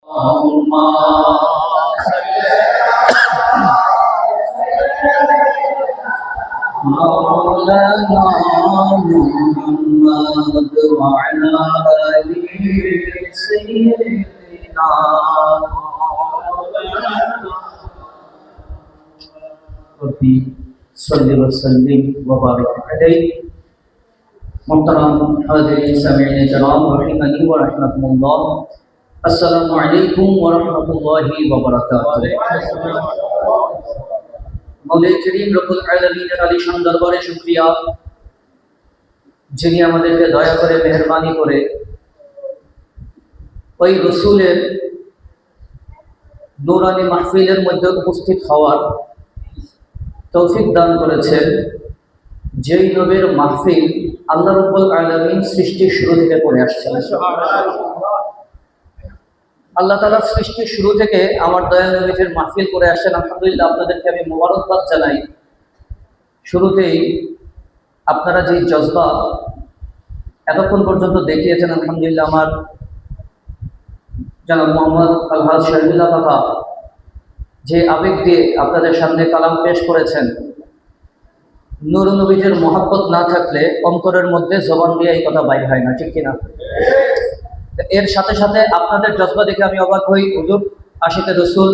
اللهم مولانا محمد وعلى آل سيدنا ربي صل وسلم وبارك عليه محترم حاضرین سامعین کرام رحمنی و رحمکم اللہ السلام علیکم ورحمۃ اللہ وبرکاتہ মৌলাই করিম রব্বুল আলামিনের আলিশান দরবারে শুকরিয়া যিনি আমাদেরকে দয়া করে মেহেরবানি করে ওই রাসূলের নূরানি মাহফিলের মধ্যে উপস্থিত হওয়ার তৌফিক দান করেছেন। যেই নবীর মাহফিল আল্লাহ রাব্বুল আলামিন সৃষ্টির শুরু থেকে করে আসছেন। আল্লাহ তাআলা সৃষ্টির শুরু থেকে আমার দয়াল নবীর মাহফিল করে আসছেন। আলহামদুলিল্লাহ, আপনাদেরকে আমি মোবারকবাদ জানাই। শুরুতেই আপনারা যে জজবা এতক্ষণ পর্যন্ত দেখিয়েছেন, আলহামদুলিল্লাহ, আমার জনাব মোহাম্মদ আলহাজ শহীদুল্লাহ কাকা যে আবেগ দিয়ে আপনাদের সামনে কালাম পেশ করেছেন, নূর নবীর মহব্বত না থাকলে অন্তরের মধ্যে জবান দিয়ে এই কথা বাইর হয় না, ঠিক কিনা? এর সাথে সাথে আপনাদের জজবা দেখে আমি অবাক হই। হুজুর আশিকে রসুল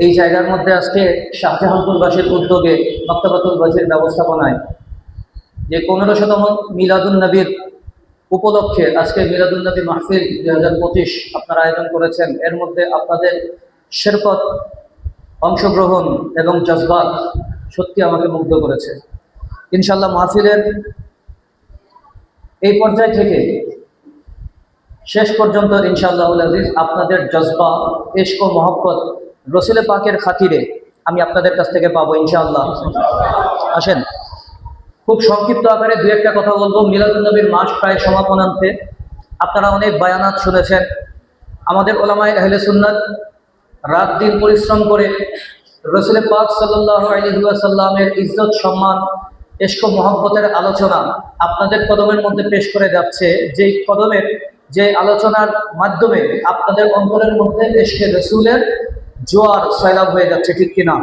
এই জায়গার মধ্যে আজকে শাহজাহানপুরবাসীর উদ্যোগে মক্তবাতুল বাজির ব্যবস্থাপনায় যে 1500তম মিলাদুন নবীর উপলক্ষে আজকে মিলাদুন নবী মাহফিল 2025 আপনারা আয়োজন করেছেন। এর মধ্যে আপনাদের শিরকত, অংশগ্রহণ এবং জজবাত সত্যি আমাকে মুগ্ধ করেছে। ইনশাআল্লাহ মাহফিলের এই পর্যায় থেকে শেষ পর্যন্ত ইনশাআল্লাহুল আজিজ আপনাদের জজবা, ইশক ও মহব্বত রসুল পাকের খাতিরে আমি আপনাদের কাছ থেকে পাবো ইনশাআল্লাহ। আসেন, খুব সংক্ষিপ্ত আকারে দুই একটা কথা বলবো। মিলাদুন নবীর মাস প্রায় সমাপনান্তে। আপনারা অনেক বায়ানাত শুনেছেন। আমাদের ওলামায়ে আহলে সুন্নাত রাত দিন পরিশ্রম করে রসুল পাক সাল্লাল্লাহু আলাইহি ওয়াসাল্লামের ইজ্জত, সম্মান, ইশক ও মহব্বতের আলোচনা আপনাদের কদমের মধ্যে পেশ করে যাচ্ছে। যেই কদমের যে আলোচনার মাধ্যমে আপনাদের অন্তরের মধ্যে ইশকে রসুলের জোয়ার সয়লাব হয়ে যাচ্ছে, ঠিক কিনা?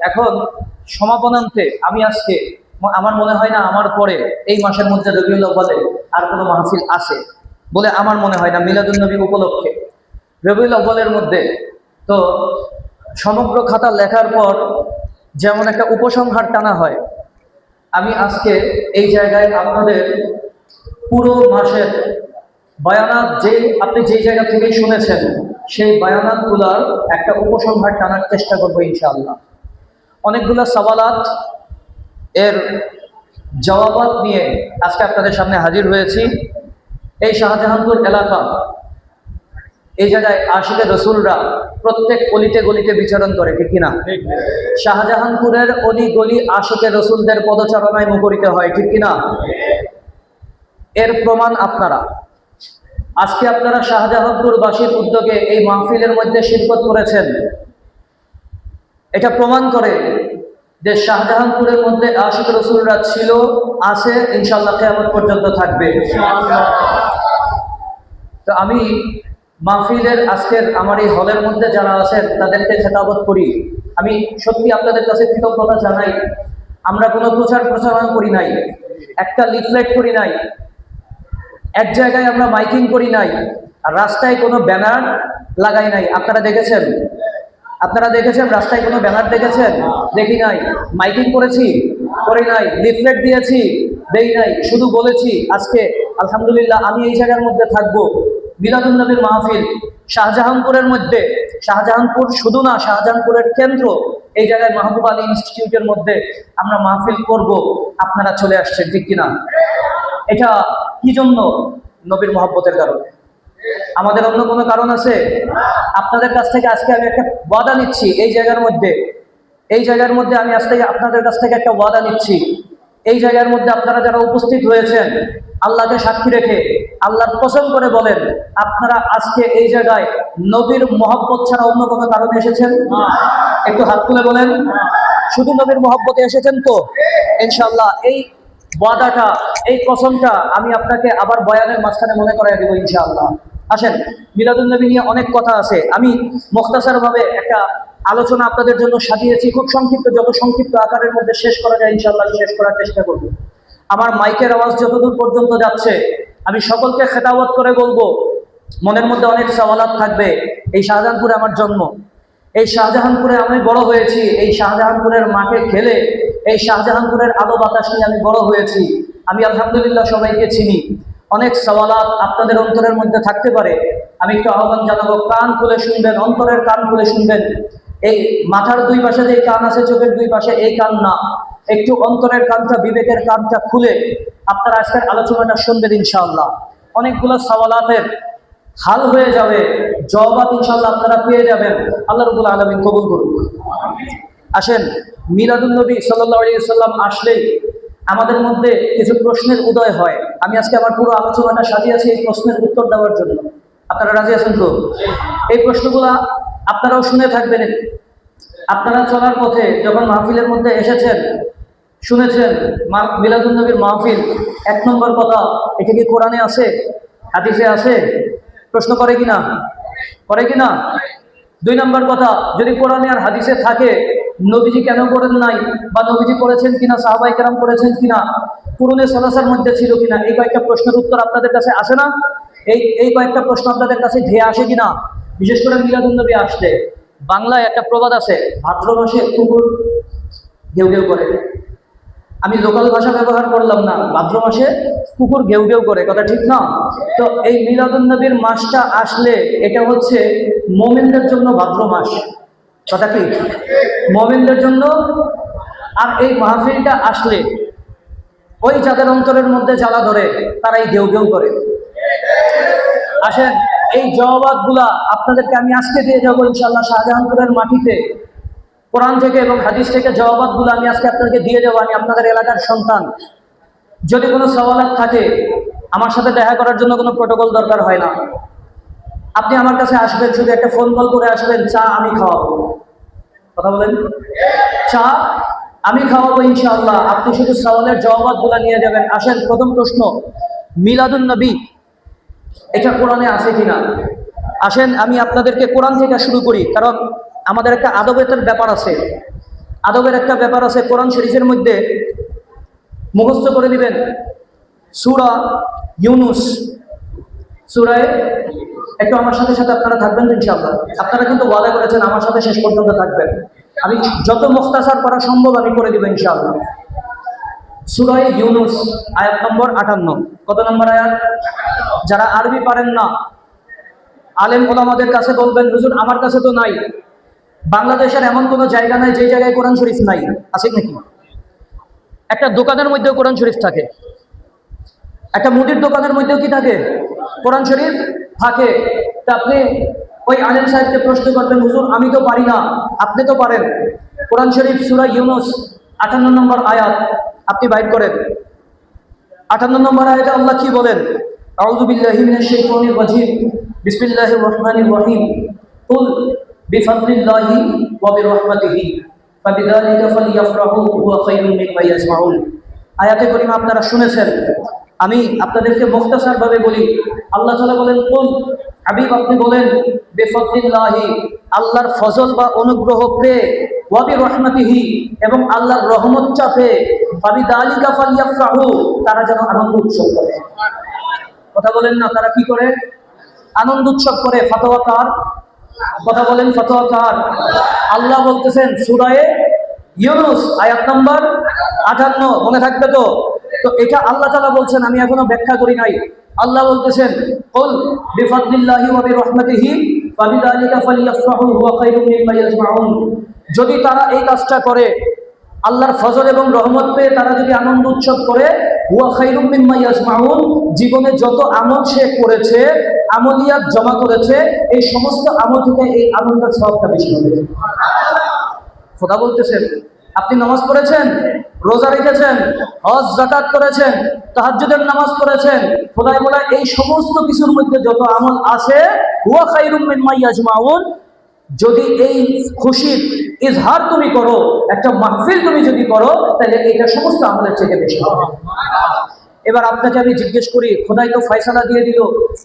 এখন সমাপনান্তে আমি আজকে আমার মনে হয় না আমার পরে এই মাসের মধ্যে রবিউল আউয়ালে আর কোনো মাহফিল আসে বলে আমার মনে হয় না। মিলাদুন নবী উপলক্ষে রবিউল আউয়ালের মধ্যে তো সমগ্র খাতা লেখার পর যেমন একটা উপসংহার টানা হয়, আমি আজকে এই জায়গায় আপনাদের পুরো মাসের বায়ানাত আপনি যেই জায়গা থেকেই শুনেছেন সেই বায়ানাতগুলার একটা উপসংহার টানার চেষ্টা করবো ইনশাআল্লাহ। অনেকগুলো সওয়ালাত এর জবাবাত নিয়ে আজকে আপনাদের সামনে হাজির হয়েছি। এই শাহজাহানপুর এলাকা, এই জায়গায় আশিকে রসুলরা প্রত্যেক অলিতে গলিতে বিচরণ করে, ঠিক কিনা? শাহজাহানপুরের অলি গলি আশিকে রসুলদের পদচারণায় মুখরিত হয়, ঠিক কিনা? এর প্রমাণ আপনারা আজকে আপনারা শাহজাহানপুরবাসীর উদ্যোগে এই মাহফিলের মধ্যে শিরকত করেছেন। এটা প্রমাণ করে যে শাহজাহানপুরের মধ্যে আশিক রসুলরা ছিল, আছে, ইনশাআল্লাহ কিয়ামত পর্যন্ত থাকবে। তো আমি মাহফিলের আজকের আমার এই হলের মধ্যে যারা আছেন তাদেরকে খেতাবত করি। আমি সত্যি আপনাদের কাছে কৃতজ্ঞতা জানাই। আমরা কোনো প্রচার প্রচারণা করি নাই, একটা লিফলেট করি নাই, এক জায়গায় আমরা মাইকিং করি নাই, আর রাস্তায় কোনো ব্যানার লাগাই নাই। আপনারা দেখেছেন রাস্তায় কোনো ব্যানার দেখেছেন? দেখি নাই। মাইকিং করেছি? করি নাই। লিফলেট দিয়েছি? দেই নাই। শুধু বলেছি আজকে আলহামদুলিল্লাহ আমি এই জায়গার মধ্যে থাকবো। মিলাদুন নবীর মাহফিল শাহজাহানপুরের মধ্যে, শাহজাহানপুর শুধু না, শাহজাহানপুরের কেন্দ্র এই জায়গায় মাহবুব আলী ইনস্টিটিউটের মধ্যে আমরা মাহফিল করব। আপনারা চলে আসছেন, ঠিক কিনা? এটা কি জন্য? নবীর মহব্বতের কারণে। আমাদের অন্য কোনো কারণ আছে? আপনাদের কাছ থেকে আজকে আমি একটা ওয়াদা নিচ্ছি। এই জায়গার মধ্যে আমি আজ থেকে আপনাদের কাছ থেকে একটা ওয়াদা নিচ্ছি। এই জায়গার মধ্যে আপনারা যারা উপস্থিত হয়েছেন, আল্লাহকে সাক্ষী রেখে আল্লাহর কসম করে বলেন, আপনারা আজকে এই জায়গায় নবীর মহব্বত ছাড়া অন্য কোনো কারণে এসেছেন? একটু হাত তুলে বলেন, শুধু নবীর মহব্বতে এসেছেন তো? ইনশাআল্লাহ এই ওয়াদাটা, এই কসমটা আমি আপনাকে আবার বয়ানের মাঝখানে মনে করাই দেব ইনশাআল্লাহ। আসেন, মিলাদুন্নবী নিয়ে অনেক কথা আছে, আমি মুখতাসারভাবে একটা আলোচনা আপনাদের জন্য সাজিয়েছি, খুব সংক্ষিপ্ত, যত সংক্ষিপ্ত আকারের মধ্যে শেষ করা যায় ইনশাআল্লাহ শেষ করার চেষ্টা করব। আমার মাইকের আওয়াজ যতদূর পর্যন্ত যাচ্ছে আমি সকলকে খেতাবত করে বলবো, মনের মধ্যে অনেক সওয়ালাত থাকবে। এই শাহজাহানপুরে আমার জন্ম, এই শাহজাহানপুরে আমি বড় হয়েছি, এই শাহজাহানপুরের মাঠে খেলে, এই শাহজাহানপুরের আলো বাতাস নিয়ে আমি বড় হয়েছি। আমি আলহামদুলিল্লাহ সবাইকে চিনি। অনেক সওয়ালাত আপনাদের অন্তরের মধ্যে থাকতে পারে, আমি একটু আহ্বান জানাবো, কান খুলে শুনবেন, অন্তরের কান খুলে শুনবেন। এই মাথার দুই পাশে যে কান আছে, চোখের দুই পাশে, এই কান না, একটু অন্তরের কানটা, বিবেকের কানটা খুলে আপনারা আজকের আলোচনাটা শুনবেন ইনশাআল্লাহ। অনেকগুলো সওয়ালাতের হাল হয়ে যাবে, জবাব ইনশাআল্লাহ আপনারা পেয়ে যাবেন। আল্লাহ রাব্বুল আলামিন কবুল করুন। আসেন, মিলাদুন্নবী সাল্লাল্লাহু আলাইহি ওয়াসাল্লাম আসলেই আমাদের মধ্যে কিছু প্রশ্নের উদয় হয়। আমি আজকে আমার পুরো আলোচনাটা সাজিয়েছি এই প্রশ্নের উত্তর দেওয়ার জন্য। আপনারা রাজি আছেন তো? এই প্রশ্নগুলা আপনারাও শুনে থাকবেন। আপনারা চলার পথে যখন মাহফিলের মধ্যে এসেছেন, শুনেছেন মিলাদুন্নবীর মাহফিল, এক নম্বর কথা, এটা কি কোরআনে আছে, হাদিসে আছে? প্রশ্ন করে কিনা? করে কিনা? দুই নম্বর কথা, যদি কোরআনে আর হাদিসে থাকে, নবীজি কেন করেন নাই, বা নবীজি করেছেন কিনা, সাহাবায়ে কেরাম করেছেন কিনা, পুরনে সালাসার মধ্যে ছিল কিনা, এই কয়েকটা প্রশ্নের উত্তর আপনাদের কাছে আসে না? এই কয়েকটা প্রশ্ন আপনাদের কাছে ধেয়ে আসে কিনা? বিশেষ করে মিলাদুন্নবী আসলে বাংলায় একটা প্রবাদ আছে, ভাদ্র মাসে কুকুর ঘেউ ঘেউ করে। আমি লোকাল ভাষা ব্যবহার করলাম না, ভাদ্র মাসে কুকুর ঘেউ ঘেউ করে, কথা ঠিক না? তো এই মিলাদুন্নবীর মাসটা আসলে এটা হচ্ছে মুমিনদের জন্য ভাদ্র মাস, কথা কি? মুমিনদের জন্য। আর এই মাহফিলটা আসলে ওই যাদের অন্তরের মধ্যে জ্বালা ধরে তারাই ঘেউ ঘেউ করে। আসেন, এই জবাবগুলা আপনাদেরকে আমি আজকে দিয়ে যাবো ইনশাআল্লাহ শাহজাহানপুরের মাটিতে। কোরআন থেকে এবং হাদিস থেকে জবাবগুলো আমি আজকে আপনাদেরকে দিয়ে যাবো। আমি আপনাদের এলাকার সন্তান। যদি কোনো সওয়ালাত থাকে, আমার সাথে দেখা করার জন্য কোনো প্রোটোকল দরকার হয় না। আপনি আমার কাছে আসবেন, শুধু একটা ফোন কল করে আসবেন, চা আমি খাওয়াবো। কথা বলেন, চা আমি খাওয়াবো ইনশাআল্লাহ। আপনি শুধু সওয়ালের জবাবগুলো নিয়ে যাবেন। আসেন, প্রথম প্রশ্ন, মিলাদুন্নবী এটা কোরআনে আছে কিনা? আসেন, আমি আপনাদেরকে কোরআন থেকে শুরু করি, কারণ আমাদের একটা আদবের ব্যাপার আছে। আদবের একটা ব্যাপার আছে। কোরআন শরীফের মধ্যে মুখস্থ করে দিবেন সূরা ইউনুস, সূরায়ে, একটু আমার সাথে সাথে আপনারা থাকবেন ইনশাআল্লাহ। আপনারা কিন্তু ওয়াদা করেছেন আমার সাথে শেষ পর্যন্ত থাকবেন। আমি যত মুখতাসার করা সম্ভব আমি করে দিব ইনশাআল্লাহ। সূরায়ে ইউনুস, আয়াত নম্বর 58। কত নম্বর আয়াত? যারা আরবি পারেন না, আলেম ওলামাদের কাছে বলবেন, হুজুর আমার কাছে তো নাই। বাংলাদেশের এমন কোনো জায়গা নাই যে জায়গায় কোরআন শরীফ নাই, আছে নাকি? একটা দোকানের মধ্যেও কোরআন শরীফ থাকে, একটা মুদির দোকানের মধ্যেও কি থাকে? কোরআন শরীফ থাকে। তা আপনি ওই আলেম সাহেবকে প্রশ্ন করবেন, হুজুর আমি তো পারি না, আপনি তো পারেন। কোরআন শরীফ সূরা ইউনুস 58 নম্বর আয়াত আপনি বাইর করেন। 58 নম্বর আয়াতে আল্লাহ কি বলেন? আউযু বিল্লাহি মিনাশ শাইতানির রাজিম, বিসমিল্লাহির রহমানির রহিম, কুল বিফাদলিল্লাহি ওয়া বিরহমাতিহি ফাবিযালিকা ফালইফরাহু হুয়া খায়রুম মিম্মা ইয়াজমাউন। আয়াতে কারিমা আপনারা শুনেছেন, আমি আপনাদেরকে মুখতাসারভাবে বলি। আল্লাহ তাআলা বলেন, কুল, হাবিব আপনি বলেন, বিফাদলিল্লাহি আল্লাহর ফজল বা অনুগ্রহ পেয়ে, ওয়া বিরহমাতিহি এবং আল্লাহর রহমতটা পেয়ে, ফাবিযালিকা ফালইফরাহু তারা যেন আনন্দ উৎসব করে। কথা বলেন না, তারা কি করে? আনন্দ উৎসব করে। ফতোয়া কার? কথা বলেন, ফতোয়া কার? আল্লাহ বলতেছেন সূরায়ে ইউনুস আয়াত নম্বর 58, মনে থাকবে তো? তো এটা আল্লাহ তাআলা বলছেন, আমি এখনো ব্যাখ্যা করি নাই। আল্লাহ বলতেছেন, কুল বিফাদলিল্লাহি ওয়া বিরহমাতিহি ফাবিযালিকা ফালইফরাহু হুয়া খায়রুম মিম্মা ইয়াজমাউন। যদি তারা এই কাজটা করে, আল্লাহর ফজল এবং রহমত পেয়ে তারা যদি আনন্দ উৎসব করে, হুয়া খায়রুম মিম্মা ইয়াজমাউন, জীবনে যত আমল সে করেছে, আমলিয়াত জমা করেছে, এই সমস্ত আমল থেকে এই আনন্দের সওয়াবটা বেশি হবে। খোদা বলতেছেন, আপনি নামাজ পড়েছেন, রোজা রেখেছেন, হজ যাকাত করেছেন, তাহাজ্জুদের নামাজ পড়েছেন, খোদায় বলে এই সমস্ত কিছুর মধ্যে যত আমল আছে, হুয়া খায়রুম মিম্মা ইয়াজমাউন, যদি এই খুশির ইজহার তুমি করো, একটা মাহফিল তুমি যদি করো, তাহলে এটা সমস্ত আমলের থেকে বেশি হবে। এবার আপনাকে আমি জিজ্ঞেস করি, খোদাই তো ফয়সালা দিয়ে দিল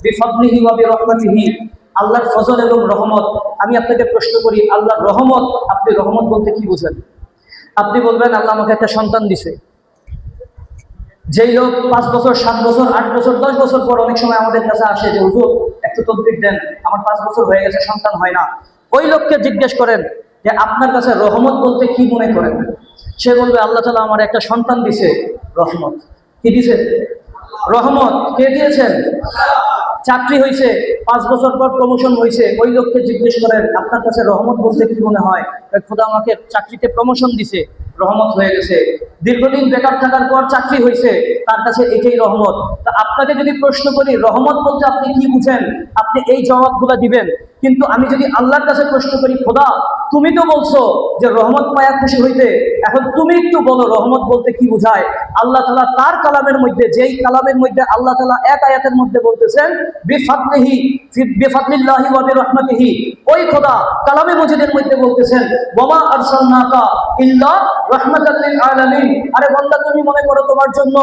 বিফাদলিহি ওয়া বিরহমাতিহি, আল্লাহর ফজল এবং রহমত। আমি আপনাকে প্রশ্ন করি, আল্লাহর রহমত, আপনি রহমত বলতে কি বুঝেন? আপনি বলবেন আল্লাহ আমাকে একটা সন্তান দিছে। যেই লোক 5 বছর 7 বছর 8 বছর 10 বছর পর অনেক সময় আমাদের কাছে আসে যে হুজুর একটু তদবির দেন, আমার 5 বছর হয়ে গেছে সন্তান হয় না, ওই লোককে জিজ্ঞেস করেন যে আপনার কাছে রহমত বলতে কি মনে করেন? সে বলবে আল্লাহ তাআলা আমার একটা সন্তান দিছে, রহমত। কি দিছে? রহমত। কে দিয়েছেন? চাকরি হয়েছে, 5 বছর পর প্রমোশন হয়েছে, ওই লোককে জিজ্ঞেস করেন আপনার কাছে রহমত বলতে কি মনে হয়? খোদা আমাকে চাকরিতে প্রমোশন দিছে, রহমত হয়ে গেছে। দীর্ঘদিন বেকার থাকার পর চাকরি হয়েছে, তার কাছে এটাই রহমত। তা আপনাকে যদি প্রশ্ন করি রহমত বলতে আপনি কি বুঝেন, আপনি এই জবাবগুলো দিবেন। কিন্তু আমি যদি আল্লাহর কাছে প্রশ্ন করি, খোদা তুমি তো বলছো যে রহমত পায়া খুশি হইতে, এখন তুমি একটু বলো রহমত বলতে কি বুঝায়? আল্লাহ তাআলা তার কালামের মধ্যে, যেই কালামের মধ্যে আল্লাহ তাআলা এক আয়াতের মধ্যে বলতেছেন বিফাদলিহি বিফাদলিল্লাহি ওয়া বিরহমাতিহি, ওই খোদা কালামে মজিদের মধ্যে বলতেছেন ওয়ামা আরসালনাকা ইল্লা রাহমাতাল লিল আলামিন। আরে বান্দা, তুমি মনে করো তোমার জন্য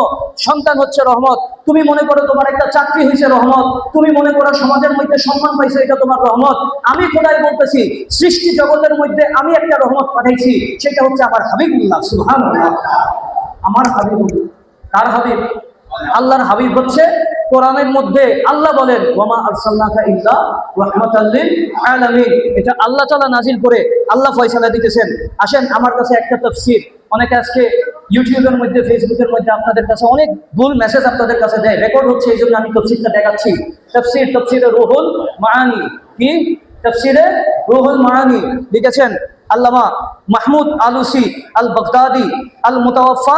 সন্তান হচ্ছে রহমত, তুমি মনে করো তোমার একটা চাকরি হয়েছে রহমত, তুমি মনে করো সমাজের মধ্যে সম্মান পাইছে, এটা তোমার রহমত। আমি খোদাই বলতেছি সৃষ্টি জগতের মধ্যে আমি একটা রহমত পাঠাইছি, সেটা হচ্ছে আমার হাবিবুল্লাহ। সুবহানাল্লাহ, আমার হাবিবুল্লাহ। কার হাবিব? আল্লাহর হাবিব হচ্ছে কোরআনের মধ্যে আল্লাহ বলেন ওয়ামা আরসালনাকা ইল্লা রাহমাতাল লিল আলামিন। এটা আল্লাহ তাআলা নাজিল করে আল্লাহ ফয়সালা দিতেছেন। আসেন আমার কাছে একটা তাফসীর, অনেকে আজকে ইউটিউবের মধ্যে ফেসবুকের মধ্যে আপনাদের কাছে অনেক ভুল মেসেজ আপনাদের কাছে দেয়, রেকর্ড হচ্ছে, এই জন্য আমি তাফসীরটা দেখাচ্ছি। তাফসীরে রুহুল মাআনি। কি তাফসীরে রুহুল মাআনি লিখেছেন আল্লামা মাহমুদ আলুসি আল বাগদাদি আল মুতাওয়াফা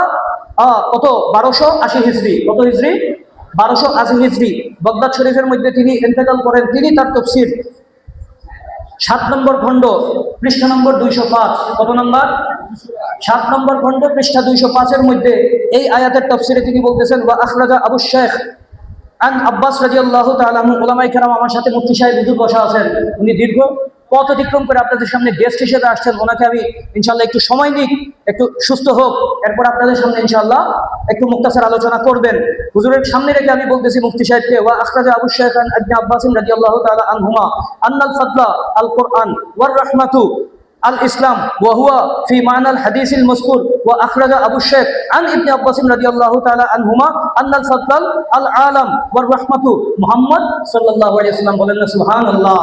কত 1280 হিজরি। কত হিজরি? 1280 হিজরি। বাগদাদ শরীফের মধ্যে তিনি ইন্তেকাল করেন। তিনি তার তাফসীর 7 নম্বর খণ্ড পৃষ্ঠা নম্বর 205। কত নম্বর? 7 নম্বর খণ্ড পৃষ্ঠা 205 এর মধ্যে এই আয়াতের তাফসীরে তিনি বলতেছেন ওয়া আখরাজা আবু শেখ আন আব্বাস রাদিয়াল্লাহু তাআলা আনহু। উলামায়ে কেরাম আমার সাথে মুফতি সাহেব হুজুর বসা আছেন, উনি দীর্ঘ পথ অতিক্রম করে আপনাদের সামনে গেস্ট হিসেবে আসছেন। ওনাকে আমি ইনশাআল্লাহ একটু সময় নিক, একটু সুস্থ হোক, এরপর আপনাদের সামনে ইনশাআল্লাহ একটু মুক্তাসার আলোচনা করবেন। হুজুরের সামনে রেখে আমি বলতেছি মুফতি সাহেবকে ওয়া আখরাজা আবু শাইখ আন ইবনে আব্বাস রাদিয়াল্লাহু তাআলা আনহুমা আন্নাল ফাদলা আল কুরআন ওয়ার রাহমাতু আল ইসলাম ওয়া হুয়া ফি মানাল হাদিসিল মাযকুর। ওয়া আখরাজা আবু শাইখ আন ইবনে আব্বাস রাদিয়াল্লাহু তাআলা আনহুমা আন্নাল ফাদল আল আলাম ওয়ার রাহমাতু মুহাম্মদ সাল্লাল্লাহু আলাইহি ওয়াসাল্লাম। বলেন না সুবহানাল্লাহ।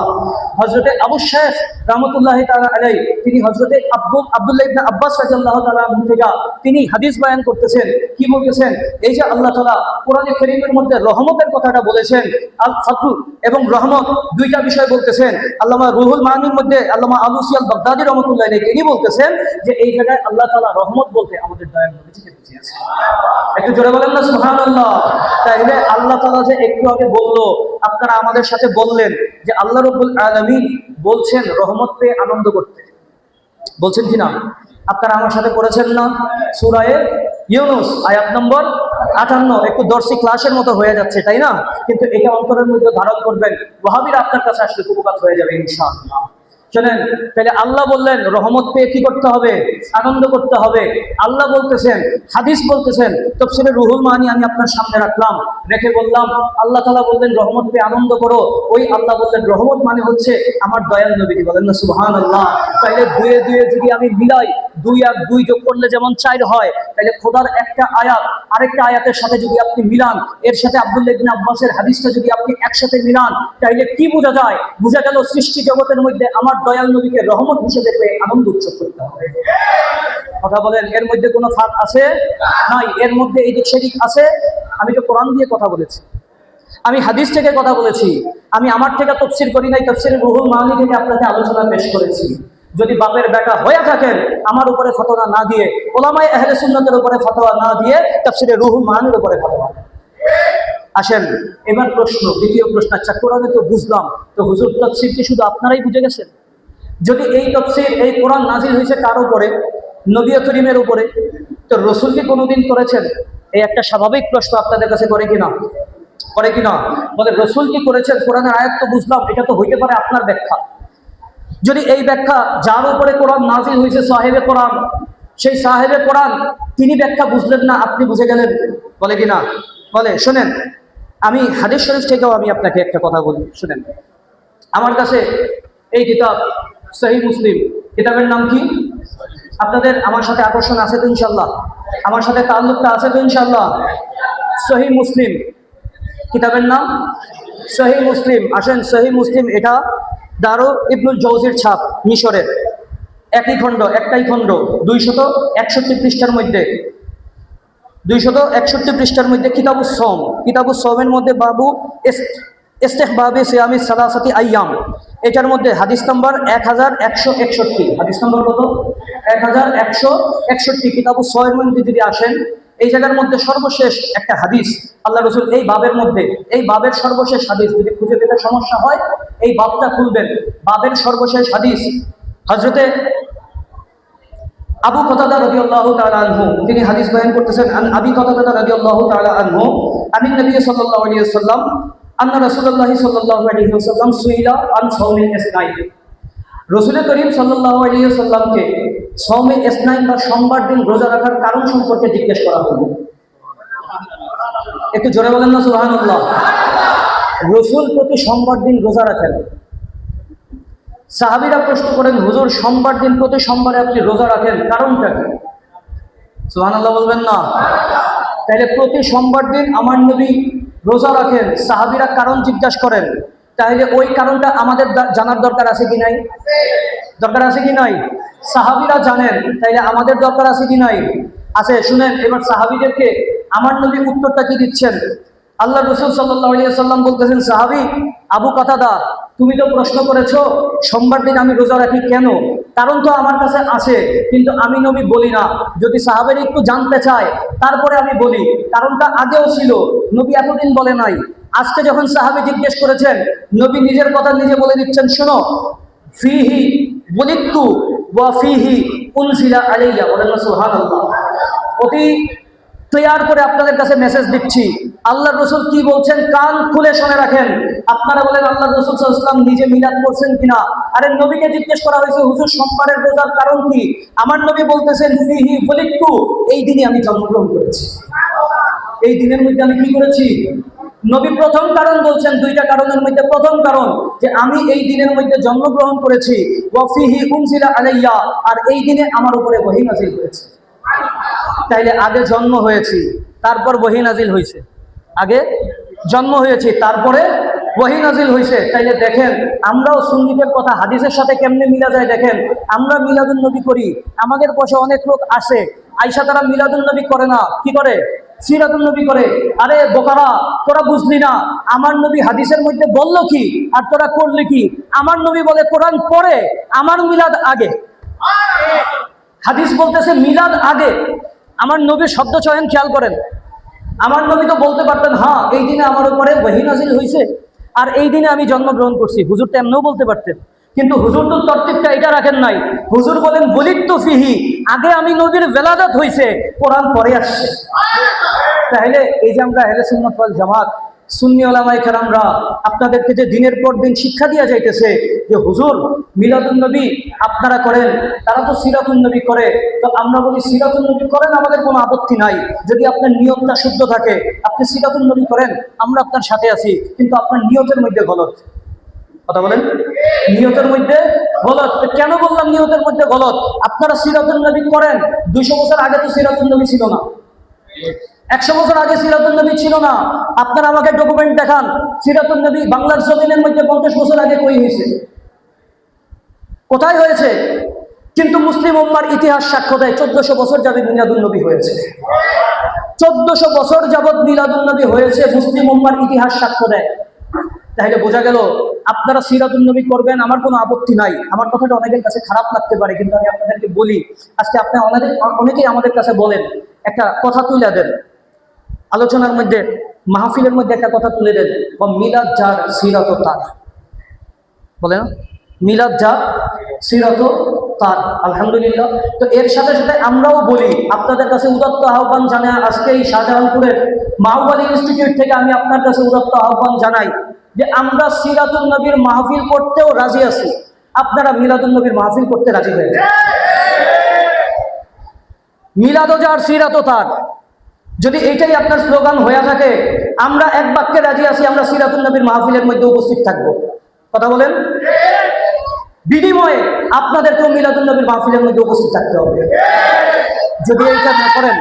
হযরত আবু শাইখ রাহমাতুল্লাহি তাআলা আলাইহি তিনি হযরত আব্দুল্লাহ ইবনে আব্বাস রাদিয়াল্লাহু তাআলা আনহু থেকে তিনি হাদিস বয়ান করতেছেন। কি বলতেছেন? এই যে আল্লাহ তাআলা কোরআনে কারীমের মধ্যে রহমতের কথাটা বলেছেন, আল ফাদল এবং রহমত দুইটা বিষয় বলতেছেন। আল্লামা রুহুল মাআনির মধ্যে আল্লামা আলুসি আল বাগদাদি রাহমাতুল্লাহি আলাইহি তিনি বলতেছেন যে এই জায়গায় আল্লাহ তাআলা রহমত বলতে আমাদের দয়াল নবীকে বুঝিয়েছেন। একটু জোরে বলেন না সুবহানাল্লাহ। তাইলে আল্লাহ তাআলা যে একটু আগে বললো, আপনারা আমাদের সাথে বললেন যে আল্লাহ রাব্বুল আলামিন বলছেন রহমত পেয়ে আনন্দ করতে। বলছেন কি না? আপনারা আমার সাথে পড়েছেন না সূরা ইউনূস আয়াত নম্বর 58? একটু দর্শী ক্লাসের মতো হয়ে যাচ্ছে, তাই না? কিন্তু এটা অন্তরের মধ্যে ধারণ করবেন, ওয়াহাবীরা আপনার কাছে আসলে উপকার হয়ে যাবে ইনশাআল্লাহ। শোনেন, তাহলে আল্লাহ বললেন রহমত পেয়ে কি করতে হবে? আনন্দ করতে হবে। আল্লাহ বলতেছেন, হাদিস বলতেছেন, তাফসীরে রুহুল মাআনি আমি আপনার সামনে রাখলাম, রেখে বললাম আল্লাহ তাআলা বললেন রহমত পেয়ে আনন্দ করো। ওই আল্লাহ বললেন রহমত মানে হচ্ছে আমার দয়াল নবী। বলেন না সুবহানাল্লাহ। তাইলে দুয়ে দুয়ে যদি আমি মিলাই, 2 আর 2 যোগ করলে যেমন 4 হয়, তাহলে খোদার একটা আয়াত আরেকটা আয়াতের সাথে যদি আপনি মিলান, এর সাথে আব্দুল্লাহ ইবনে আব্বাসের হাদিসটা যদি আপনি একসাথে মিলান, তাহলে কি বোঝা যায়? বোঝা গেল সৃষ্টি জগতের মধ্যে আমার দয়াল নবীকে রহমত হিসেবে পেয়ে আনন্দ উৎসব করতে হবে। কথা বলেন, এর মধ্যে কোনো ফাঁক আছে? নাই। এর মধ্যে এদিক সেদিক আছে? আমি তো কোরআন দিয়ে কথা বলেছি, আমি হাদিস থেকে কথা বলেছি, আমি আমার থেকে তাফসীর করি নাই, তাফসীরে রুহুল মাআনি থেকে আপনাকে আলোচনা পেশ করেছি। যদি বাপের বেটা হয়ে থাকেন, আমার উপরে ফতোয়া না দিয়ে, উলামায়ে আহলে সুন্নাতের উপরে ফতোয়া না দিয়ে তাফসীরে রুহুল মাআনির উপরে ফতোয়া। আসেন এবার প্রশ্ন, দ্বিতীয় প্রশ্ন, আচ্ছা কোরআনে তো বুঝলাম, তো হুজুর তাফসীর কি শুধু আপনারাই বুঝে গেছেন? যদি এই তাফসীর, এই কোরআন নাজিল হয়েছে কার উপরে? নবী করিমের উপরে, তো রাসূল কি কোনোদিন করেছেন? এই একটা স্বাভাবিক প্রশ্ন আপনাদের কাছে করে কিনা? করে কিনা? বলে রাসূল কি করেছেন? কোরআনের আয়াত তো বুঝলাম, এটা তো হইতে পারে আপনার ব্যাখ্যা। যদি এই ব্যাখ্যা, যার উপরে কোরআন নাজিল হয়েছে সাহেবে কোরআন, সেই সাহেবে কোরআন তিনি ব্যাখ্যা বুঝলেন না, আপনি বুঝে গেলেন, বলে কিনা? বলে শোনেন, আমি হাদিস শরীফ থেকেও আমি আপনাকে একটা কথা বলি, শুনেন। আমার কাছে এই কিতাব সহিহ মুসলিম, কিতাবের নাম কি? আপনাদের আমার সাথে আকর্ষণ আছে তো ইনশাল্লাহ? আমার সাথে তাল্লুকটা আছে তো ইনশাল্লাহ? সহিহ মুসলিম, কিতাবের নাম সহিহ মুসলিম। আসেন, সহিহ মুসলিম এটা দারু ইবনুল জৌজির ছাপ, মিশরের। একটাই খণ্ড 261 পৃষ্ঠার মধ্যে, 261 পৃষ্ঠার মধ্যে কিতাবুস সওমের মধ্যে বাবু ইস্তেহবাবে সিয়ামি সালাসাতি আইয়াম, এটার মধ্যে হাদিস নাম্বার 1161। হাদিস নাম্বার কত? 1161। কিতাবুস সওমের মধ্যে যদি আসেন, এই জায়গার মধ্যে সর্বশেষ একটা হাদিস আল্লাহ রসুল এই বাবের মধ্যে, এই বাবের সর্বশেষ হাদিস যদি খুঁজে পেতে সমস্যা হয় এই বাবটা খুলবেন। বাবের সর্বশেষ হাদিস হযরতে আবু কতাদা রাদিয়াল্লাহু তাআলা আনহু, তিনি হাদিস বয়ান করতেছেন। আবি কতাদা রাদিয়াল্লাহু তাআলা আনহু আনিন নবী সাল্লাল্লাহু আলাইহি ওয়াসাল্লাম আন্না রাসূলুল্লাহ সাল্লাল্লাহু আলাইহি ওয়াসাল্লাম সুইলা আন সাওমিল ইসনাইন। রাসূল করিম সাল্লাল্লাহু আলাইহি ওয়াসাল্লামকে সাওমে ইসনাইন বা সোমবার দিন রোজা রাখার কারণ সম্পর্কে জিজ্ঞেস করা হলো। একটু জোরে বলেন না সুবহানাল্লাহ। রাসূল প্রতি সোমবার দিন রোজা রাখেন। সাহাবীরা প্রশ্ন করেন, হুজুর সোমবার দিন প্রতি সোমবারে আপনি রোজা রাখেন, কারণটা কি? সুবহানাল্লাহ বলবেন না? তাহলে প্রতি সোমবার দিন আমার নবী রোজা রাখেন, সাহাবীরা কারণ জিজ্ঞাসা করেন, তাহলে ওই কারণটা আমাদের জানার দরকার আছে কি নাই? দরকার আছে কি নাই? সাহাবীরা জানেন, তাইলে আমাদের দরকার আছে কি নাই? আছে। শুনেন এবার সাহাবীদেরকে আমার নবী উত্তরটা কি দিচ্ছেন। আল্লাহ রাসূল সাল্লাল্লাহু আলাইহি ওয়াসাল্লাম বলতেছেন, সাহাবী আবু কাতাদা, তুমি তো প্রশ্ন করেছো সোমবার দিন আমি রোজা রাখি কেন, কারণ তো আমার কাছে আছে, কিন্তু আমি নবী বলি না। যদি সাহাবীরা একটু জানতে চায় তারপরে আমি বলি, কারণটা আগেও ছিল, নবী এতদিন বলে নাই। আজকে যখন সাহাবী জিজ্ঞেস করেছেন, নবী নিজের কথা নিজে বলে দিচ্ছেন, শোনো, ফিহি বুলিতু ওয়া ফিহি উনজিলা আলাইয়া। বলেন না সুবহানাল্লাহ। অতি ক্লিয়ার করে আপনাদের কাছে মেসেজ দিচ্ছি, আল্লাহ রসুল কি বলছেন কান খুলে শুনে রাখেন। আপনারা বলেন আল্লাহ রসুল সাল্লাল্লাহু আলাইহি ওয়াসাল্লাম নিজে মিলাদ করছেন কিনা? আরে নবীকে জিজ্ঞেস করা হয়েছে, হুজুর সোমবারের রোজার কারণ কি? আমার নবী বলতেছেন, ফিহি বুলিতু, এই দিনে আমি জন্মগ্রহণ করেছি। এই দিনের মধ্যে আমি কি করেছি? নবী প্রথম কারণ বলছেন, দুইটা কারণের মধ্যে প্রথম কারণ যে আমি এই দিনের মধ্যে জন্মগ্রহণ করেছি, ওয়া ফিহি উনজিলা আলাইয়া, আর এই দিনে আমার উপরে ওহী নাযিল হয়েছে। তাইলে আগে জন্ম হয়েছি তারপর ওহী নাযিল হয়েছে, আগে জন্ম হয়েছি তারপরে ওহী নাযিল হয়েছে। তাইলে দেখেন আমরাও সুন্নিদের কথা হাদিসের সাথে কেমনে মিলা যায়। দেখেন আমরা মিলাদুন নবী করি, আমাদের পাশে অনেক লোক আসে, আইসা তারা মিলাদুন নবী করে না, কি করে? সিরাতুন নবী করে। আরে বোকারা, তোরা বুঝলি না আমার নবী হাদিসের মধ্যে বললো কি আর তোরা করলি কি? আমার নবী বলে কোরআন পড়ে, আমার মিলাদ আগে। হাদিস বলতেছে মিলাদ আগে, আমার নবীর শব্দ চয়ন খেয়াল করেন। আমার নবী তো বলতে পারতেন, হ্যাঁ এই দিনে আমার উপরে ওহী নাযিল হয়েছে আর এই দিনে আমি জন্মগ্রহণ করছি, হুজুর তো এমনিও বলতে পারতেন। কিন্তু হুজুর তো তরতিবটা এটা রাখেন নাই। হুজুর বলেন বুলিতু ফিহি, আগে আমি নবীর বেলাদত হয়েছে, কোরআন পরে আসছে। তাহলে এই যে আমরা আহলে সুন্নাত ওয়াল জামাত সুন্নি উলামায়ে কেরামরা আপনাদেরকে যে দিনের পর দিন শিক্ষা দিয়া যাইতেছে যে হুজুর মিলাদুন নবী আপনারা করেন, তারা তো সিরাতুন নবী করে, তো আমরা বলি সিরাতুন নবী করেন, আমাদের কোনো আপত্তি নাই যদি আপনার নিয়তটা শুদ্ধ থাকে। আপনি সিরাতুন নবী করেন, আমরা আপনার সাথে আছি, কিন্তু আপনার নিয়তের মধ্যে গলত। কথা বলেন, নিয়তের মধ্যে গলত। কেন বললাম নিয়তের মধ্যে গলত? আপনারা সিরাতুন নবী করেন, 200 বছর আগে তো সিরাতুন নবী ছিল না, 100 বছর আগে সিরাতুন নবী ছিল না। আপনারা আমাকে ডকুমেন্ট দেখান, সিরাতুন নবী বাংলার জমিনের মধ্যে 50 বছর আগে কই হয়েছে? কোথায় হয়েছে? কিন্তু মুসলিম উম্মার ইতিহাস সাক্ষ্য দেয় 1400 বছর যাবে মিলাদুন নবী হয়েছে। 1400 বছর যাবৎ মিলাদুন নবী হয়েছে, মুসলিম উম্মার ইতিহাস সাক্ষ্য দেয়। তাহলে বোঝা গেল আপনারা সিরাতুন নবী করবেন, আমার কোনো আপত্তি নাই। আমার কথাটা অনেকের কাছে খারাপ লাগতে পারে, কিন্তু আমি আপনাদেরকে বলি, আজকে আপনি অনেকেই আমাদের কাছে বলেন, একটা কথা তুলে দেন আলোচনার মধ্যে, মাহফিলের মধ্যে একটা কথা তুলে দেন, বা মিলাদ যার সিরাত তার। বলে না, মিলাদ যার সিরাত তার। আলহামদুলিল্লাহ। তো এর সাথে সাথে আমরাও বলি, আপনাদের কাছে উদাত্ত আহ্বান জানাই, আজকে এই শাহজাহানপুরের মাহবালী ইনস্টিটিউট থেকে আমি আপনার কাছে উদাত্ত আহ্বান জানাই যে আমরা সিরাতুন নবীর মাহফিল করতেও রাজি আছি, আপনারা মিলাদুন নবীর মাহফিল করতে রাজি হয়ে যান। মিলাদ যার সিরাত তার, যদি এটাই আপনার স্লোগান হয়ে থাকে, আমরা এক বাক্যে রাজি আছি, আমরা সিরাতুন নবীর মাহফিলের মধ্যে উপস্থিত থাকব। কথা বলেন। বিনিময়ে আপনাদেরকেও মিলাদুন নবীর মাহফিলের মধ্যে উপস্থিত থাকতে হবে। যদি এইটা না করেন,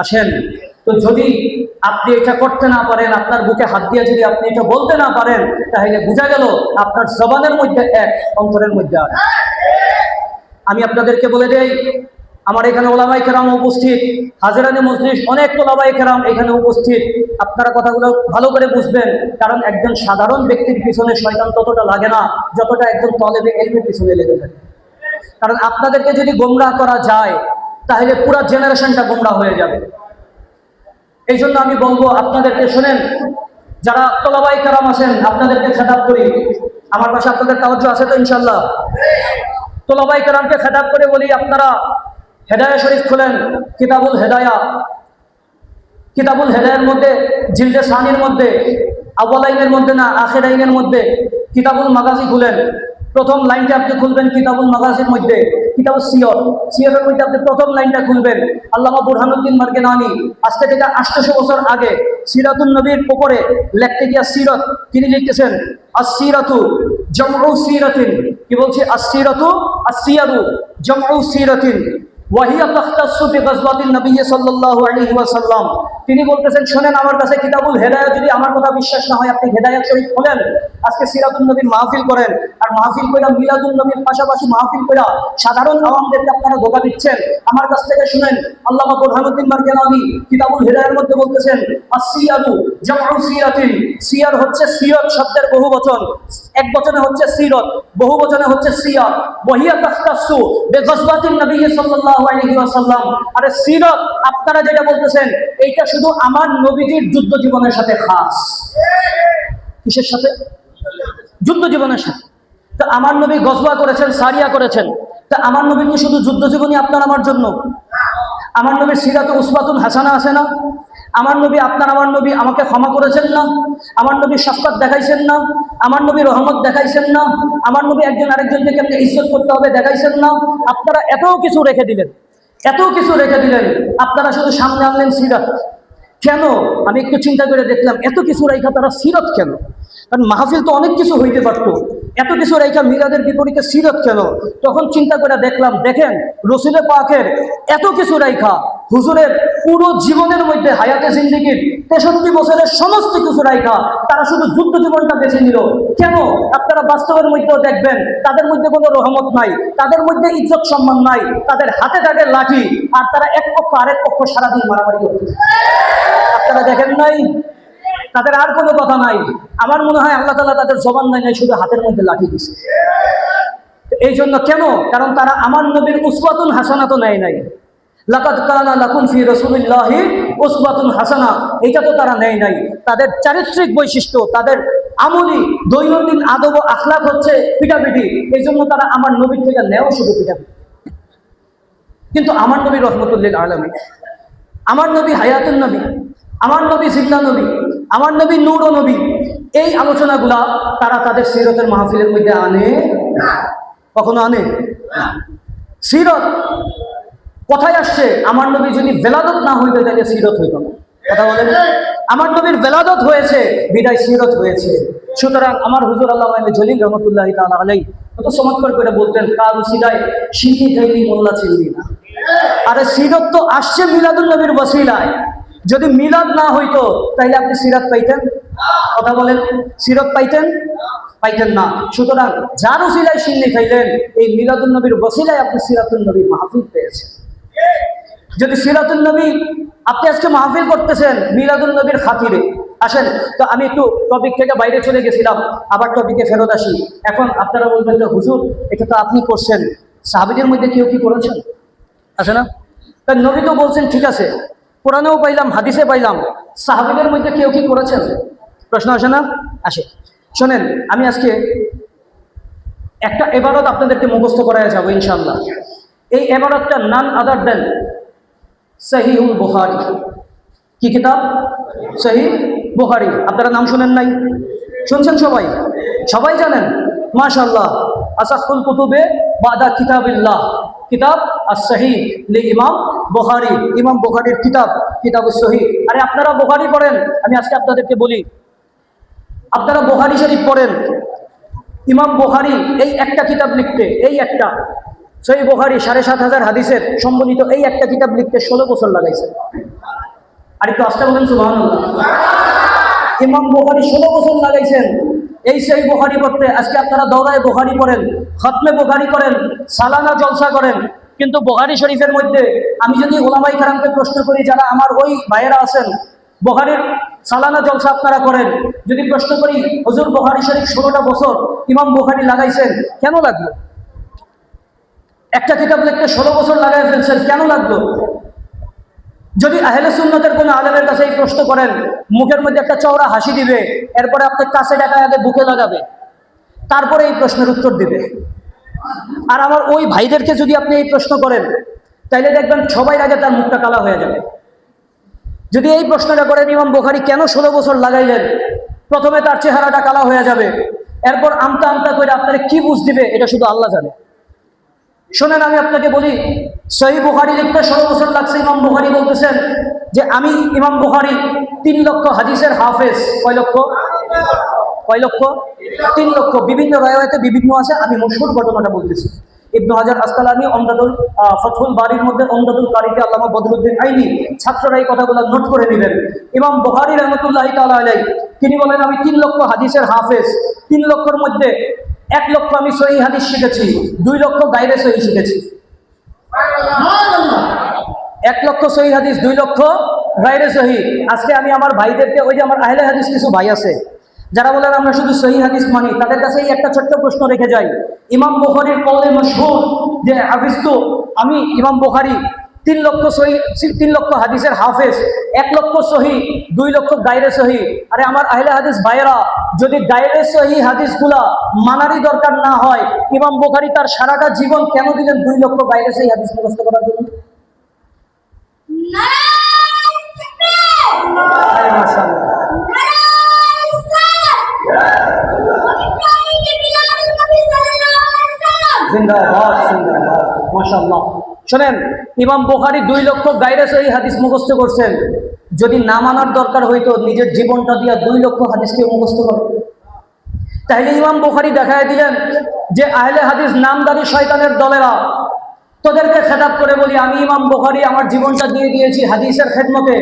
আসেন, তো যদি আপনি এটা করতে না পারেন, আপনার বুকে হাত দিয়ে যদি আপনি এটা বলতে না পারেন, তাহলে বোঝা গেল আপনার জবানের মধ্যে এক, অন্তরের মধ্যে আর। আমি আপনাদেরকে বলে দেই, আমার এখানে ওলামায়ে কেরাম উপস্থিত, হাজিরানে মজলিস অনেক ওলামায়ে কেরাম এখানে উপস্থিত। আপনারা কথাগুলো ভালো করে বুঝবেন, কারণ একজন সাধারণ ব্যক্তির পিছনে শয়তান ততটা লাগে না যতটা একজন তলেবে ইলমের পিছনে লেগে যায়। কারণ আপনাদেরকে যদি গোমরাহ করা যায়, তাহলে পুরো জেনারেশনটা গোমরাহ হয়ে যাবে। এই জন্য আমি বলবো আপনাদেরকে, শোনেন, যারা তোলাবায়ে কেরাম আছেন, আপনাদেরকে খেতাব করি, আমার পাশে আপনাদের তাওয়াজ্জু আছে তো ইনশাআল্লাহ? তোলাবায়ে কেরামকে খেতাব করে বলি, আপনারা হেদায়া শরীফ খুলেন, কিতাবুল হেদায়া। কিতাবুল হেদায়ার মধ্যে জিলদে সানির মধ্যে আউয়াল আইনের মধ্যে না, আখির আইনের মধ্যে কিতাবুল মাগাজি খুলেন। প্রথম লাইনটা আপনি খুলবেন কিতাবুল মাগাজির মধ্যে, কিতাবুল সিয়র, সিয়রের মধ্যে আপনি প্রথম লাইনটা খুলবেন। আল্লামা বুরহানুদ্দিন মারকেনানি আজকে থেকে 800 বছর আগে সিরাতুন নবীর উপরে লিখতে গিয়া সিরাত তিনি লিখতেছেন, আস-সিরাতু জামউ সিরাতিন। কি বলছে? আস-সিরাতু আস-সিয়ারু জামউ সিরাতিন ওয়াহিয়া তাখতাসু বিগাজওয়াতিন নবী সাল্লাল্লাহু আলাইহি ওয়াসাল্লাম। তিনি বলতেছেন, শোনেন, আমার কাছে কিতাবুল হেদায়া, যদি আমার কথা বিশ্বাস না হয়, আপনি হেদায়াত শরীফ খোলেন, আজকে সিরাতুন নবীর মাহফিল করেন, আর মাহফিল কইরা মিলাদুন নবীর পাশাপাশি মাহফিল কইরা সাধারণ আওয়ামদেরকে আপনারা ধোঁকা দিচ্ছেন। আমার কাছ থেকে শুনেন, আল্লামা বুরহানুদ্দিন মারকেনানি কিতাবুল হেদায়ার মধ্যে বলতেছেন, আস-সিয়ারু জামউ সিরাতিন। সিয়ার হচ্ছে সিরত শব্দের বহুবচন, এক বচনে হচ্ছে সিরত, বহুবচনে হচ্ছে সিয়ার। ওয়াহিয়া তাখতাসু বিগাজওয়াতিন নবী সাল্লাল্লাহু আলাইহি ওয়াসাল্লাম। আরে সিরত আপনারা যেটা বলতেছেন, এইটা শুধু আমার নবীজির যুদ্ধ জীবনের সাথে খাস। কিসের সাথে? যুদ্ধ জীবনের সাথে। তা আমার নবী গজওয়া করেছেন, সারিয়া করেছেন, তা আমার নবীর কি শুধু যুদ্ধ জীবনী আপনার আমার জন্য? আমার নবীর সিরাতে উসওয়াতুন হাসানা আছে না? আমার নবী, আপনার আমার নবী আমাকে ক্ষমা করেছেন না? আমার নবী শফকত দেখাইছেন না? আমার নবী রহমত দেখাইছেন না? আমার নবী একজন আরেকজনকে কেমনে ইজ্জত করতে হবে দেখাইছেন না? আপনারা এত কিছু রেখে দিলেন, এত কিছু রেখে দিলেন, আপনারা শুধু সামনে আনলেন সিরাত। কেন? আমি একটু চিন্তা করে দেখলাম, এত কিছু রেখা তারা সিরত কেন? কারণ মাহফিল তো অনেক কিছু হইতে পারত, এত কিছু রেখা মিলাদের বিপরীতে সিরত কেন? তখন চিন্তা করে দেখলাম, দেখেন, রসুলের পাকের এত কিছু রেখা, হুজুরের পুরো জীবনের মধ্যে, হায়াতে জিন্দেগির 63 বছরের সমস্ত কিছু রেখা, তারা শুধু যুদ্ধ জীবনটা বেছে নিল কেন? আপনারা বাস্তবের মধ্যেও দেখবেন, তাদের মধ্যে কোনো রহমত নাই, তাদের মধ্যে ইজ্জত সম্মান নাই, তাদের হাতে থাকে লাঠি, আর তারা এক পক্ষ আরেক পক্ষ সারাদিন মারামারি করতে। আপনারা দেখেন নাই? তাদের আর কোনো কথা নাই। আমার মনে হয় আল্লাহ তাআলা তাদের জবান নাই, শুধু হাতের মধ্যে লাঠি দিছে। এই জন্য কেন? কারণ তারা আমার নবীর উসওয়াতুন হাসানা তো নেয় নাই। লাকাদ কানা লাকুম ফি রাসূলিল্লাহি উসওয়াতুন হাসানা, এটা তো তারা নেয় নাই। তাদের চারিত্রিক বৈশিষ্ট্য, তাদের আমলি দৈনন্দিন আদব ও আখলাক হচ্ছে পিটাপিটি। এই জন্য তারা আমার নবীর থেকে নেও শুধু পিটাপিটি। কিন্তু আমার নবী রহমতুল লিল আলামিন, আমার নবী হায়াতুন নবী, আমার নবী জিন্দা নবী, আমার নবী নূর ও নবী, এই আলোচনাগুলা তারা তাদের সিরতের মাহফিলের মধ্যে আনে না। কখনো আনে না। সিরত কোথায় আসছে? আমার নবী যদি বেলাদত না হইতো তাহলে সিরত হইত না। কথা বলেন। আমার নবীর বেলাদত হয়েছে বিদায় সিরত হয়েছে। সুতরাং আমার হুজুর আল্লামা জলিল রহমতুল্লাহি তাআলা আলাইহি কত চমৎকার করে বলতেন, কার উসিলায় সিন্নি খাইলি মোল্লা চিনলি না। আরে সিরত তো আসছে মিলাদুন নবীর ওসিলায়। যদি মিলাদ না হইতো তাহলে আপনি সিরাত পাইতেন? কথা বলেন, সিরত পাইতেন? পাইতেন না। সুতরাং যার উসিলায় সিন্নি খাইলেন, এই মিলাদুন নবীর ওসিলায় আপনি সিরাতুন নবীর মাহফিল পেয়েছেন। যদি সিরাতুন নবী আপনি আজকে মাহফিল করতেছেন মিলাদুন নবীর খাতিরে, আসেন তো আমি একটু টপিক থেকে বাইরে চলে গেছিলাম, আবার টপিকে ফেরত আসি। এখন আপনারা বলবেন যে হুজুর এটা তো আপনি করছেন, সাহাবীদের মধ্যে কেউ কি করেছেন? আছে না? তাই নবী তো বলছেন, ঠিক আছে, কোরআনেও পাইলাম, হাদিসে পাইলাম, সাহাবীদের মধ্যে কেউ কি করেছেন? প্রশ্ন আসে না? আসে। শোনেন, আমি আজকে একটা ইবাদত আপনাদেরকে মুখস্থ করায় যাবো ইনশাআল্লাহ। এই ইবাদতটা নান আদার দেন সহিহুল বুখারী। কি কিতাব? সহিহ বুখারী। আপনারা নাম শুনেন নাই? শুনছেন সবাই? সবাই জানেন? মাশাআল্লাহ, আসাহুল কুতুবে বাদা কিতাবিল্লাহ, কিতাব আস-সহিহ ইমাম বুখারী, ইমাম বুখারীর কিতাব আস-সহিহ। আরে আপনারা বুখারী পড়েন, আমি আজকে আপনাদেরকে বলি, আপনারা বুখারী শরীফ পড়েন। ইমাম বুখারী এই একটা কিতাব লিখতে, এই একটা সহিহ বুখারী ৭,৫০০ হাদিসের সম্বলিত এই একটা কিতাব লিখতে ১৬ বছর লাগাইছে। আর একটু আস্তে বলেন সুবহানাল্লাহ। ইমাম বুখারী ১৬ বছর লাগাইছেন এই সহিহ বুখারী পড়তে। আজকে আপনারা দৌড়ায় বুখারী পড়েন, খতমে বুখারী করেন, সালানা জলসা করেন, কিন্তু বুখারী শরীফের মধ্যে আমি যদি ওলামায়ে কেরামকে প্রশ্ন করি, যারা আমার ওই ভাইয়েরা আছেন বুখারীর সালানা জলসা আপনারা করেন, যদি প্রশ্ন করি হুজুর বুখারী শরীফ ১৬টা বছর ইমাম বুখারী লাগাইছেন, কেন লাগলো? একটা কিতাব লিখতে ১৬ বছর লাগাই ফেলছেন, কেন লাগলো? যদি আহলে সুন্নতের কোন আলেমের কাছে এই প্রশ্ন করেন, মুখের মধ্যে একটা চওড়া হাসি দিবে, এরপরে আপনার কাছে ডাকায় আগে বুকে লাগাবে, তারপরে এই প্রশ্নের উত্তর দিবে। আর আমার ওই ভাইদেরকে যদি আপনি এই প্রশ্ন করেন, তাইলে দেখবেন সবাই আগে তার মুখটা কালা হয়ে যাবে। যদি এই প্রশ্নটা করেন ইমাম বুখারী কেন ১৬ বছর লাগাইলেন, প্রথমে তার চেহারাটা কালা হয়ে যাবে, এরপর আমতা আমতা করে আপনারা কি বুঝ দিবে এটা শুধু আল্লাহ জানে। শোনেন, আমি আপনাকে বলি, সহিহ বুখারী লিখতে ১৬ বছর লাগছে। ইমাম বুখারী বলতেছেন যে আমি ইমাম বুখারী ৩ লক্ষ হাদিসের হাফেজ। কয় লক্ষ? ৩ লক্ষ। বিভিন্ন রাওয়ায়াতে বিভিন্ন আছে, আমি মশহুর ঘটনাটা বলতেছি। ইবনে হাজার আসকালানী উমদাতুল ফাতহুল বারীর মধ্যে উমদাতুল কারীতে আল্লামা বদরুদ্দীন আইনি ছাত্ররা এই কথাগুলো নোট করে নেবেন। ইমাম বুখারী রাহমাতুল্লাহি তাআলা আলাইহি তিনি বলেন আমি ৩ লক্ষ হাদিসের হাফেজ। ৩ লক্ষর মধ্যে ১ লক্ষ আমি সহিহ হাদিস শিখেছি, ২ লক্ষ গায়রে সহিহ শিখেছি। ১ লক্ষ সহিহ হাদিস, ২ লক্ষ গায়রে সহিহ। আজকে আমি আমার ভাইদেরকে, ওই যে আমার আহলে হাদিস কিছু ভাই আছে যারা বলেন আমরা শুধু সহিহ হাদিস মানি, তাদের কাছে এই একটা ছোট্ট প্রশ্ন রেখে যাই। ইমাম বুখারীর কওলে মশহুর যে হাফিজতু, আমি ইমাম বুখারী ৩ লক্ষ হাদিসের হাফেজ, ১ লক্ষ সহিহ, ২ লক্ষ গায়রে সহিহ। আরে আমার আহলে হাদিস ভাইয়েরা, যদি গায়রে সহিহ হাদিসগুলা মানারই দরকার না হয়, ইমাম বুখারী তার সারাটা জীবন কেন দিলেন ২ লক্ষ গায়রে সহিহ হাদিস মুখস্থ করার জন্য? জিন্দাবাদ, জিন্দাবাদ, মাশাআল্লাহ। শোনেন, ইমাম বুখারী ২ লক্ষ গায়রে সহিহ হাদিস মুখস্থ করছেন। যদি না মানার দরকার হইতো, নিজের জীবনটা দিয়া ২ লক্ষ হাদিসকে মুখস্থ করে, তাহলে ইমাম বুখারী দেখায় দিলেন যে আহলে হাদিস নামদারি শয়তানের দলেরা, তোদেরকে খেতাব করে বলি, আমি ইমাম বুখারী আমার জীবনটা দিয়ে দিয়েছি হাদিসের খেদমতে।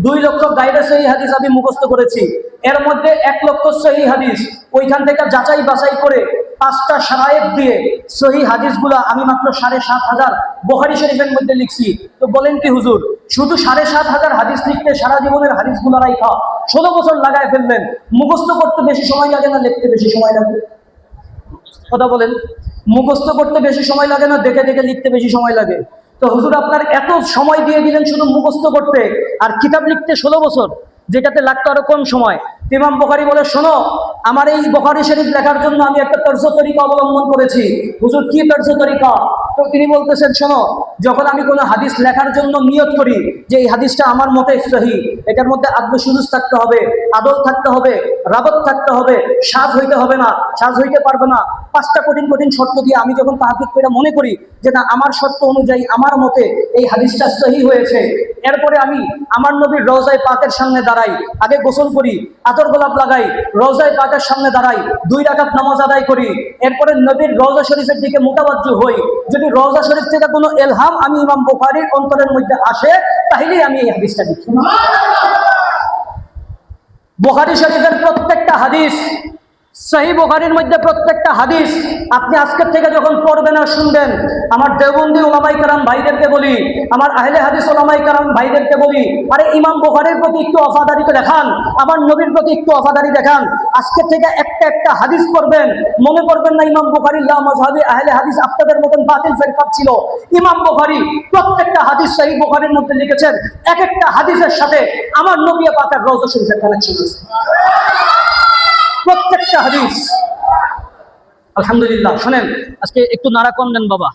২ লক্ষ গায়রে সহিহ হাদিস আমি মুখস্থ করেছি, এর মধ্যে ১ লক্ষ সহিহ হাদিস ওইখান থেকে যাচাই বাছাই করে ৫টা শারায়েত দিয়ে সহিহ হাদিসগুলা আমি মাত্র ৭,৫০০ বুখারী শরীফের মধ্যে লিখছি। তো বলেন কি হুজুর, শুধু ৭,৫০০ হাদিস লিখতে সারা জীবনের হাদিসগুলা রাইখা ১৬ বছর লাগায় ফেললেন, মুখস্থ করতে বেশি সময় লাগে না লিখতে বেশি সময় লাগে? কথা বলেন, মুখস্থ করতে বেশি সময় লাগে না দেখে দেখে লিখতে বেশি সময় লাগে? তো হুজুর আপনার এত সময় দিয়ে দিলেন শুধু মুখস্থ করতে, আর কিতাব লিখতে ১৬ বছর, যেটাতে লাগতো আরো কম সময়। ইমাম বুখারী বলে, শোনো, আমার এই বুখারী শরীফ লেখার জন্য আমি একটা তর্জ তরিকা অবলম্বন করেছি। হুজুর কি তর্জ তরিকা? তো তিনি বলতেছেন, শোনো, যখন আমি কোনো হাদিস লেখার জন্য নিয়ত করি যে এই হাদিসটা আমার মতে সহিহ, এটার মধ্যে আত্মসুজুজ থাকতে হবে, আদল থাকতে হবে, রাবত থাকতে হবে, সাজ হইতে হবে না, সাজ হইতে পারবে না, 5টা কঠিন কঠিন শর্ত দিয়ে আমি যখন তাহকিক করে মনে করি যে না, আমার শর্ত অনুযায়ী আমার মতে এই হাদিসটা সহিহ হয়েছে, এরপরে আমি আমার নবীর রওজায়ে পাকের সামনে দাঁড়াই, আগে গোসল করি, আতর গোলাপ লাগাই, রওজায়ে পাকের সামনে দাঁড়াই, 2 রাকাত নামাজ আদায় করি, এরপরে নবীর রওজা শরীফের দিকে মুতাওয়াজ্জু হই। যদি রওজা শরীফ থেকে কোনো ইলহাম আমি ইমাম বুখারীর অন্তরের মধ্যে আসে, তাহলেই আমি এই হাদিসটা লিখি। বুখারী শরীফের প্রত্যেকটা হাদিস, সহিহ বুখারীর মধ্যে প্রত্যেকটা হাদিস আপনি আজকের থেকে যখন পড়বেন আর শুনবেন, আমার দেওবন্দি ওলামায়ে কেরাম ভাইদেরকে বলি, আমার আহলে হাদিস ওলামায়ে কেরাম ভাইদেরকে বলি, আরে ইমাম বুখারীর প্রতি একটু ওফাদারি দেখান, আমার নবীর প্রতি একটু ওফাদারি দেখান। আজকের থেকে একটা হাদিস পড়বেন, মনে করবেন না ইমাম বুখারী লা মাযহাবি আহলে হাদিস আপনাদের মতন বাতিল ফিরকা ছিল। ইমাম বুখারী প্রত্যেকটা হাদিস সহিহ বুখারীর মধ্যে লিখেছেন, এক একটা হাদিসের সাথে আমার নবী পাকের রওজা শরীফের কানেকশন আছে, প্রত্যেকটা হাদিস। আলহামদুলিল্লাহ। শোনেন, আজকে একটু নাড়া কম দেন বাবা,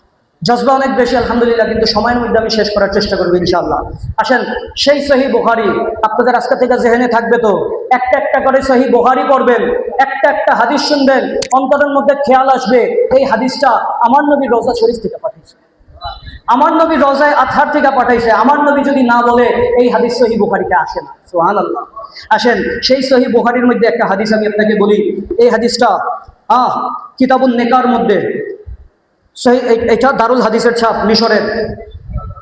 জজবা অনেক বেশি আলহামদুলিল্লাহ, কিন্তু সময়ের মধ্যে আমি শেষ করার চেষ্টা করবো ইনশাআল্লাহ। আসেন, সেই সহিহ বুখারী আপনাদের আজকে থেকে জেহেনে থাকবে তো, একটা একটা করে সহিহ বুখারী পড়বেন, একটা একটা হাদিস শুনবেন, অন্তরের মধ্যে খেয়াল আসবে এই হাদিসটা আমার নবী রওজা শরীফ থেকে পাঠিয়েছে, আমার নবী রওজায়ে আতহার থেকে পাঠাইছে। আমার নবী যদি না বলে এই হাদিস সহিহ বুখারীতে আসে না। সুবহানাল্লাহ। আসেন, সেই সহিহ বুখারীর মধ্যে একটা হাদিস আমি আপনাকে বলি। এই হাদিসটা কিতাবুন নেকার মধ্যে, এটা দারুল হাদিসের ছাপ, মিশরের,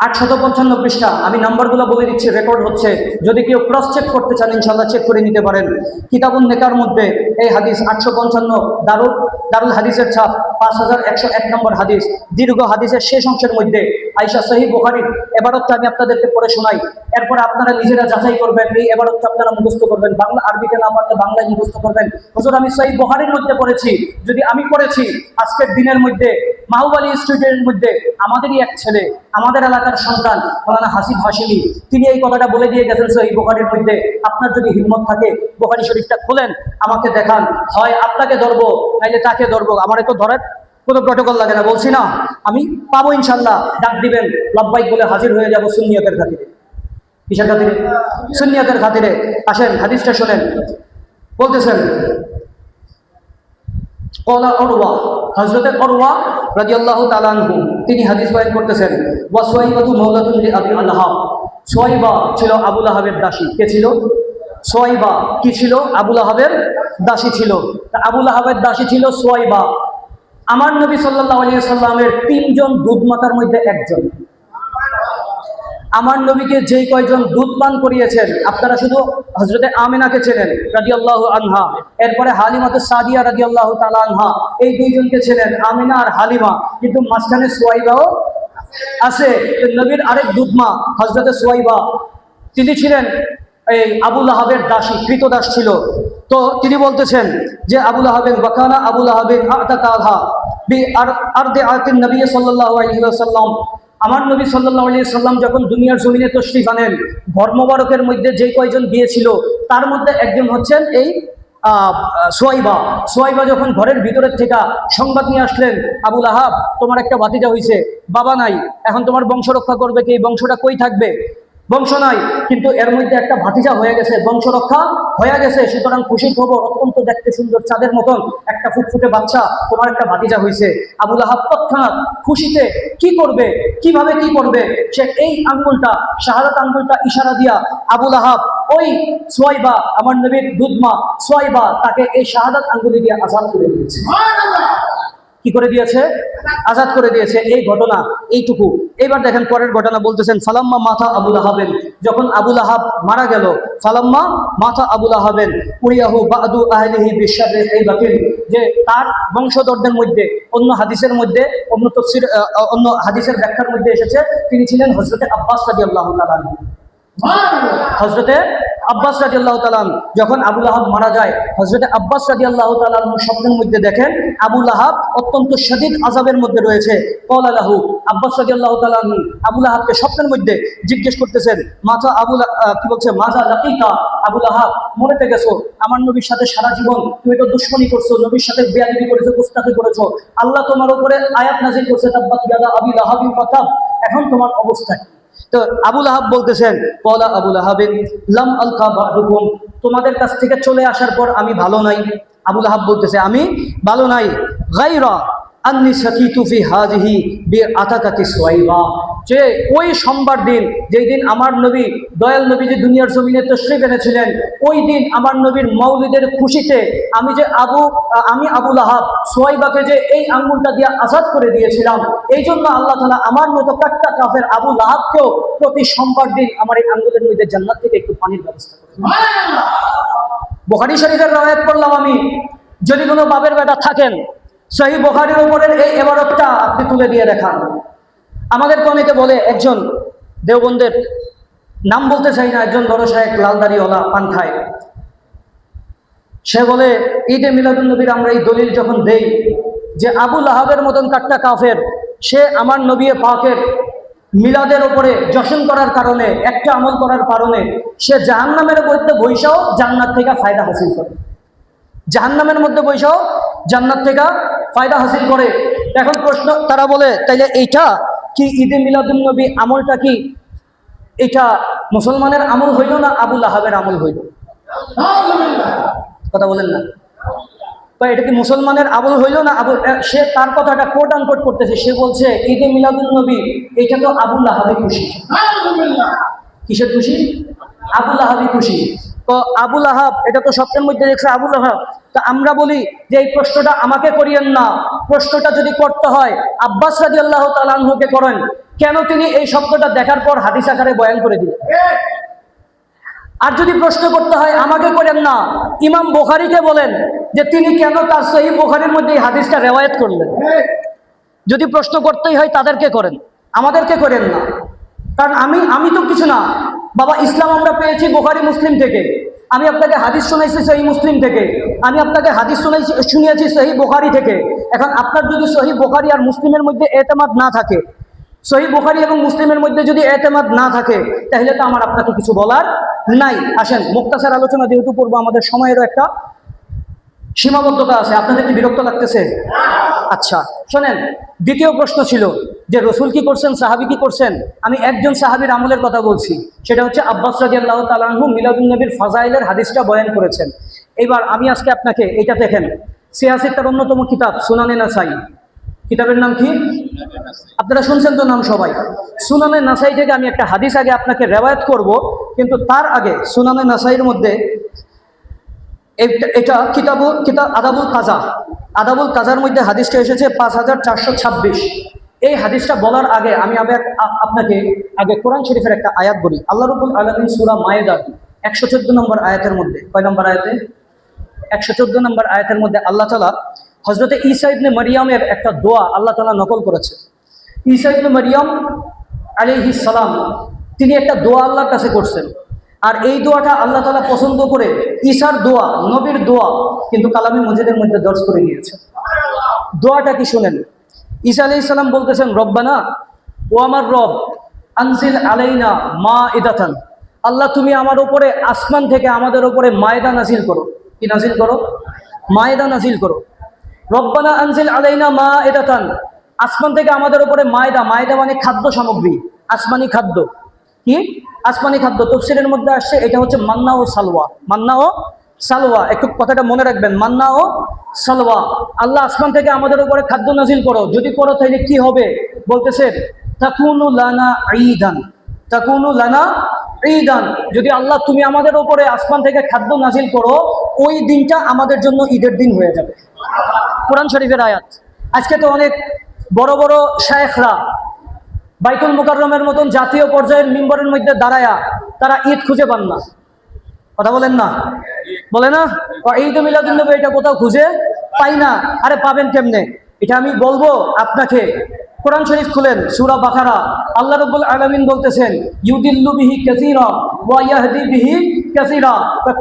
855 পৃষ্ঠা। আমি নাম্বারগুলো বলে দিচ্ছি, রেকর্ড হচ্ছে, যদি কেউ ক্রস চেক করতে চান ইনশাআল্লাহ চেক করে নিতে পারেন। কিতাবুন নেকার মধ্যে এই হাদিস 855, দারুল হাদিসের ছাপ 5101 নম্বর হাদিস। দীর্ঘ হাদিসের শেষ অংশের মধ্যে আয়েশা সহিহ বুখারীর এবারতটা আমি আপনাদেরকে পড়ে শোনাই, এরপর আপনারা নিজেরা যাচাই করবেন, এই এবারতটা আপনারা মুখস্থ করবেন, বাংলা আরবিতে না পারলে বাংলায় মুখস্থ করবেন। হুজুর আমি সহিহ বুখারীর মধ্যে পড়েছি, যদি আমি পড়েছি আজকের দিনের মধ্যে মাহবুব আলী স্টুডিওর মধ্যে আমাদেরই এক ছেলে, আমাদের এলাকার সন্তান মাওলানা হাসিব হাশিমি, তিনি এই কথাটা বলে দিয়ে গেছেন সহিহ বুখারীর মধ্যে। আপনার যদি হিম্মত থাকে বুখারী শরীফটা খোলেন, আমাকে দেখান, হয় আপনাকে ধরবো নাইলে তাকে ধরবো, আমার তো ধরার কোনো প্রটোকল লাগে না, বলছি না, আমি পাবো ইনশাল্লাহ। ডাক দিবেন, লাব্বাইক বলে হাজির হয়ে যাব সুন্নিয়তের খাতিরে। কিসের খাতিরে? সুন্নিয়তের খাতিরে। আসেন, হাদিসটা শোনেন। বলতেছেন ক্বালা উরওয়া, হযরত উরওয়া রাদিয়াল্লাহু তাআলা আনহু তিনি হাদিস বয়ান করতেছেন, ওয়া সুয়াইবাতু মাওলাতুন লিআবি লাহাব, সুয়াইবা ছিল আবু লাহাবের দাসী। কে ছিল? সুয়াইবা কি ছিল? আবু লাহাবের দাসী ছিল। আবু লাহাবের দাসী ছিল সুয়াইবা। আমার নবী সাল্লাল্লাহু আলাইহি ওয়াসাল্লামের 3 জন দুধমাতার মধ্যে একজন। আমার নবীকে যেই কয়জন দুধ পান করিয়েছেন, আপনারা শুধু হযরতে আমিনাকে চেনেন রাদিয়াল্লাহু আনহা, এরপরে হালিমাতুস সাদিয়া রাদিয়াল্লাহু তাআলা আনহা, এই দুইজনকে চেনেন, আমিনা আর হালিমা, কিন্তু মাঝখানে সুয়াইবাও আছে। নবীর আরেক দুধমা হযরতে সুয়াইবা, তিনি ছিলেন এই আবু লাহাবের দাসী, কৃতদাস ছিল। তো তিনি বলতেছেন যে আবু লাহাবের ওয়াকানা আবু লাহাবের আতাকাহা বি আরদিআতিন নবী সাল্লাল্লাহু আলাইহি ওয়াসাল্লাম, আমার নবী সাল্লাল্লাহু আলাইহি ওয়াসাল্লাম যখন দুনিয়ার জমিনে তশরিফ আনেন, ঘর মোবারকের মধ্যে যে কয়জন গিয়েছিল তার মধ্যে একজন হচ্ছেন এই সুয়াইবা। সুয়াইবা যখন ঘরের ভিতরের থেকে সংবাদ নিয়ে আসলেন, আবু লাহাব তোমার একটা ভাতিজা হইছে, বাবা নাই, এখন তোমার বংশ রক্ষা করবে কে? এই বংশটা কই থাকবে? বংশ নাই, কিন্তু এর মধ্যে একটা ভাতিজা হয়ে গেছে, বংশ রক্ষা হয়ে গেছে, সুতরাং খুশির খবর, অত্যন্ত দেখতে সুন্দর, চাঁদের মতন একটা ফুটফুটে বাচ্চা, তোমার একটা ভাতিজা হয়েছে। আবু লাহাব তৎক্ষণাৎ খুশিতে কি করবে, কিভাবে কি করবে, সে এই আঙ্গুলটা, শাহাদাত আঙ্গুলটা ইশারা দিয়া আবু লাহাব ওই সুয়াইবা, আমার নবীর দুধমা সুয়াইবা, তাকে এই শাহাদাত আঙ্গুলি দিয়ে আজাদ করে দিয়েছে। কি করে দিয়েছে? আজাদ করে দিয়েছে। এই ঘটনা এইটুকু। এবার দেখেন পরের ঘটনা বলতেছেন, ফালাম্মা মাথা আবু লাহাবেন, যখন আবু লাহাব মারা গেল, ফালাম্মা মাথা আবু লাহাবেন উরিয়াহু বাদু আহলিহি বিশাররি হাইবাতিন, যে তার বংশধরদের মধ্যে, অন্য হাদিসের মধ্যে, অন্য তাফসীর, অন্য হাদিসের ব্যাখ্যার মধ্যে এসেছে তিনি ছিলেন হযরতে আব্বাস রাদিয়াল্লাহু তাআলা আনহু। হযরতে আব্বাস রাদিয়াল্লাহু তাআলা যখন আবু লাহাব মারা যায়, হযরতে আব্বাস রাদিয়াল্লাহু তাআলা স্বপ্নের মধ্যে দেখেন আবু লাহাব অত্যন্ত শদীদ আযাবের মধ্যে রয়েছে। ক্বালা লাহু, আব্বাস রাদিয়াল্লাহু তাআলা আবু লাহাবকে স্বপ্নের মধ্যে জিজ্ঞেস করতেছেন, মাথা কি বলছে, মাজা লাকিকা, আবু লাহাব মরেতে গেছো, আমার নবীর সাথে সারা জীবন তুমি তো দুশমনী করছো, নবীর সাথে বেয়াদবি করেছো, গুস্তাখি করেছো, আল্লাহ তোমার উপরে আয়াত নাযিল করছে তাব্বাত ইয়াদা আবি লাহাবিন ওয়া তাব, এখন তোমার অবস্থা কি? তো আবু লাহাব বলতেছেন, ক্বালা আবু লাহাবিন লাম আলকা বা'দুকুম, তোমাদের কাছ থেকে চলে আসার পর আমি ভালো নাই। আবু লাহাব বলতেছে আমি ভালো নাই, গায়রা আন্নি সাকিতু ফি হাযিহি বিআতাকাতি সুয়াইবা, যে ওই সোমবার দিন, যেই দিন আমার নবী, দয়াল নবী যে দুনিয়ার জমিনে তশরিফ এনেছিলেন, ওই দিন আমার নবীর মৌলিদের খুশিতে আমি আবু লাহাব সুয়াইবাকে যে এই আঙ্গুলটা দিয়ে আজাদ করে দিয়েছিলাম, এই জন্য আল্লাহ তাআলা আমার মতো কাট্টা কাফের আবু লাহাবকেও প্রতি সোমবার দিন আমার এই আঙ্গুলের মধ্যে জান্নাত থেকে একটু পানির ব্যবস্থা করে দিয়েছেন। বুখারী শরীফের রওয়ায়াত পড়লাম আমি। যদি কোনো বাবের বেটা থাকেন, সহিহ বুখারীর উপরের এই ইবারতটা আপনি তুলে দিয়ে দেখান। আমাদেরকে অনেকে বলে, একজন দেওবন্দের, নাম বলতে চাই না, একজন বড় শায়েখ, লালদাড়িওয়ালা, পান খায়, সে বলে ঈদে মিলাদুন নবীর আমরা এই দলিল যখন দেই যে আবু লাহাবের মতন কাট্টা কাফের, সে আমার নবী পাকের মিলাদের উপরে জশন করার কারণে, একটা আমল করার কারণে সে জাহান্নামের মধ্যে বৈশাও জান্নাত থেকে ফায়দা হাসিল করে, জাহান্নামের মধ্যে বৈশাও জান্নাত থেকে ফায়দা হাসিল করে। এখন প্রশ্ন, তারা বলে তাইলে এইটা কি ঈদে মিলাদুন নবী আমলটা কি এটা মুসলমানের আমল হইল না আবু লাহাবের আমল হইল? কথা বলেন না। তো এটা কি মুসলমানের আমল হইল না আবু, সে তার কথাটা কোট আনকোট করতেছে, সে বলছে ঈদে মিলাদুন নবী এটা তো আবু লাহাবে খুশি। কিসের খুশি? আবু লাহাবি খুশি। তো আবু লাহাব এটা তো স্বপ্নের মধ্যে দেখছে আবু লাহাব। তো আমরা বলি যে এই প্রশ্নটা আমাকে করিয়েন না, প্রশ্নটা যদি করতে হয় আব্বাস রাদিয়াল্লাহু তাআলা আনহুকে করেন। কেন তিনি এই শব্দটা দেখার পর হাদিস আকারে বয়ান করে দিলেন? আর যদি প্রশ্ন করতে হয় আমাকে করেন না, ইমাম বুখারীকে বলেন যে তিনি কেন তার সহিহ বুখারীর মধ্যে এই হাদিসটা রিওয়ায়াত করলেন। যদি প্রশ্ন করতেই হয় তাদেরকে করেন, আমাদেরকে করেন না। কারণ আমি তো কিছু না বাবা, ইসলাম আমরা পেয়েছি বুখারী মুসলিম থেকে। আমি আপনাকে হাদিস শোনাইছি সহিহ মুসলিম থেকে, আমি আপনাকে হাদিস শুনিয়েছি সহিহ বুখারী থেকে। এখন আপনার যদি সহিহ বুখারী আর মুসলিমের মধ্যে এতেমাদ না থাকে, সহিহ বুখারী এবং মুসলিমের মধ্যে যদি এতেমাদ না থাকে, তাহলে তো আমার আপনাকে কিছু বলার নাই। আসেন মুক্তাসার আলোচনা যেহেতু করবো, আমাদের সময়েরও একটা সীমাবদ্ধতা আছে। আপনাদের কি বিরক্ত লাগতেছে? আচ্ছা শোনেন, দ্বিতীয় প্রশ্ন ছিল যে রসুল কি করছেন, সাহাবী কি করছেন। আমি একজন সাহাবীর আমলের কথা বলছি, সেটা হচ্ছে আব্বাস রাদিয়াল্লাহু তাআলা আনহু মিলাদুন নবীর ফাজাইলের হাদিসটা বয়ান করেছেন। এবার আমি আজকে আপনাকে এটা দেখেন, ৮৬টার অন্যতম কিতাব সুনানে নাসাই, কিতাবের নাম কি আপনারা শুনছেন তো নাম সবাই? সুনানে নাসাই থেকে আমি একটা হাদিস আগে আপনাকে রিওয়ায়াত করব, কিন্তু তার আগে সুনানে নাসাইয়ের মধ্যে এটা কিতাব আদাবুল কাজা, আদাবুল কাজার মধ্যে হাদিসটা এসেছে ৫৪২৬। এই হাদিসটা বলার আগে আমি আপনাকে আগে কোরআন শরীফের একটা আয়াত বলি। আল্লাহ রাব্বুল আলামিন সূরা মায়েদার ১১৪ নম্বর আয়াতের মধ্যে, কয় নম্বর আয়াতে? ১১৪ নম্বর আয়াতের মধ্যে আল্লাহ তাআলা হযরতে ঈসা ইবনে মারইয়ামের একটা দোয়া আল্লাহ তাআলা নকল করেছে। ঈসা ইবনে মারইয়াম আলাইহিস সালাম তিনি একটা দোয়া আল্লাহর কাছে করছেন, আর এই দোয়াটা আল্লাহ তাআলা পছন্দ করে ঈসার দোয়া, নবীর দোয়া কিন্তু কালামে মজিদের মধ্যে দর্জ করে নিয়েছে। দোয়াটা কি শুনেন। ঈসা আলাইহিস সালাম বলতেছেন, রব্বানা, ও আমার রব, আনজিল আলাইনা মাইদাতান, আল্লাহ তুমি আমার উপরে আসমান থেকে আমাদের উপরে মায়দা নাজিল করো। কি নাজিল করো? মায়দা নাজিল করো। রব্বানা আনজিল আলাইনা মাইদাতান, আসমান থেকে আমাদের উপরে মায়দা, মায়দা মানে খাদ্য সামগ্রী, আসমানি খাদ্য। কি? আসমানি খাদ্য। তাফসীরের মধ্যে আসছে এটা হচ্ছে মান্না ও সালওয়া। মান্না ও সালওয়া, একটু কথাটা মনে রাখবেন, মান্না ও সালওয়া। আল্লাহ আসমান থেকে আমাদের উপরে খাদ্য নাজিল করো, যদি করো তাহলে কি হবে? বলতেছে তাকুনু লানা ঈদান, তাকুনু লানা ঈদান, যদি আল্লাহ তুমি আমাদের উপরে আসমান থেকে খাদ্য নাজিল করো, ওই দিনটা আমাদের জন্য ঈদের দিন হয়ে যাবে। কোরআন শরীফের আয়াত। আজকে তো অনেক বড় বড় শায়েখরা বাইতুল মুকাররমের মতন জাতীয় পর্যায়ের মিম্বরের মধ্যে দাঁড়ায়া তারা ঈদ খুঁজে পান না। কথা বলেন না, বলে না ঈদ মিলাদুন নবী এটা কোথাও খুঁজে পাই না। আরে পাবেন কেমনে? এটা আমি বলবো আপনাকে। কোরআন শরীফ খুলেন, সূরা বাকারা, আল্লাহ রাব্বুল আলামিন বলতেছেন ইউদিল্লু বিহি কাসীরা ওয়া ইয়াহদি বিহি কাসীরা।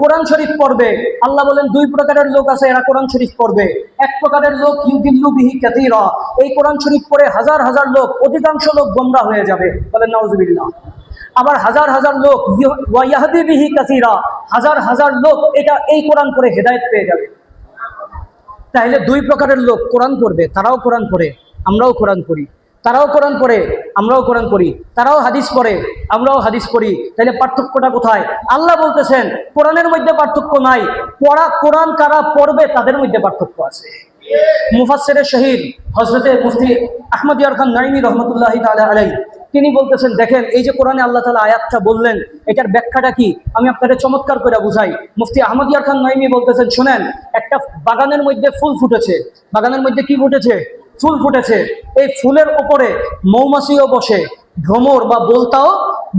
কোরআন শরীফ পড়বে, আল্লাহ বলেন দুই প্রকারের লোক আছে, এরা কোরআন শরীফ পড়বে। এক প্রকারের লোক ইউদিল্লু বিহি কাসীরা, এই কোরআন শরীফ পড়ে হাজার হাজার লোক, অধিকাংশ লোক গোমরাহ হয়ে যাবে, বলেন নাউযুবিল্লাহ। আবার হাজার হাজার লোক ওয়া ইয়াহদি বিহি কাসীরা, হাজার হাজার লোক এটা এই কোরআন পড়ে হেদায়েত পেয়ে যাবে। তাহলে দুই প্রকারের লোক কোরআন পড়বে, তারাও কোরআন পড়ে, আমরাও কোরআন পড়ি। তারাও কোরআন পড়ে, আমরাও কোরআন পড়ি। তারাও হাদিস পড়ে, আমরাও হাদিস পড়ি। তাহলে পার্থক্যটা কোথায়? আল্লাহ বলতেছেন কোরআনের মধ্যে পার্থক্য নাই, পড়া কোরআন কারা পড়বে তাদের মধ্যে পার্থক্য আছে। মুফাসসিরে শহীদ হযরতে মুফতি আহমদ ইয়ার খান নাইমি রহমতুল্লাহি তাআলা আলাইহি তিনি বলতেছেন, দেখেন এই যে কোরআনে আল্লাহ তাআলা আয়াতটা বললেন, এটার ব্যাখ্যাটা কি আমি আপনাদের চমৎকার করে বুঝাই। মুফতি আহমদ ইয়ার খান নাইমি বলতেছেন, শুনেন, একটা বাগানের মধ্যে ফুল ফুটেছে। বাগানের মধ্যে কি ফুটেছে? ফুল ফুটেছে। এই ফুলের উপরে মৌমাছিও বসে, ভ্রমর বা বোলতাও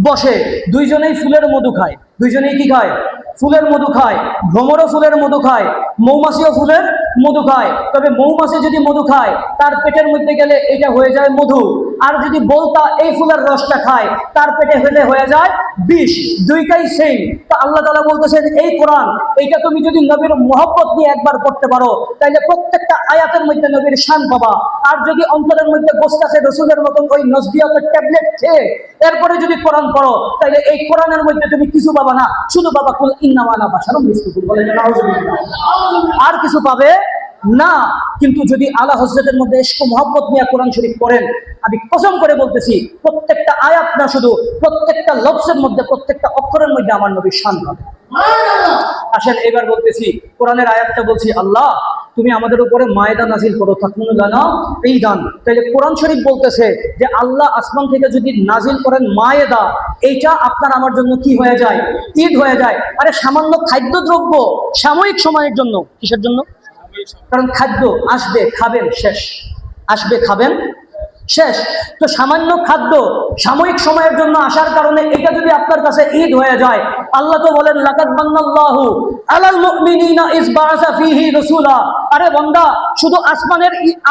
বসে। দুইজনেই ফুলের মধু খায়। দুইজনেই কি খায়? ফুলের মধু খায়। ভ্রমরও ফুলের মধু খায়, মৌমাছিও ফুলের মধু খায়। তবে মৌমাছি যদি মধু খায় তার পেটের মধ্যে গেলে এটা হয়ে যায় মধু, আর যদি বোলতা এই ফুলের রসটা খায় তার পেটে হলে হয়ে যায় বিষ। দুইটাই সেম। তা আল্লাহ তাআলা বলতেছেন এই কোরআন, এইটা তুমি যদি নবীর মহব্বত নিয়ে একবার পড়তে পারো তাহলে প্রত্যেকটা আয়াতের মধ্যে নবীর শান পাবা। আর যদি অন্তরের মধ্যে গোস্তাছে রসুলের মতন ওই নজবিয়াতের ট্যাবলেট খেয়ে এরপরে যদি কোরআন পড়ো তাহলে এই কোরআনের মধ্যে তুমি কিছু পাবা না, শুধু বাবা কুল ইন্নামা আনা বাশারুম মিসলুকুম, বলেন নাউযুবিল্লাহ। আর কিছু পাবে না, কিন্তু যদি আলা হযরতের মধ্যে ইশক ও মহব্বত নিয়ে কোরআন শরীফ পড়েন, আমি কসম করে বলতেছি প্রত্যেকটা আয়াত না, শুধু প্রত্যেকটা লফজের মধ্যে, প্রত্যেকটা অক্ষরের মধ্যে আমার নবীর শান হবে। আসেন এবার বলতেছি, কোরআনের আয়াতটা বলছি, আল্লাহ তুমি আমাদের উপরে মায়দা নাজিল করো, তাকুনু লানা ঈদান। তাহলে কোরআন শরীফ বলতেছে যে আল্লাহ আসমান থেকে যদি নাজিল করেন মায়দা, এইটা আপনার আমার জন্য কি হয়ে যায়? ঈদ হয়ে যায়। আরে সামান্য খাদ্যদ্রব্য সাময়িক সময়ের জন্য, কিসের জন্য? কারণ খাদ্য আসবে, খাবেন, শেষ। আসবে, খাবেন, শেষ। তো সামান্য খাদ্য সাময়িক সময়ের জন্য আসার কারণে এটা যদি আপনার কাছে ঈদ হয়ে যায়, আল্লাহ তো বলেন লাকাদ মান্নাল্লাহু আলাল মুমিনিনা ইজ বাআসা ফীহি রাসূলা। আরে বান্দা, শুধু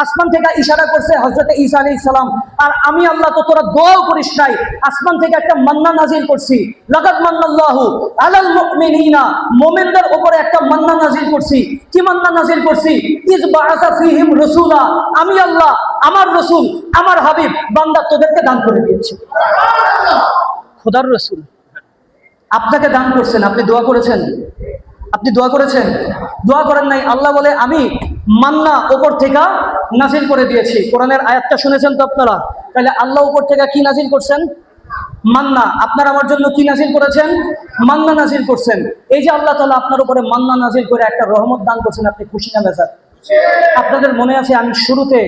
আসমান থেকে ইশারা করছে হযরত ঈসা আলাইহিস সালাম, আর আমি আল্লাহ তো তোরা দোয়া করিস নাই, আসমান থেকে একটা মান্না নাজিল করছি। লাকাদ মান্নাল্লাহু আলাল মুমিনিনা, মুমিনদের উপরে একটা মান্না নাজিল করছি। কি মান্না নাজিল করছি? ইজ বাআসা ফীহিম রাসূলা, আমি আল্লাহ আমার রাসূল, আমার হাবিব বান্দা তোদেরকে দান করে দিয়েছে। খোদার রাসূল আপনাকে দান করছেন, আপনি দোয়া করেছেন? আপনি দোয়া করেছেন? দোয়া করেন নাই। আল্লাহ বলে আমি মান্না উপর থেকে নাজিল করে দিয়েছি। কোরআনের আয়াতটা শুনেছেন তো আপনারা? তাহলে আল্লাহ উপর থেকে কি নাজিল করছেন? মান্না। আপনার আমার জন্য কি নাজিল করেছেন? মান্না নাজিল করছেন। এই যে আল্লাহ তাআলা আপনার উপরে মান্না নাজিল করে একটা রহমত দান করছেন, আপনি খুশি না বেজার? আপনাদের মনে আছে আমি শুরুতে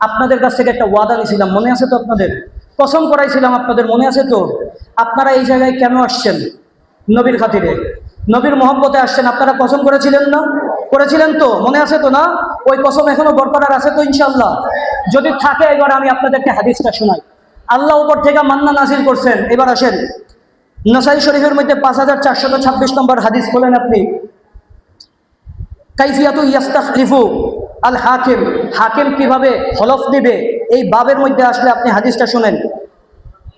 আপনাদের কাছ থেকে একটা ওয়াদা নিয়েছিলাম, মনে আছে তো? আপনাদের কসম করাইছিলাম, আপনাদের মনে আছে তো? আপনারা এই জায়গায় কেন আসছেন? নবীর খাতিরে, নবীর মহব্বতে আসছেন। আপনারা কসম করেছিলেন না? করেছিলেন তো? মনে আছে তো না? ওই কসম এখনো বরকরার আছে তো ইনশাআল্লাহ? যদি থাকে এবার আমি আপনাদেরকে হাদিসটা শোনাই। আল্লাহ উপর থেকে মান্না নাজিল করছেন। এবার আসেন নাসাই শরীফের মধ্যে 5426 নম্বর হাদিস বলেন আপনি, কাইফিয়াতু ইয়াস্তাখলিফু আল হাকিম, হাকিম কিভাবে হলফ দিবে, এই বাবের মধ্যে আসলে আপনি হাদিসটা শুনেন।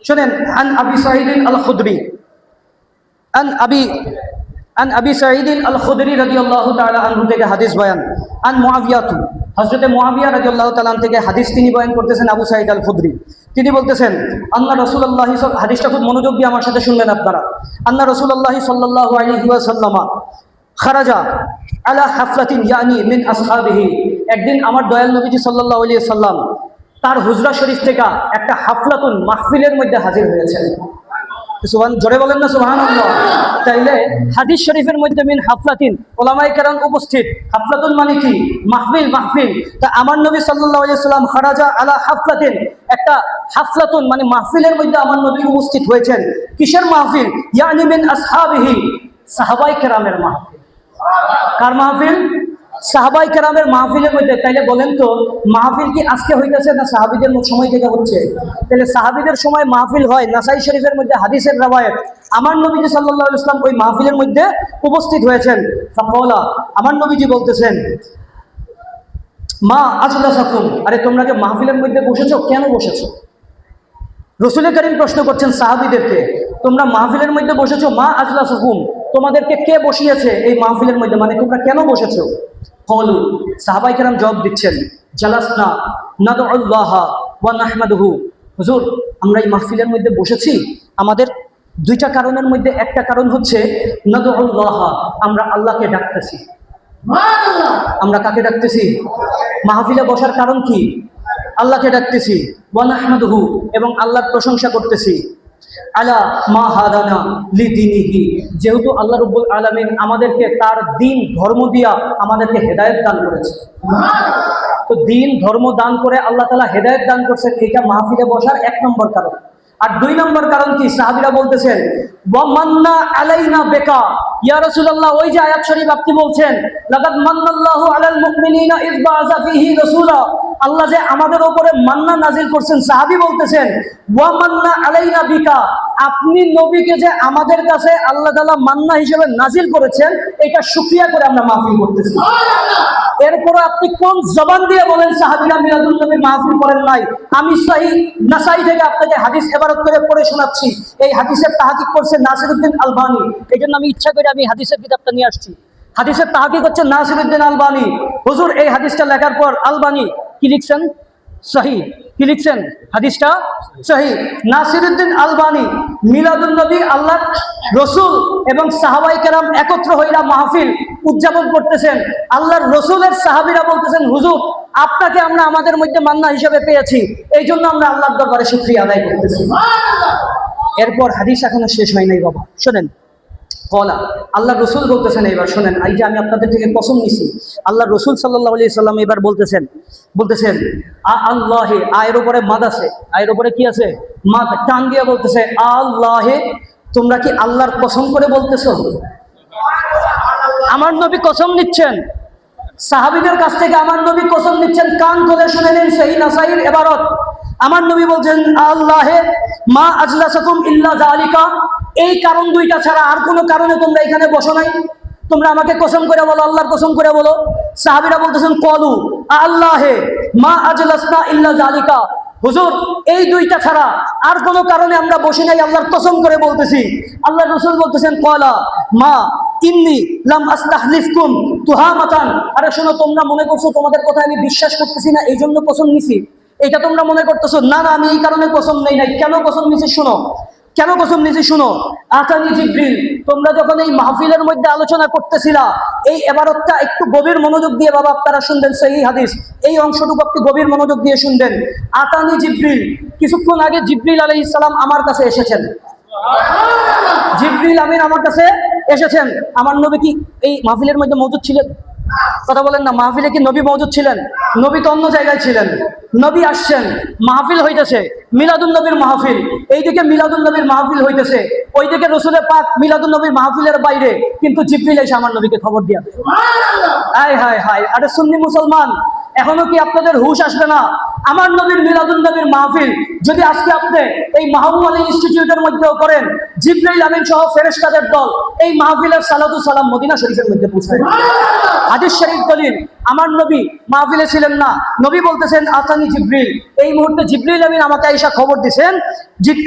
শুনেন, আন আবি সাঈদ আল খুদরি, আন আবি সাঈদ আল খুদরি রাদিয়াল্লাহু তাআলা আনহু থেকে হাদিস বয়ান। আন মুআবিয়াতু, হযরত মুআবিয়া রাদিয়াল্লাহু তাআলা থেকে হাদিস তিনি বয়ান করতেছেন আবু সাঈদ আল খুদরি। তিনি বলতেছেন আন্না রাসূলুল্লাহ, হাদিসটা খুব মনোযোগ দিয়ে আমার সাথে শুনবেন আপনারা। আন্না রাসূলুল্লাহ সাল্লাল্লাহু আলাইহি ওয়াসাল্লাম খারাজা আলা হাফলাতিন ইয়ানি মিন আসহাবিহি, একদিন আমার দয়াল নবীজি সাল্লাল্লাহু আলাইহি ওয়াসাল্লাম তার হুজরা শরীফ থেকে একটা হাফলাতুন মাহফিলের মধ্যে হাজির হয়েছেন। জোরে বলেন না সুবহানাল্লাহ। তাইলে হাদিস শরীফের মধ্যে মিন হাফলাতিন, ওলামায়ে কেরাম উপস্থিত। হাফলাতুন মানে কি? মাহফিল, মাহফিল। তা আমার নবী সাল্লাল্লাহু আলাইহি ওয়াসাল্লাম খারাজা আলা হাফলাতিন, একটা হাফলাতুন মানে মাহফিলের মধ্যে আমার নবী উপস্থিত হয়েছেন। কিসের মাহফিল? ইয়ানি মিন আসহাবিহি, সাহাবায়ে কেরামের মাহফিল। কার মাহফিল? সাহাবায়ে কেরামের মাহফিলের মধ্যে। তাইলে বলেন তো মাহফিল কি আজকে হইতেছে না সাহাবীদের সময় থেকে হচ্ছে? তাহলে সাহাবীদের সময় মাহফিল হয়। নাসাই শরীফের মধ্যে হাদিসের রওয়ায়াত, আমার নবীজি সাল্লাল্লাহু আলাইহি ওয়াসাল্লাম ওই মাহফিলের মধ্যে উপস্থিত হয়েছেন। ফাকালা, আমার নবীজি বলতেছেন মা আজলাসাকুম, আরে তোমরা যে মাহফিলের মধ্যে বসেছো, কেন বসেছো? রাসূল করিম প্রশ্ন করছেন সাহাবীদেরকে, তোমরা মাহফিলের মধ্যে বসেছো, মা আজলাসাকুম, তোমাদেরকে কে বসিয়েছে এই মাহফিলের মধ্যে, মানে তোমরা কেন বসেছো? কলু, সাহাবায়ে কেরাম জবাব দিচ্ছেন, জালাসনা নাদউল্লাহ ওয়া নাহমাদুহু, হুজুর আমরা এই মাহফিলের মধ্যে বসেছি আমাদের দুইটা কারণের মধ্যে একটা কারণ হচ্ছে নাদউল্লাহ, আমরা আল্লাহকে ডাকতেছি। আমরা কাকে ডাকতেছি? মাহফিলে বসার কারণ কি? আল্লাহকে ডাকতেছি। ওয়া নাহমাদুহু, এবং আল্লাহর প্রশংসা করতেছি। আলা মা হাদানা লিদিনিহি, যেহেতু আল্লাহ রাব্বুল আলামিন আমাদেরকে তার দ্বীন ধর্ম দিয়া আমাদেরকে হেদায়েত দান করেছে। তো দ্বীন ধর্ম দান করে আল্লাহ তাআলা হেদায়েত দান করছেন, এটা মাহফিলে বসার এক নম্বর কারণ। আর দুই নম্বর কারণ কি? সাহাবীরা বলতেছেন ওয়া মান্না আলাইনা বিকা, ইয়া রাসূলুল্লাহ ওই যে আয়াত শরীফ আপনি বলছেন লাকাদ মান্নাল্লাহু আলাল মুমিনিনা ইয বাআসা ফীহি রাসূলা, আল্লাহ যে আমাদের উপরে মান্না নাজিল করছেন। সাহাবী বলতেছেন ওয়া মান্না আলাইনা বিকা, আপনি নবীকে যে আমাদের কাছে আল্লাহ তাআলা মান্না হিসেবে নাজিল করেছেন, এটা শুকরিয়া করে আমরা মাহফিল করতেছি। এরপরে আপনি কোন জবান দিয়ে বলেন সাহাবীরা মিলাদুন নবীর মাহফিল করেন নাই? আমি সহিহ নাসাই থেকে আপনাকে হাদিস ইবারত করে পড়ে শোনাচ্ছি। এই হাদিসের তাহকিক করছে নাসিরউদ্দিন আলবানী। এই জন্য আমি ইচ্ছা করে আমি হাদিসের কিতাবটা নিয়ে আসছি। হাদিসের তাহকিক হচ্ছে নাসিরউদ্দিন আলবানী। হুজুর এই হাদিসটা লেখার পর আলবানী কি লিখছেন? সহি। কি লিখছেন? হাদিসটা সহি। নাসিরউদ্দিন আলবানী মিলাদুন নবী আল্লাহ রসুল এবং সাহাবায়ে কেরাম একত্র হইরা মাহফিল উদযাপন করতেছেন। আল্লাহর রসুলের সাহাবীরা বলতেছেন, হুজুর আপনাকে আমরা আমাদের মধ্যে মান্না হিসেবে পেয়েছি, এই জন্য আমরা আল্লাহর দরবারে শুকরিয়া আদায় করতেছি। এরপর হাদিস এখনো শেষ হয় নাই বাবা, শোনেন। বলা আল্লাহ রসুল বলতেছেন, এবার শোনেন, এই যে আমি আপনাদের থেকে কসম নিছি, আল্লাহ রসুল সাল্লাল্লাহু আলাইহি সাল্লাম এবার বলতেছেন আল্লাহে, আয়ের উপরে মাদ আছে, আয়ের উপরে কি আছে? মাদ। টান দিয়ে বলতেছে আল্লাহে, তোমরা কি আল্লাহর কসম করে বলতেছো? আমার নবী কসম নিচ্ছেন, সাহাবীদের কাছ থেকে আমার নবী কসম নিচ্ছেন, কান খুলে শুনে নিন সহিহ নাসাইর ইবারত। আমার নবী বলছেন আল্লাহে মা আজলাসাকুম ইল্লা যালিকা, এই কারণ দুইটা ছাড়া আর কোনো কারণে তোমরা এখানে বসো নাই। তোমরা আমাকে কসম করে বলো, আল্লাহর কসম করে বলো। সাহাবীরা বলতেছেন কলু আল্লাহে মা আজলাসনা ইল্লা যালিকা, হুজুর এই দুইটা ছাড়া আর কোনো কারণে আমরা বসি নাই, আল্লাহর কসম করে বলতেছি। আল্লাহ রাসূল বলতেছেন কলা মা ইন্নী লাম আস্তাহলিফকুম তুহামাতান, আরে শোনো, তোমরা মনে করছো তোমাদের কথা আমি বিশ্বাস করতেছি না এই জন্য কসম নিছি, এটা তোমরা মনে করতেছো। না না, আমি এই কারণে কসম নেই নাই। কেন কসম নিছি শোনো, কেন কসম নিছি শুনো। আতানি জিবরিল, তোমরা যখন এই মাহফিলের মধ্যে আলোচনা করতেছিলা, এই এবারতটা একটু গভীর মনোযোগ দিয়ে বাবা আপনারা শুনবেন, সহিহ হাদিস, এই অংশটুকু একটু গভীর মনোযোগ দিয়ে শুনবেন। আতানি জিবরিল, কিছুক্ষণ আগে জিবরিল আলাইহিস সালাম আমার কাছে এসেছেন। জিবরিল আমিন আমার কাছে এসেছেন। আমার নবী কি এই মাহফিলের মধ্যে মওজুদ ছিলেন? কথা বলেন না, মাহফিলে কি নবী মওজুদ ছিলেন? নবী তো অন্য জায়গায় ছিলেন। নবী আসছেন, মাহফিল হইতেছে মিলাদুন নবীর মাহফিল, এইদিকে মিলাদুন নবীর মাহফিল হইতেছে, ওইদিকে রসুলে পাক মিলাদুন নবীর মাহফিলের বাইরে, কিন্তু জিবরিল এসে আমার নবীকে খবর দিয়া দেয়। হায় হায় হায়, আরে সুন্নি মুসলমান, এখনো কি আপনাদের হুশ আসবে না? আমার নবীর মিলাদুন নবীর মাহফিল যদি আজকে আপনি এই মাহমুদ আলী ইনস্টিটিউটের মধ্যেও করেন, জিবরাইল আমিন সহ ফেরেশতাদের দল এই মাহফিলের সালাতু সালাম মদিনা শরীফের মধ্যে পৌঁছায়। হাদিস শরীফ দলিল, আমার নবী মাহফিলে ছিলেন না, নবী বলতেছেন আতানি জিবরিল, এই মুহূর্তে জিবরিল আমিন আমাকে আয়েশা খবর দিয়েছেন।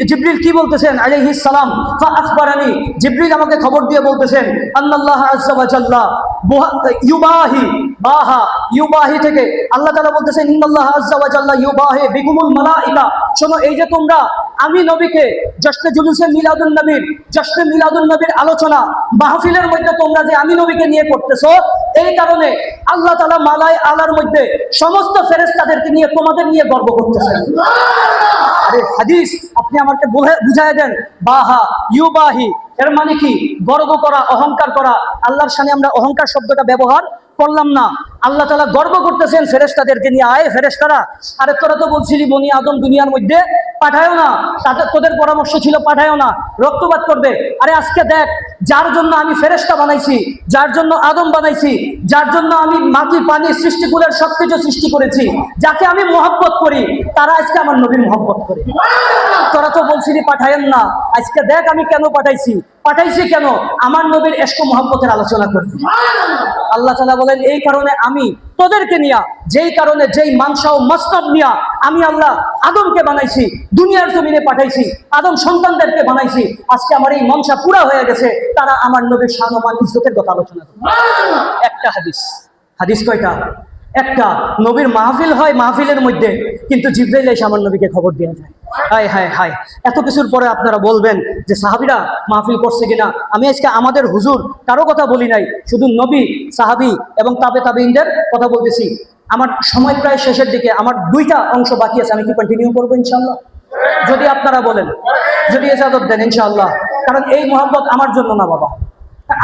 জিবরিল কি বলতেছেন আলাইহিস সালাম, ফা আখবারানি, জিবরিল আমাকে খবর দিয়ে বলতেছেন আল্লাহ আযজা ওয়া জাল্লা ইউবাহি বাহা, ইউবাহি থেকে আল্লাহ তাআলা বলতেছেন ইন্নাল্লাহ আযজা ওয়া জাল্লা ইউবাহি বিকুমুল মালাইকা। শোনো, এই যে তোমরা আমি নবীকে জশ্নে জুলুসে মিলাদুন নবীর, জশ্নে মিলাদুন নবীর আলোচনা মাহফিলের মধ্যে তোমরা যে আমি নবীকে নিয়ে করতেছো, এই কারণে আল্লাহ তাআলা মালায়ে আলার মধ্যে সমস্ত ফেরেশতাদেরকে নিয়ে তোমাদের নিয়ে গর্ব করতেছেন। আরে হাদিস আপনি আমাকে বুঝায় দেন। বাহা ইউবাহি এর মানে কি? গর্ব করা, অহংকার করা। আল্লাহর সামনে আমরা অহংকার শব্দটা ব্যবহার করলাম না। আল্লাহ তাআলা গর্ব করতেছেন ফেরেশতাদেরকে নিয়ে। আয় ফেরেশতারা, আরে তোরা তো বলছিলি বনি আদম দুনিয়ার মধ্যে পাঠায়ও না, তোদের পরামর্শ ছিল পাঠায়ও না, রক্তপাত করবে। আরে আজকে দেখ, যার জন্য আমি ফেরেশতা বানাইছি, যার জন্য আদম বানাইছি, যার জন্য আমি মাটি পানি সৃষ্টিকুলের সবকিছু সৃষ্টি করেছি, যাকে আমি মহব্বত করি, তারা আজকে আমার নবীর মহব্বত করে। তোরা তো বলছিলি পাঠায়েন না, আজকে দেখ আমি কেন পাঠাইছি। পাঠাইছি কেন? আমার নবীর ইশক মহব্বতের আলোচনা করছি। আল্লাহ তাআলা বলেন এই কারণে আমি তোদেরকে নিয়া, যেই কারণে যেই মানসা ও মস্তব নিয়া আমি আল্লাহ আদমকে বানাইছি, দুনিয়ার জমিনে পাঠাইছি, আদম সন্তানদেরকে বানাইছি, আজকে আমার এই মনসা পুরা হয়ে গেছে, তারা আমার নবীর শান ও মান ইজ্জতের কথা আলোচনা করে। একটা হাদিস, হাদিস কয়টা? একটা। নবীর মাহফিল হয়, মাহফিলের মধ্যে কিন্তু জিবরাইল এসে আমার নবীকে খবর দিয়ে যায়। হায় হায় হায়, এত কিছুর পরে আপনারা বলবেন যে সাহাবীরা মাহফিল করছে কিনা। আমি আজকে আমাদের হুজুর কারো কথা বলি নাই, শুধু নবী, সাহাবী এবং তাবেঈনদের কথা বলতেছি। আমার সময় প্রায় শেষের দিকে, আমার দুইটা অংশ বাকি আছে, আমি কি কন্টিনিউ করবো ইনশাআল্লাহ? যদি আপনারা বলেন, যদি ইজাজত দেন ইনশাআল্লাহ। কারণ এই মোহাব্বত আমার জন্য না বাবা,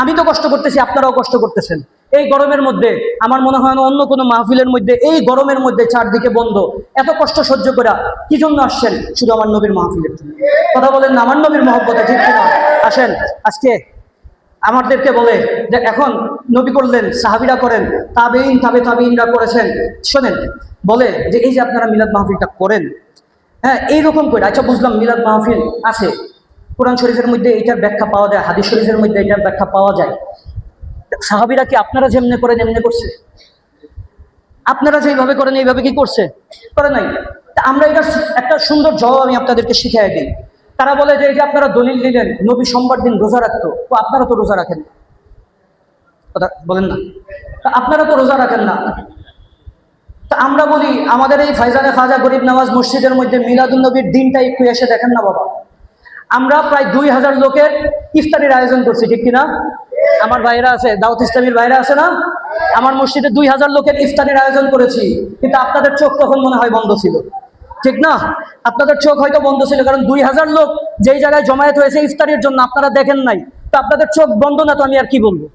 আমি তো কষ্ট করতেছি, আপনারাও কষ্ট করতেছেন। এই গরমের মধ্যে আমার মনে হয় না অন্য কোনো মাহফিলের মধ্যে, এই গরমের মধ্যে চারদিকে বন্ধ, এত কষ্ট সহ্য করা কি জন্য আসছেন? শুধু আমার নবীর মাহফিলের জন্য। কথা বলেন না, আমার নবীর মহব্বতে, ঠিক কিনা? আসেন, আজকে আমাদেরকে বলে যে এখন নবী করলেন, সাহাবীরা করেন, তাবেঈনরা করেছেন। শোনেন, বলে যে এই যে আপনারা মিলাদ মাহফিলটা করেন, হ্যাঁ এইরকম করে, আচ্ছা বুঝলাম মিলাদ মাহফিল আছে, কোরআন শরীফের মধ্যে এইটার ব্যাখ্যা পাওয়া যায়, হাদিস শরীফের মধ্যে এইটার ব্যাখ্যা পাওয়া যায়। সাহাবীরা কি আপনারা যেমনে করেন এমনি করছে? আপনারা যেইভাবে করেন এইভাবে কি করছে? করে নাই। আমরা এটা একটা সুন্দর জবাব আমি আপনাদেরকে শিখিয়ে দিই। তারা বলে যে এই যে আপনারা দলিল দিলেন নবী সোমবার দিন রোজা রাখতো, তো আপনারা তো রোজা রাখেন না, কথা বলেন না, আপনারা তো রোজা রাখেন না, তা আমরা বলি আমাদের এই ফাইজানে খাজা গরিব নওয়াজ মসজিদের মধ্যে মিলাদুন নবীর দিনটা একটু এসে দেখেন না বাবা, আমরা প্রায় 2000 লোকের ইফতারির আয়োজন করছি, ঠিক কিনা? আমার ভাইরা আছে, দাউদ ইসলামীর ভাইরা আছে না, আমার মসজিদে 2000 লোকের ইফতারির আয়োজন করেছি, কিন্তু আপনাদের চোখ তখন মনে হয় বন্ধ ছিল, ঠিক না? আপনাদের চোখ হয়তো বন্ধ ছিল, কারণ 2000 লোক যেই জায়গায় জমায়েত হয়েছে ইফতারির জন্য আপনারা দেখেন নাই, তো আপনাদের চোখ বন্ধ না তো আমি আর কি বলবো।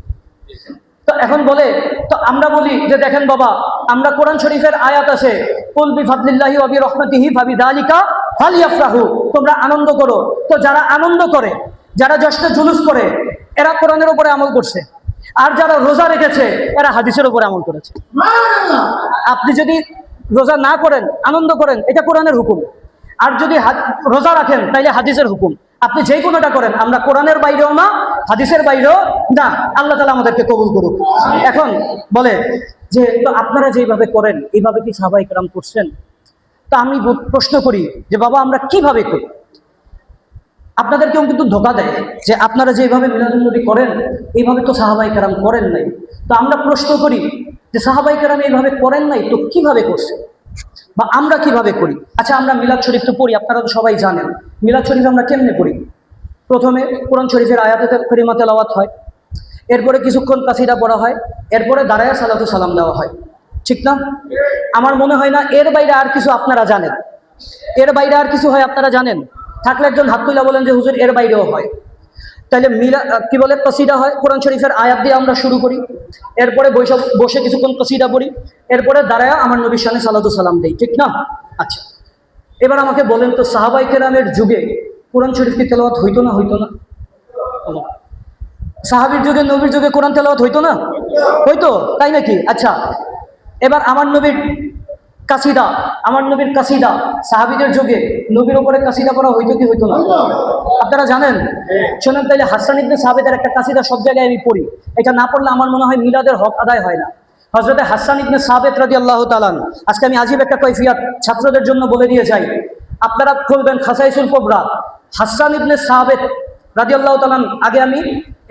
তো এখন বলে, তো আমরা বলি যে দেখেন বাবা, আমরা কোরআন শরীফের আয়াত আছে, কুল বিফাদলিল্লাহি ওয়া বিরহমাতিহি ফাবিযালিকা ফালইফরাহু, তোমরা আনন্দ করো। তো যারা আনন্দ করে, যারা জশ্নে জুলুস করে, এরা কোরআনের উপরে আমল করছে, আর যারা রোজা রেখেছে এরা হাদিসের উপরে আমল করেছে। আপনি যদি রোজা না করেন, আনন্দ করেন, এটা কোরআনের হুকুম, আর যদি রোজা রাখেন তাইলে হাদিসের হুকুম। আপনি যে কোনোটা করেন, আমরা কোরআনের বাইরেও না, হাদিসের বাইরেও না, আল্লাহ তাআলা আমাদেরকে কবুল করুক। এখন বলে যে তো আপনারা যেভাবে করেন এইভাবে কি সাহাবায়ে কেরাম করছেন? তা আমি প্রশ্ন করি যে বাবা আমরা কিভাবে করি? আপনাদের কেউ কিন্তু ধোঁকা দেয় যে আপনারা যেভাবে মিলাদুন নবী করেন এইভাবে তো সাহাবায়ে কেরাম করেন নাই। তো আমরা প্রশ্ন করি যে সাহাবায়ে কেরাম এইভাবে করেন নাই, তো কিভাবে করছে বা আমরা কিভাবে করি? আচ্ছা, আমরা মিলাদ শরীফ তো পড়ি, আপনারা তো সবাই জানেন। মিলাদ শরীফ আমরা কেমনে পড়ি? প্রথমে কোরআন শরীফের আয়াতে কারিমা তেলাওয়াত হয়, এরপরে কিছুক্ষণ কাসিদা পড়া হয়, এরপরে দাঁড়ায়া সালাতু সালাম দেওয়া হয়, ঠিক না? আমার মনে হয় না এর বাইরে আর কিছু আপনারা জানেন। এর বাইরে আর কিছু হয় আপনারা জানেন? থাকলে একজন হাত তুলে বলেন যে হুজুর এর বাইরেও হয়। তাহলে কি বলে, কাসিদা হয়, কোরআন শরীফের আয়াত দিয়ে আমরা শুরু করি, এরপরে বসে কিছুক্ষণ কাসিদা পড়ি, এরপরে দাঁড়ায়া আমার নবীর শানে সালাতু সালাম দেই, ঠিক না? আচ্ছা, এবার আমাকে বলেন তো সাহাবায়ে কেরামের যুগে কোরআন শরীফ কি তেলাওয়াত হইতো না? হইতো না? সাহাবীর যুগে, নবীর যুগে কোরআন তেলাওয়াত হইতো না? হইতো, তাই নাকি? আচ্ছা, এবার আমার নবীর কাসিদা, আমার নবীর কাসিদা সাহাবীদের যুগে নবীর উপরে কাসিদা করা হইতো কি হইতো না? আপনারা জানেন? শোনেন তাইলে, হাসান ইবনে সাবিতের একটা কাসিদা সব জায়গায় আমি পড়ি, এটা না পড়লে আমার মনে হয় মিলাদের হক আদায় হয় না। হযরতে হাসান ইবনে সাবিত রাদিয়াল্লাহু তাআলা, আজকে আমি আজীব একটা কৈফিয়ত ছাত্রদের জন্য বলে দিয়ে যাই, আপনারা খুলবেন খাসাইসুল কুবরা, হাসান ইবনে সাবিত রাদিয়াল্লাহু তাআলা, আগে আমি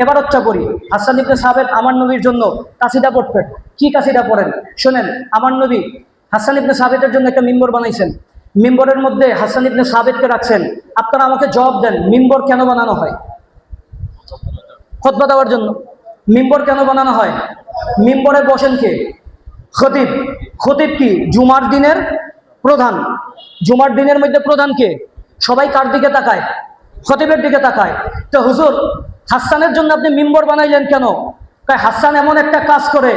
এবারতটা করি। হাসান ইবনে সাবিত আমার নবীর জন্য কাসিদা পড়তেন। কি কাসিদা পড়েন শোনেন। আমার নবী হাসান ইবনে সাবিতের জন্য একটা মিম্বর বানাইছেন, মিম্বরের মধ্যে হাসান ইবনে সাবিতকে রাখছেন। আপনারা আমাকে জবাব দেন, মিম্বর কেন বানানো হয়? খুতবা দেওয়ার জন্য। মিম্বর কেন বানানো হয়? মিম্বরে বসেন কে? খতিব। খতিব কি জুমার দিনের প্রধান? জুমার দিনের মধ্যে প্রধান কে? সবাই কার দিকে তাকায়? খতিবের দিকে তাকায়। তো হুজুর হাসানের জন্য আপনি মিম্বর বানাইলেন কেন? তাই হাসান এমন একটা কাজ করে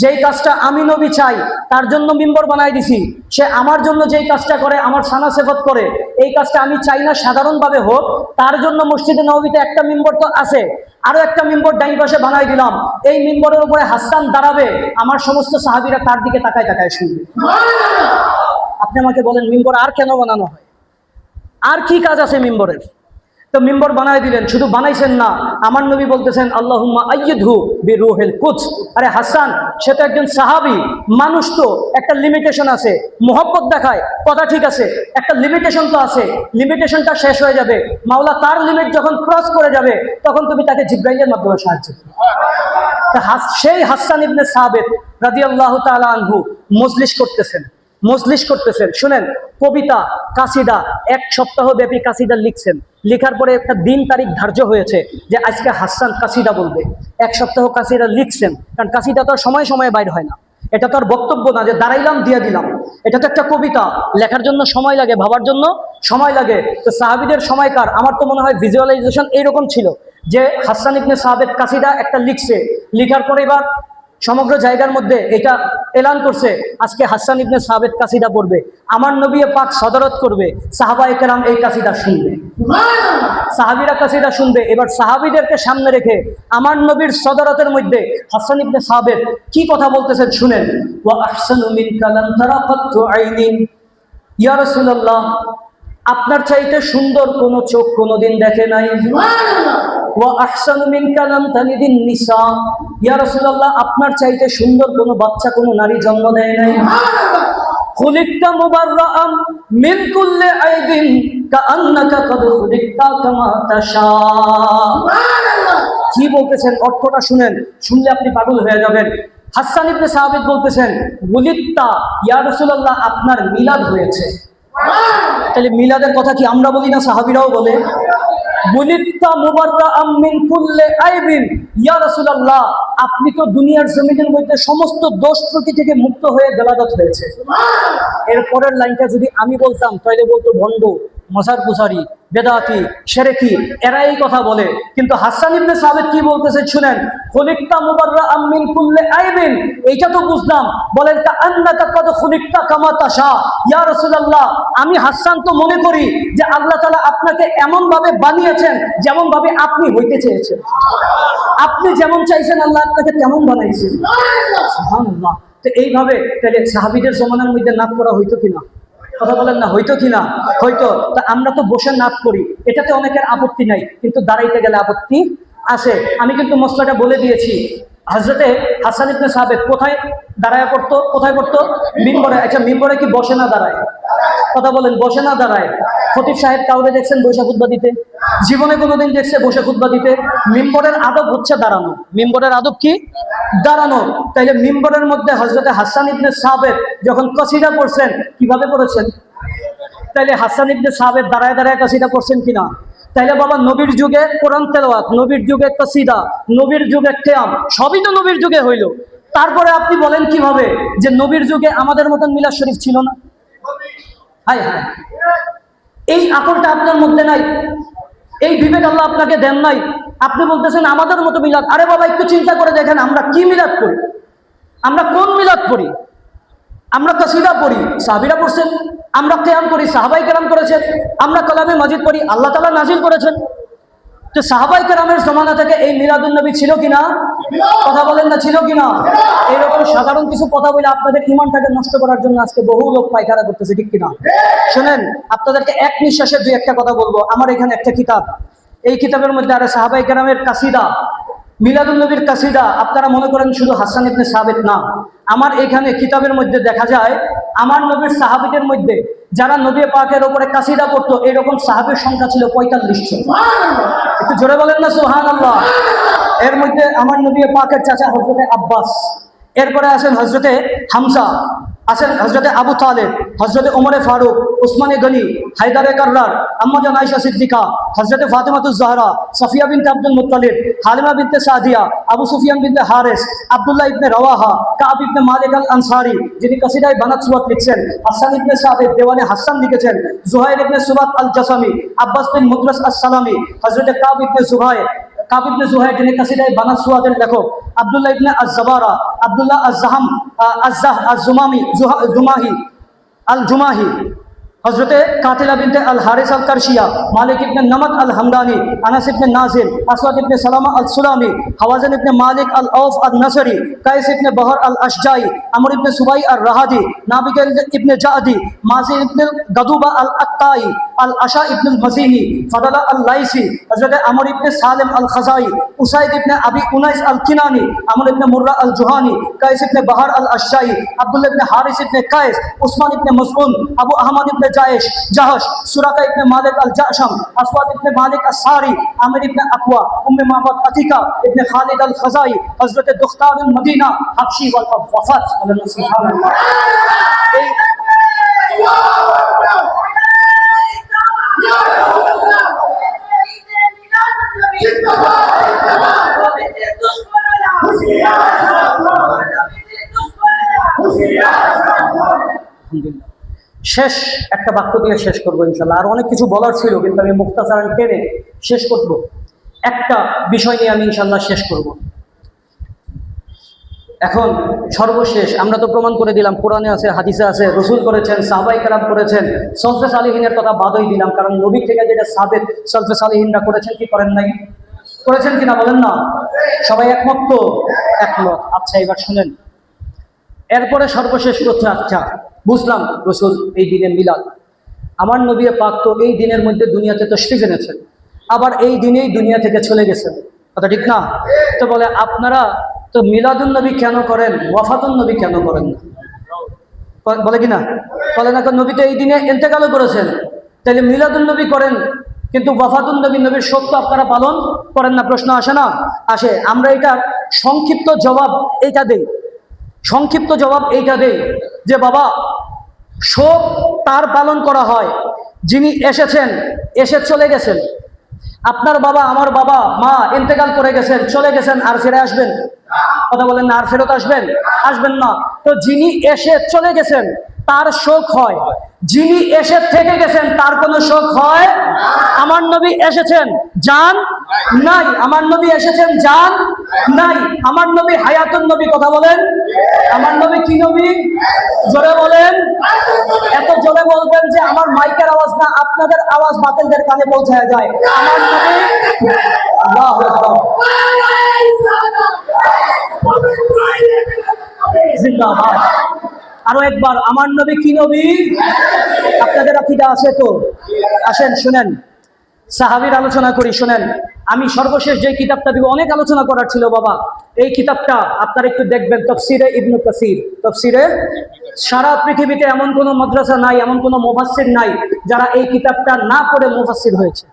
যেই কাজটা আমি নবী চাই, তার জন্য মিম্বর বানাই দিছি। সে আমার জন্য যেই কাজটা করে, আমার সানা সেফত করে, এই কাজটা আমি চাই না সাধারণভাবে হোক, তার জন্য মসজিদে নববীতে একটা মিম্বর তো আছে, আরো একটা মিম্বর ডাইন পাশে বানাই দিলাম। এই মিম্বরের উপরে হাসান দাঁড়াবে, আমার সমস্ত সাহাবীরা তার দিকে তাকায় তাকায় শুনবে। আপনি আমাকে বলেন মিম্বর আর কেন বানানো হয়? আর কি কাজ আছে মিম্বরের? তো মিম্বর বানাই দিলেন, শুধু বানাইছেন না, আমার নবী বলতেছেন আল্লাহুম্মা আইয়িদহু বিরূহিল কুদস। আরে হাসান, সে তো একজন সাহাবী, মানুষ, তো একটা লিমিটেশন আছে। মোহব্বত দেখায়, কথা ঠিক আছে, একটা লিমিটেশন তো আছে, লিমিটেশনটা শেষ হয়ে যাবে। মাওলা তার লিমিট যখন ক্রস করে যাবে, তখন তুমি তাকে জিবরাইলের মাধ্যমে সাহায্য করবে। সেই হাসান ইবনে সাবিত রাদিয়াল্লাহু তাআলা আনহু মজলিস করতেছেন। শুনেন, কবিতা, কাসিদা, 1 সপ্তাহ ব্যাপী কাসিদা লিখছেন। লেখার পরে একটা দিন তারিখ ধার্য হয়েছে যে আজকে হাসান কাসিদা বলবে। 1 সপ্তাহ কাসিদা লিখছেন, কারণ কাসিদা তো আর সময় সময়ে বাইর হয় না। এটা তো আর বক্তব্য না যে দাঁড়াইলাম দিয়ে দিলাম। এটা তো একটা কবিতা, লেখার জন্য সময় লাগে, ভাবার জন্য সময় লাগে। তো সাহাবীদের সময়কার আমার তো মনে হয় ভিজুয়ালাইজেশন এইরকম ছিল যে হাসান ইবনে সাবিত কাসিদা একটা লিখছে, লিখার পরে এবার সমগ্র জায়গার মধ্যে এটা এলান করছে আজকে হাসান ইবনে সাবিত কাসিদা পড়বে, আমার নবী পাক সদরত করবে, সাহাবায়ে কেরাম এই কাসিদা শুনবে, সাহাবীরা কাসিদা শুনবে। এবার সাহাবীদেরকে সামনে রেখে আমার নবীর সদরতের মধ্যে হাসান ইবনে সাবিত কি কথা বলতেছেন শুনেন। ওয়া আহসানু মিনকা লাম তারা কাত্তু আইনিন, ইয়া রাসূলুল্লাহ, আপনার চাইতে সুন্দর কোন চোখ কোনদিন দেখে নাই। ওয়া আহসানু মিনকা লাম তালিদিন নিসা, ইয়া রাসূলুল্লাহ, আপনার চাইতে সুন্দর কোন বাচ্চা কোন নারী জন্ম দেয় নাই। খুলিকতা মুবাররাআম মিন কুল্লি আইবিন কাআন্নাকা কদ খুলিকতা কামা তাশা। সুবহানাল্লাহ। কি বলতেছেন অর্থটা শুনেন, শুনলে আপনি পাগল হয়ে যাবেন। হাসান ইবনে সাবিত বলতেছেন, ওয়ালিদতা ইয়া রাসূলুল্লাহ, আপনার মিলাদ হয়েছে। তাহলে মিলাদের কথা কি আমরা বলি না, সাহাবীরাও বলে? ওয়ালিদতা মুবাররাআম মিন কুল্লি আইবিন, ইয়া রাসূলুল্লাহ, আপনি তো দুনিয়ার জমিনের মধ্যে সমস্ত দোষ ত্রুটি থেকে মুক্ত হয়ে বেলাদত হয়েছে। এর পরের লাইনটা যদি আমি বলতাম তাহলে বলতো ভণ্ড, মজার পুজারি, বেদাতি, শিরকি, এরা এই কথা বলে। কিন্তু হাসান ইবনে সাবিত কি বলতেছে শুনেন, খুলিকতা মুবাররাআম মিন কুল্লি আইবিন, এইটা তো বুঝলাম। বলেন তা আন্নাকা কদ খুলিকতা কামা তাশা, ইয়া রাসূলুল্লাহ, আমি হাসান তো মনে করি যে আল্লাহ তাআলা আপনাকে এমন ভাবে বানিয়েছেন যেমন ভাবে আপনি হইতে চেয়েছেন। আপনি যেমন চাইছেন আল্লাহ আপনাকে তেমন বানাইছেন। সুবহানাল্লাহ। তো এইভাবে তাহলে সাহাবীদের জমানার মধ্যে নাক করা হইতো কিনা? কথা বলেন না, হইতো কিনা? হইতো। তা আমরা তো বসে নাচ করি, এটাতে অনেকের আপত্তি নাই, কিন্তু দাঁড়াইতে গেলে আপত্তি আছে। আমি কিন্তু মশলাটা বলে দিয়েছি। হযরতে হাসান ইবনে সাবিত কোথায় দাঁড়ায় পড়তো? কোথায় পড়তো? মিম্বরে। আচ্ছা, মিম্বরে কি বসে না দাঁড়ায়? কথা বলেন, বসে না দাঁড়ায়? খতিব সাহেব কাউরে দেখছেন বসে খুতবা দিতে? জীবনে কোনোদিন দেখছে বসে খুতবা দিতে? মিম্বরের আদব হচ্ছে দাঁড়ানো। মিম্বরের আদব কি? দাঁড়ানো। তাইলে মিম্বরের মধ্যে হযরতে হাসান ইবনে সাবিত যখন কসিদা পড়ছেন, কিভাবে পড়েছেন? তাইলে হাসান ইবনে সাবিত দাঁড়ায় দাঁড়ায় কসিদা পড়ছেন কিনা? তাইলে বাবা, নবীর যুগে কোরআন তেলাওয়াত, নবীর যুগে কসিদা, নবীর যুগে কিয়াম, সবই তো নবীর যুগে হইল। তারপরে আপনি বলেন কিভাবে যে নবীর যুগে আমাদের মতন মিলাদ শরীফ ছিল না? হায় হায়, এই আকলটা আপনার মধ্যে নাই, এই বিবেক আল্লাহ আপনাকে দেন নাই। আপনি বলতেছেন আমাদের মতো মিলাদ। আরে বাবা, একটু চিন্তা করে দেখেন আমরা কি মিলাদ করি, আমরা কোন মিলাদ করি? আমরা কসিদা পড়ি, সাহাবীরা পড়ছেন। আমরা কিয়াম করি, সাহাবায়ে কেরাম করেছেন। আমরা কালামে মাজিদ পড়ি, আল্লাহ তাআলা নাজিল করেছেন। তো সাহাবায়ে কেরামের জমানা থেকে এই মিলাদুন নবী ছিল কিনা? কথা বলেন না, ছিল কিনা? এইরকম সাধারণ কিছু কথা বলে আপনাদের ঈমানটাকে নষ্ট করার জন্য আজকে বহু লোক পায়খানা করতেছে, ঠিক কিনা? শুনেন, আপনাদেরকে এক নিঃশ্বাসে দুই একটা কথা বলবো। আমার এখানে একটা কিতাব, এই কিতাবের মধ্যে আরে সাহাবায়ে কেরামের কাসিদা, মিলাদুন নবীর কাসিদা। আপনারা মনে করেন শুধু হাসান ইবনে সাবিত না, আমার এখানে কিতাবের মধ্যে দেখা যায় আমার নবীর সাহাবীদের মধ্যে যারা নবী পাকের উপরে কাসিদা পড়তো, এরকম সাহাবীর সংখ্যা ছিল 45 জন। একটু জোরে বলেন না সুবহানাল্লাহ। এর মধ্যে আমার নবী পাকের চাচা হযরতে আব্বাস, এরপরে আছেন হযরতে হামজা, আছেন হযরতে আবু তালেব, হযরতে ওমরে ফারুক, উসমানে গনি, হায়দারে কাররার, আম্মা জান আয়েশা সিদ্দিকা, হযরতে ফাতেমাতুজ জাহরা, সাফিয়া বিনতে আব্দুল মুত্তালিব, হালিমা বিনতে সাদিয়া, আবু সুফিয়ান বিনতে হারিস, আব্দুল্লাহ ইবনে রাওয়াহা, কাব ইবনে মালিক আল আনসারী যিনি কসিদায়ে বানাত সুরাত লিখছেন, হাসান ইবনে সাবিত দেওয়ানে হাসান লিখেছেন, জুহাইর ইবনে সুবাত আল জাসামি, আব্বাস বিন মুদরাস আস-সালামি, হযরতে কাব ইবনে জুহাইর যিনি কাসিদায়ে বানাত সুরাতের লেখক, আব্দুল্লাহ ইবনে আজ-জাবারা, আব্দুল্লাহ আজ-জাহাম আল-জুমাহি, হযরতে কাতিলা বিনতে আল হারিস আল কারশিয়া, মালিক ইবনে নামাত আল হামদানি, আনাস ইবনে নাজিল, আসওয়াদ ইবনে সালামা আল সুলামি, হাওয়াজিন ইবনে মালিক আল আউফ আল নাসরি, কাইস ইবনে বহর আল আশজাই, আমর ইবনে সুবাই আর রাহাদি, নাবিগ ইবনে জাদি, মাজি ইবনে গাদুবা আল আক্কাই, আল আশা ইবনে মাজিনি, ফাদালা আল লাইসি, হযরতে আমর ইবনে সালেম আল খাজাই, উসাইদ ইবনে আবি উনাইস আল কিনানি, আমর ইবনে মুররা আল জুহানি, কাইস ইবনে বহর আল আশজাই, আব্দুল্লাহ ইবনে হারিস ইবনে কাইস, উসমান ইবনে মজউন, আবু আহমদ ইবনে জাহশ, সুরাকা ইবনে মালিক আল জাশম, আসওয়াদ ইবনে মালিক আস-সারি, আমির ইবনে আকওয়া, উম্মে মাহমুদ আতিকা ইবনে খালিদ আল খাজাই, হযরতে দুখতারুল মদিনা হাবশি ওয়াল ওয়াফাত। সুবহানাল্লাহ। শেষ একটা বাক্য দিয়ে শেষ করবো ইনশাল্লাহ। আর অনেক কিছু বলার ছিল, কিন্তু আমি মুখতাসারান টেনে শেষ করব। একটা বিষয় নিয়ে আমি ইনশাল্লাহ শেষ করব। এখন সর্বশেষ আমরা তো প্রমাণ করে দিলাম, কোরআনে আছে, হাদিসে আছে, রসুল করেছেন, সাহাবায়ে কেরাম করেছেন, সলফে সালিহিনের কথা বাদই দিলাম, কারণ নবী থেকে যেটা সাবেত সলফে সালিহিনরা করেছেন কি করেন নাই? করেছেন কিনা বলেন না? সবাই একমত তো? একমত। আচ্ছা, এবার শুনেন, এরপরে সর্বশেষ কথা। আচ্ছা, বুঝলাম রসুল এই দিনের মিলাদ, আমার নবী পাক তো এই দিনের মধ্যে দুনিয়াতে তশরিফ এনেছেন, আবার এই দিনেই দুনিয়া থেকে চলে গেছেন, কথা ঠিক না? তো বলে আপনারা তো মিলাদুন নবী কেন করেন, ওয়াফাতুন নবী কেন করেন না? বলে কিনা? বলে না, নবী তো এই দিনে ইন্তেকালও করেছেন, তাহলে মিলাদুন নবী করেন, কিন্তু ওয়াফাতুন নবী, নবীর সত্য আপনারা পালন করেন না। প্রশ্ন আসে না? আসে। আমরা এটার সংক্ষিপ্ত জবাব এইটা দেই সংক্ষিপ্ত জবাব এইটা দেই যে বাবা, শোক তার পালন করা হয় যিনি এসেছেন, এসে চলে গেছেন। আপনার বাবা, আমার বাবা, মা ইন্তেকাল করে গেছেন, চলে গেছেন, আর ফিরে আসবেন? কথা বলেন না, আর ফেরত আসবেন? আসবেন না। তো যিনি এসে চলে গেছেন তার শোক হয়, যিনি এসে থেকে গেছেন তার কোনো শোক হয়? আমার নবী এসেছেন, জান নাই। আমার নবী এসেছেন, জান নাই। আমার নবী হায়াতুন নবী। কথা বলেন, আমার নবী কি নবী? জোরে বলেন, এত জোরে বলবেন যে আমার মাইকের আওয়াজ না, আপনাদের আওয়াজ বাতিলদের কানে পৌঁছায় যায়। আমার নবী, আল্লাহু আকবার, জিন্দাবাদ। আরো একবার, আমার নবী কি নবী? আপনাদের আকীদা আছে তো? আসেন শুনেন, সাহাবীর আলোচনা করি। শুনেন, আমি সর্বশেষ যে কিতাবটা দিব, অনেক আলোচনা করার ছিল বাবা। এই কিতাবটা আপনারা একটু দেখবেন, তাফসীরে ইবনে কাসীর। তাফসীরে, সারা পৃথিবীতে এমন কোনো মাদ্রাসা নাই, এমন কোনো মুফাসসির নাই যারা এই কিতাবটা না পড়ে মুফাসসির হয়েছে।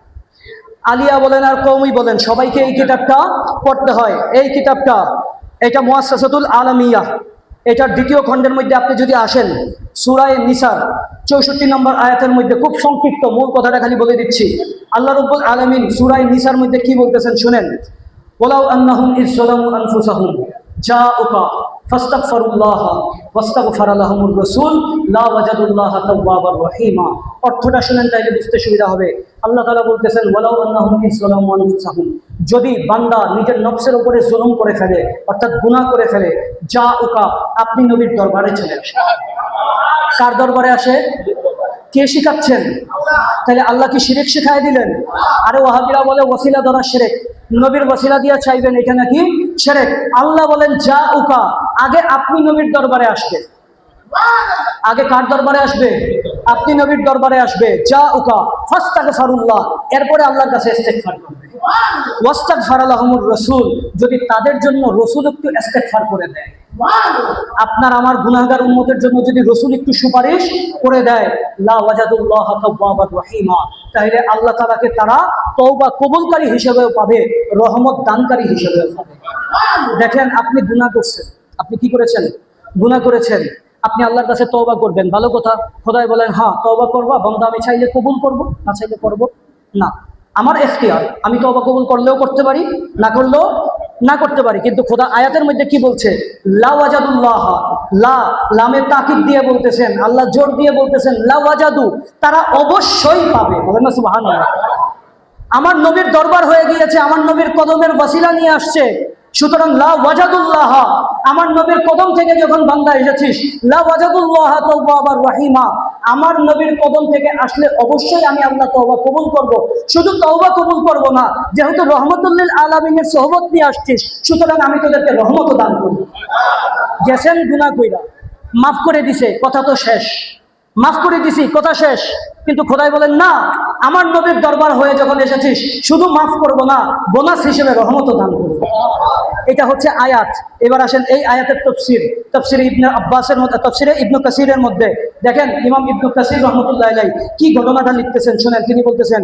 আলিয়া বলেন আর কওমি বলেন, সবাইকে এই কিতাবটা পড়তে হয়। এই কিতাবটা, এটা মুআসসাসাতুল আলামিয়া, এটার দ্বিতীয় খণ্ডের মধ্যে আপনি যদি আসেন, সূরা নিসার 64 নম্বর আয়াতের মধ্যে, খুব সংক্ষিপ্ত মূল কথাটা খালি বলে দিচ্ছি। আল্লাহ রাব্বুল আলামিন সূরা নিসার মধ্যে কি বলতেছেন শুনেন। ওয়ালাউ আন্নাহুম ইয যালামু আনফুসাহুম জাউকা ফাস্তাগফিরুল্লাহ ওয়াস্তাগফারা লাহুমুর রাসূল লা ওয়াজাদুল্লাহ তাওয়াবার রহিমা। অর্থটা শুনেন, তাইলে বুঝতে সুবিধা হবে। আল্লাহ তাআলা বলতেছেন, ওয়ালাউ আন্নাহুম ইয যালামু আনফুসাহুম, যদি বান্দা নিজের নফসের উপরে জুলুম করে ফেলে, অর্থাৎ গুনাহ করে ফেলে, জাউকা, আপনি নবীর দরবারে চলে আসেন। কার দরবারে আসে? কে শিখাচ্ছেন? তাহলে আল্লাহ কি শিরক শিখাই দিলেন? আরে ওয়াহাবিরা বলে ওসিলা ধরা শিরক, নবীর ওসিলা দিয়া চাইবেন, এটা নাকি শিরক। আল্লাহ বলেন জাউকা, আগে আপনি নবীর দরবারে আসবে। আগে কার দরবারে আসবে? আপনি নবীর দরবারে আসবে। জাউকা ফাস্তাগফিরুল্লাহ, এরপরে আল্লাহর কাছে ইস্তেগফার করবে। ওয়াস্তাগফারা লাহুমুর রাসূল, যদি তাদের জন্য রাসূল একটু ইস্তেগফার করে দেয়, আপনার আমার গুনাহগার উম্মতের জন্য যদি রাসূল একটু সুপারিশ করে দেয়, লা ওয়াজাদুল্লাহ তাওয়াবার রহিমা, তাহলে আল্লাহ তাআলাকে তারা তওবা কবুলকারী হিসেবেও পাবে, রহমত দানকারী হিসেবেও পাবে। দেখেন, আপনি গুনাহ করছেন, আপনি কি করেছেন? গুনাহ করেছেন, আপনি আল্লাহর কাছে তওবা করবেন, ভালো কথা। খোদাই বলেন, হ্যাঁ তওবা করবা বান্দা, আমি চাইলে কবুল করব, না চাইলে করব না। আমার ইখতিয়ার, আমি তওবা কবুল করলেও করতে পারি, না করলেও না করতে পারি। কিন্তু খোদা আয়াতের মধ্যে কি বলছে? লা ওয়াজাদুল্লাহ, লা, লামে তাকিদ দিয়ে বলতেছেন, আল্লাহ জোর দিয়ে বলতেছেন, লা ওয়াজাদু, তারা অবশ্যই পাবে। বলেন না সুবহানাল্লাহ। আমার নবীর দরবার হয়ে গিয়েছে, আমার নবীর কদমের ওয়াসিলা নিয়ে আসছে, সুতরাং লা ওয়াজাদুল্লাহ, আমার নবীর কদম থেকে যখন বান্দা এসেছিস, লা ওয়াজাদুল্লাহ তাওয়াবার রহিমা, আমার নবীর কদম থেকে আসলে অবশ্যই আমি আল্লাহ তওবা কবুল করব। শুধু তওবা কবুল করব না, যেহেতু রহমতুল লিল আলামিনের সোহবত নিয়ে আসছিস, সুতরাং আমি তোদেরকে রহমত দান করব। গেছেন গুনাহ কইরা, মাফ করে দিছে, কথা তো শেষ। মাফ করে দিছি, কথা শেষ। কিন্তু খোদাই বলেন, না, আমার নবীর দরবার হয়ে যখন এসেছিস, শুধু মাফ করব না, বোনাস হিসেবে রহমত দান করব। এটা হচ্ছে আয়াত। এবার আসেন এই আয়াতের তাফসীর, তাফসীরে ইবনে আব্বাসের মধ্যে, তাফসীরে ইবনে কাসীরের মধ্যে দেখেন, ইমাম ইবনে কাসীর রাহমাতুল্লাহি আলাইহি কি ঘটনাটা লিখতেছেন শুনেন। তিনি বলতেছেন,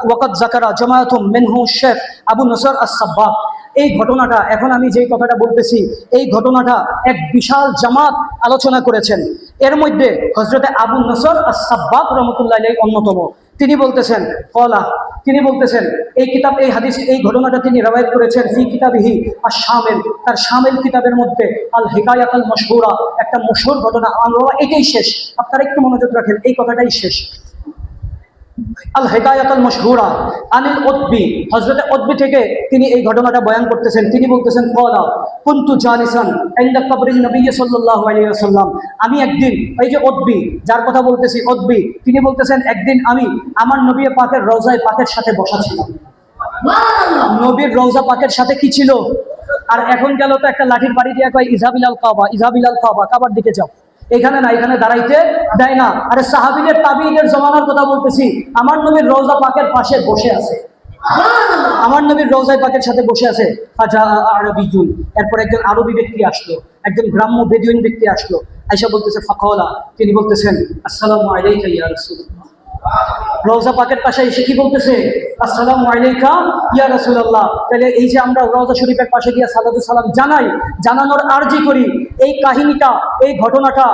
ওয়াকাদ যাকারা জামাআতুম মিনহু শেখ আবু নসর আস-সাব্বাগ। এই ঘটনাটা, এখন আমি যেই কথাটা বলতেছি, এই ঘটনাটা এক বিশাল জামাত আলোচনা করেছেন। এর মধ্যে হযরতে আবু নসর আস-সাব্বাগ রাহমাতুল্লাহি আলাইহি অন্যতম। তিনি বলতেছেন, কলা, তিনি বলতেছেন, এই কিতাব, এই হাদিস, এই ঘটনাটা তিনি রওয়ায়াত করেছেন ফি কিতাবিহি আশ-শামিল, তার শামিল কিতাবের মধ্যে, আল হিকায়াত আল মাশহুরা, একটা মশহুর ঘটনা। আমরা এটাই শেষ, আপনারা একটু মনোযোগ রাখেন, এই কথাটাই শেষ। আল হিকায়াত আল মাশহুরা আনিল উতবি, হযরতে উতবি থেকে তিনি এই ঘটনাটা বয়ান করতেছেন। তিনি বলতেছেন, ক্বালা কুনতু জালিসান ইনদা কবরিন নবী সাল্লাল্লাহু আলাইহি ওয়াসাল্লাম, আমি একদিন, এই যে উতবি যার কথা বলতেছি, উতবি, তিনি বলতেছেন, একদিন আমি আমার নবী পাকের রওজায়ে পাকের সাথে বসা ছিলাম। নবীর রওজা পাকের সাথে কি ছিল? আর এখন গেল তো একটা লাঠির বাড়ি দিয়ে কয় ইযহাবিলাল কাবা, ইযহাবিলাল কাবা, কাবার দিকে যাও। এখানে না, এখানে দাঁড়াইতে দেয় না। আরে সাহাবীদের, তাবিঈদের জমানার কথা বলতেছি, আমার নবীর রওজা পাকের পাশে বসে আছে, আমার নবীর রওজায়ে পাকের সাথে বসে আছে। ফাজা আরবিয়ুন, এরপর একজন আরবি ব্যক্তি আসলো, একজন গ্রাম্য বেদুইন ব্যক্তি আসলো, আয়েশা বলতেছে, ফাকালা, তিনি বলতেছেন, আসসালামু আলাইকা ইয়া রাসূলুল্লাহ, রওজা পাকের পাশে এসে কি বলতেছে? আসসালামু আলাইকা ইয়া রাসূলুল্লাহ। তাহলে এই যে আমরা রওজা শরীফের পাশে গিয়ে সালাতু সালাম জানাই, জানানোর আরজি করি, এই কাহিনীটা, এই ঘটনাটা,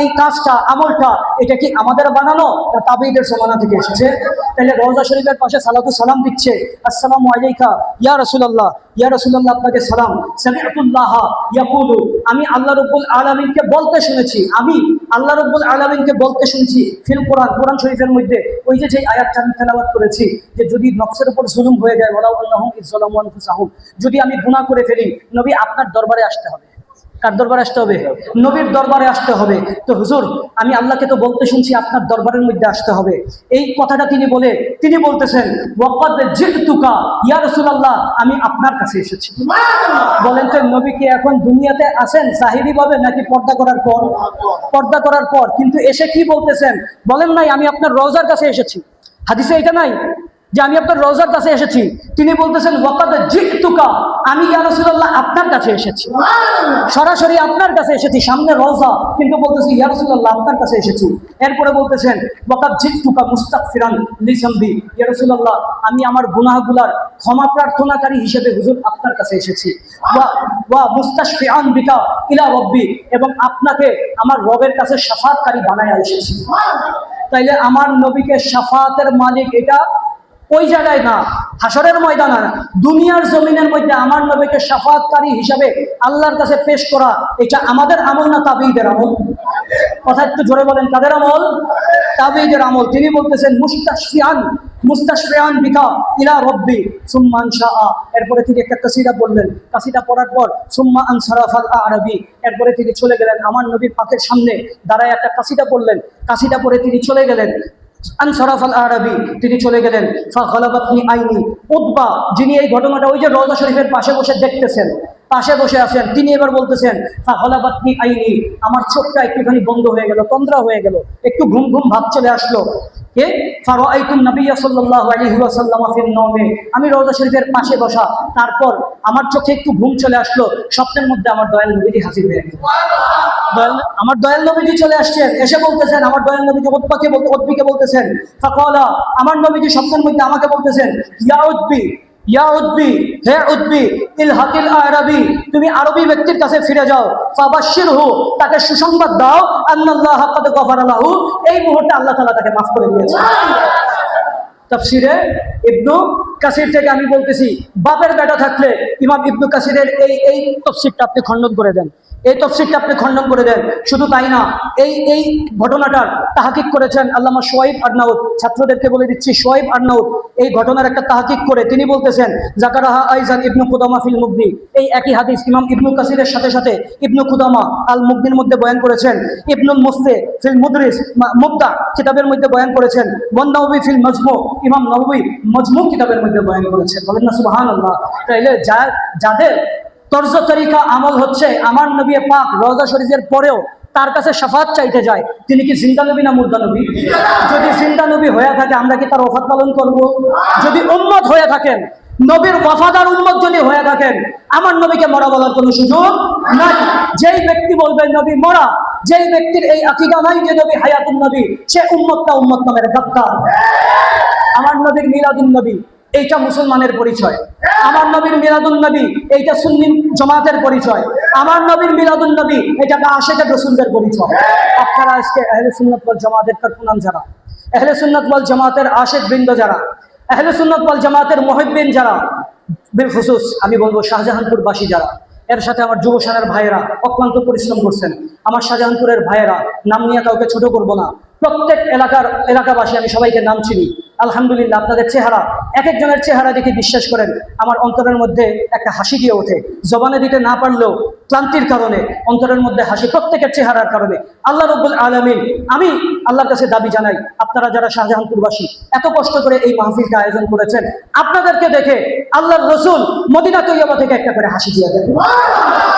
এই কাজটা, আমলটা, এটা কি আমাদের বানানো না তাবেঈদের জমানা থেকে এসেছে? তাহলে রওজা শরীফের পাশে সালাতু সালাম দিচ্ছে, আসসালামু আলাইকা ইয়া রাসূলুল্লাহ, ইয়া রাসূলুল্লাহ আপনাকে সালাম, সামি'তুল্লাহ ইয়াকুলু, আমি আল্লাহ রাব্বুল আলামিনকে বলতে শুনেছি, আমি আল্লাহ রাব্বুল আলামিনকে বলতে শুনছি ফিল কোরআন, কোরআন শরীফের মধ্যে ওই যে আয়াতটা আমি তেলাওয়াত করেছি যে যদি নফসের উপর জুলুম হয়ে যায়, ওয়ালাউ আন্নাহুম ইয যালামু আনফুসাহুম, যদি আমি গুনাহ করে ফেলি, নবী আপনার দরবারে আসতে হবে। কার দরবারে আসতে হবে? নবীর দরবারে আসতে হবে। তো হুজুর, আমি আল্লাহকে তো বলতে শুনছি আপনার দরবারের মধ্যে আসতে হবে। এই কথাটা তিনি বলতেছেন ওয়াকাদ জিতুকা ইয়া রাসূলুল্লাহ, আমি আপনার কাছে এসেছি। বলেন তো নবী কি এখন দুনিয়াতে আছেন জাহিরি ভাবে নাকি পর্দা করার পর? পর্দা করার পর। কিন্তু এসে কি বলতেছেন? বলেন নাই আমি আপনার রওজার কাছে এসেছি। হাদিসে এটা নাই যে আমি আপনার রওজার কাছে এসেছি। তিনি বলতেছেন ওয়াকাদ জিতুকা, আমি ইয়া রাসূলুল্লাহ আপনার কাছে এসেছি, সরাসরি আপনার কাছে এসেছি, সামনে রওজা, কিন্তু বলতেছি ইয়া রাসূলুল্লাহ আপনার কাছে এসেছি। এরপরে বলতেছেন ওয়াকাদ জিতুকা মুস্তাগফিরান লিযামবি, ইয়া রাসূলুল্লাহ আমি আমার গুনাহগুলার ক্ষমা প্রার্থনাকারী হিসেবে হুজুর আপনার কাছে এসেছি। ওয়া মুস্তাশফিআন বিকা ইলা রাব্বি, এবং আপনাকে আমার রবের কাছে শাফাআতকারী বানায়া এসেছি। তাইলে আমার নবীকে শাফাআতের মালিক এটা ওই জায়গায় না, হাসরের ময়দানে না, দুনিয়ার জমিনের মধ্যে আমার নবীকে শাফাআতকারী হিসাবে আল্লাহর কাছে পেশ করা, এটা আমাদের আমল না তাবেঈদের আমল? কথা একটু জোরে বলেন, কাদের আমল? তাবেঈদের আমল। তিনি বলতেছেন মুস্তাশফিআন বিকা ইলা রাব্বি সুম্মা আনশাআ, এরপরে তিনি একটা কাসিদা বললেন, কাসিদা পড়ার পর সুম্মা আনসারাফাল আরাবি, এরপরে তিনি চলে গেলেন আমার নবীর পাকের সামনে দাঁড়ায় একটা কাসিদা বললেন, কাসিদা পড়ে তিনি চলে গেলেন। আনসারাফাল আরাবি, তিনি চলে গেলেন। ফাগালাবাতনি আইনি, উতবা যিনি এই ঘটনাটা ওই যে রওজা শরীফের পাশে বসে দেখতেছেন, পাশে বসে আছেন, তিনি এবার বলতেছেন ফাগালাবাতনি আইনি, আমার চোখটা একটুখানি বন্ধ হয়ে গেল, তন্দ্রা হয়ে গেল, একটু ঘুম ঘুম ভাব চলে আসলো। কে? ফারাআইতুন নাবিয়্যা সাল্লাল্লাহু আলাইহি ওয়াসাল্লাম ফিন নওমে, আমি রওজা শরীফের পাশে বসা, তারপর আমার চোখে একটু ঘুম চলে আসলো, স্বপ্নের মধ্যে আমার দয়াল নবীজি হাজির হয়ে গেল। আমার দয়াল নবীজি চলে আসছেন, এসে বলতেছেন, আমার দয়াল নবীজি উতবিকে বলতেছেন, ফাকালা, আমার নবীজি স্বপ্নের মধ্যে আমাকে বলতেছেন ইয়া উতবি, হে উতবি, ইলহাকিল আরাবি, তুমি আরবি ব্যক্তির কাছে ফিরে যাও, ফাবাশশিরহু, তাকে সুসংবাদ দাও, আন্নাল্লাহা ক্বাদ গফারা লাহু, এই মুহূর্তে আল্লাহ তাআলা তাকে মাফ করে দিয়েছেন। তাফসিরে ইবনু কাসির থেকে আমি বলতেছি, বাপের বেটা থাকলে ইমাম ইবনু কাসিরের এই তাফসিরটা আপনি খণ্ডন করে দেন, এই তাফসিরটা আপনি খণ্ডন করে দেন। শুধু তাই না, এই ঘটনাটার তাহকিক করেছেন আল্লামা শোয়েব আরনাউত। ছাত্রদেরকে বলে দিচ্ছি, শোয়েব আরনাউত এই ঘটনার একটা তাহকিক করে তিনি বলতেছেন জাকারাহা আইজান ইবনু কুদামা ফিল মুগনি, এই একই হাদিস ইমাম ইবনু কাসিরের সাথে সাথে ইবনু কুদামা আল মুগনির মধ্যে বয়ান করেছেন, ইবনুল মুফতি ফিল মুদরিস মুবদা কিতাবের মধ্যে বয়ান করেছেন, ওয়ান-নাওয়ি ফিল মাজমু, ইমাম নাওয়ি মাজমু কিতাবের মধ্যে বয়ান করেছেন। বলেন না সুবহানাল্লাহ। তাইলে যাদের তর্জ তরিকা আমল হচ্ছে আমার নবী পাক রওজা শরীফের পরেও তার কাছে শাফাত চাইতে যায়, তিনি কি জিন্দা নবী না মুর্দা নবী? যদি জিন্দা নবী হয়ে থাকে আমরা কি তার ওফাত পালন করব? যদি উম্মত হয়ে থাকেন, নবীর ওয়াফাদার উম্মত যদি হয়ে থাকেন, আমার নবীকে মরা বলার কোনো সুযোগ নাই। যেই ব্যক্তি বলবে নবী মরা, যেই ব্যক্তির এই আকীদা নাই যে নবী হায়াতুন নবী, সে উম্মত নামের গাদ্দার। আমার নবীর মিলাদুন নবী, এইটা মুসলমানের পরিচয়। আমার নবীর মিলাদুন নবী, এইটা সুন্নি জামাতের পরিচয়। আমার নবীর মিলাদুন নবী, এটা আশিকের রাসূলদের পরিচয়। আপনারা আজকে আহলে সুন্নাত ওয়াল জামাতের কারকুনাম যারা, আহলে সুন্নাত ওয়াল জামাতের আশিক বৃন্দ যারা, আহলে সুন্নাত ওয়াল জামাতের মুহিব্বিন যারা, বিল খুসুস আমি বলবো শাহজাহানপুরবাসী যারা, এর সাথে আমার যুব সেনার ভাইয়েরা অক্লান্ত পরিশ্রম করছেন, আমার শাহজাহানপুরের ভাইয়েরা, নাম নিয়ে কাউকে ছোট করবো না, প্রত্যেক এলাকাবাসী আমি সবাইকে নাম চিনি। আলহামদুলিল্লাহ, আপনাদের চেহারা, এক একজনের চেহারা দেখে বিশ্বাস করেন আমার অন্তরের মধ্যে একটা হাসি দিয়ে ওঠে। জবানে দিতে না পারলেও ক্লান্তির কারণে অন্তরের মধ্যে হাসি, প্রত্যেকের চেহারার কারণে। আল্লাহ রাব্বুল আলামিন, আমি আল্লাহর কাছে দাবি জানাই, আপনারা যারা শাহজাহানপুরবাসী এত কষ্ট করে এই মাহফিলটা আয়োজন করেছেন, আপনাদেরকে দেখে আল্লাহর রসুল মদিনা তৈয়বা থেকে একটা করে হাসি দিয়ে দেন।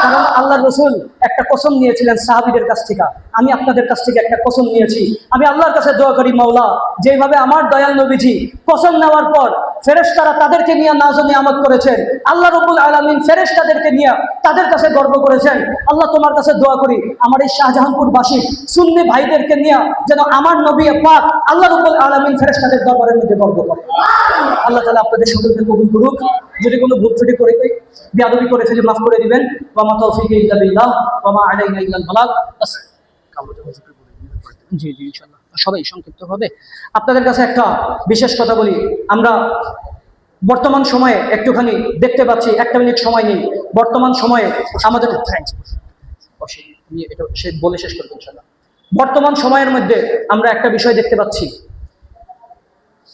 কারণ আল্লাহর রসুল একটা কসম নিয়েছিলেন সাহাবীদের কাছ থেকে, আমি আপনাদের কাছ থেকে একটা কসম নিয়েছি। আমি আল্লাহর কাছে দোয়া করি, মাওলা যেভাবে আমার দয়াল নবীজি কসম নেওয়ার পর ফেরেশতারা তাদেরকে নিয়ে নাজ ও নিয়ামত করেছেন। আল্লাহ রাব্বুল আলামিন ফেরেশতাদেরকে নিয়ে তাদের কাছে গর্ব করেছেন। আল্লাহ তোমার কাছে দোয়া করি আমার এই শাহজাহানপুরবাসী সুন্নি ভাইদেরকে নিয়ে যেন আমার নবী পাক আল্লাহ রাব্বুল আলামিন ফেরেশতাদের দরবারের মধ্যে গর্ব করে। আল্লাহ তাআলা আপনাদের সকলকে কবুল করুক। যদি কোনো ভুল ত্রুটি করে বেয়াদবি করে ফেলে মাফ করে দিবেন। ওয়া মা তাওফীকি ইল্লা বিল্লাহ ওয়া মা আলাইনা ইল্লাল বালাগ। জি জি ইনশাআল্লাহ সবাই সংক্ষিপ্ত হবে। আপনাদের কাছে একটা বিশেষ কথা বলি, আমরা বর্তমান সময়ে একটুখানি দেখতে পাচ্ছি, একটা মিনিট সময় নেই, বর্তমান সময়ে আমাদের বলে শেষ করবো ইনশাআল্লাহ। বর্তমান সময়ের মধ্যে আমরা একটা বিষয় দেখতে পাচ্ছি,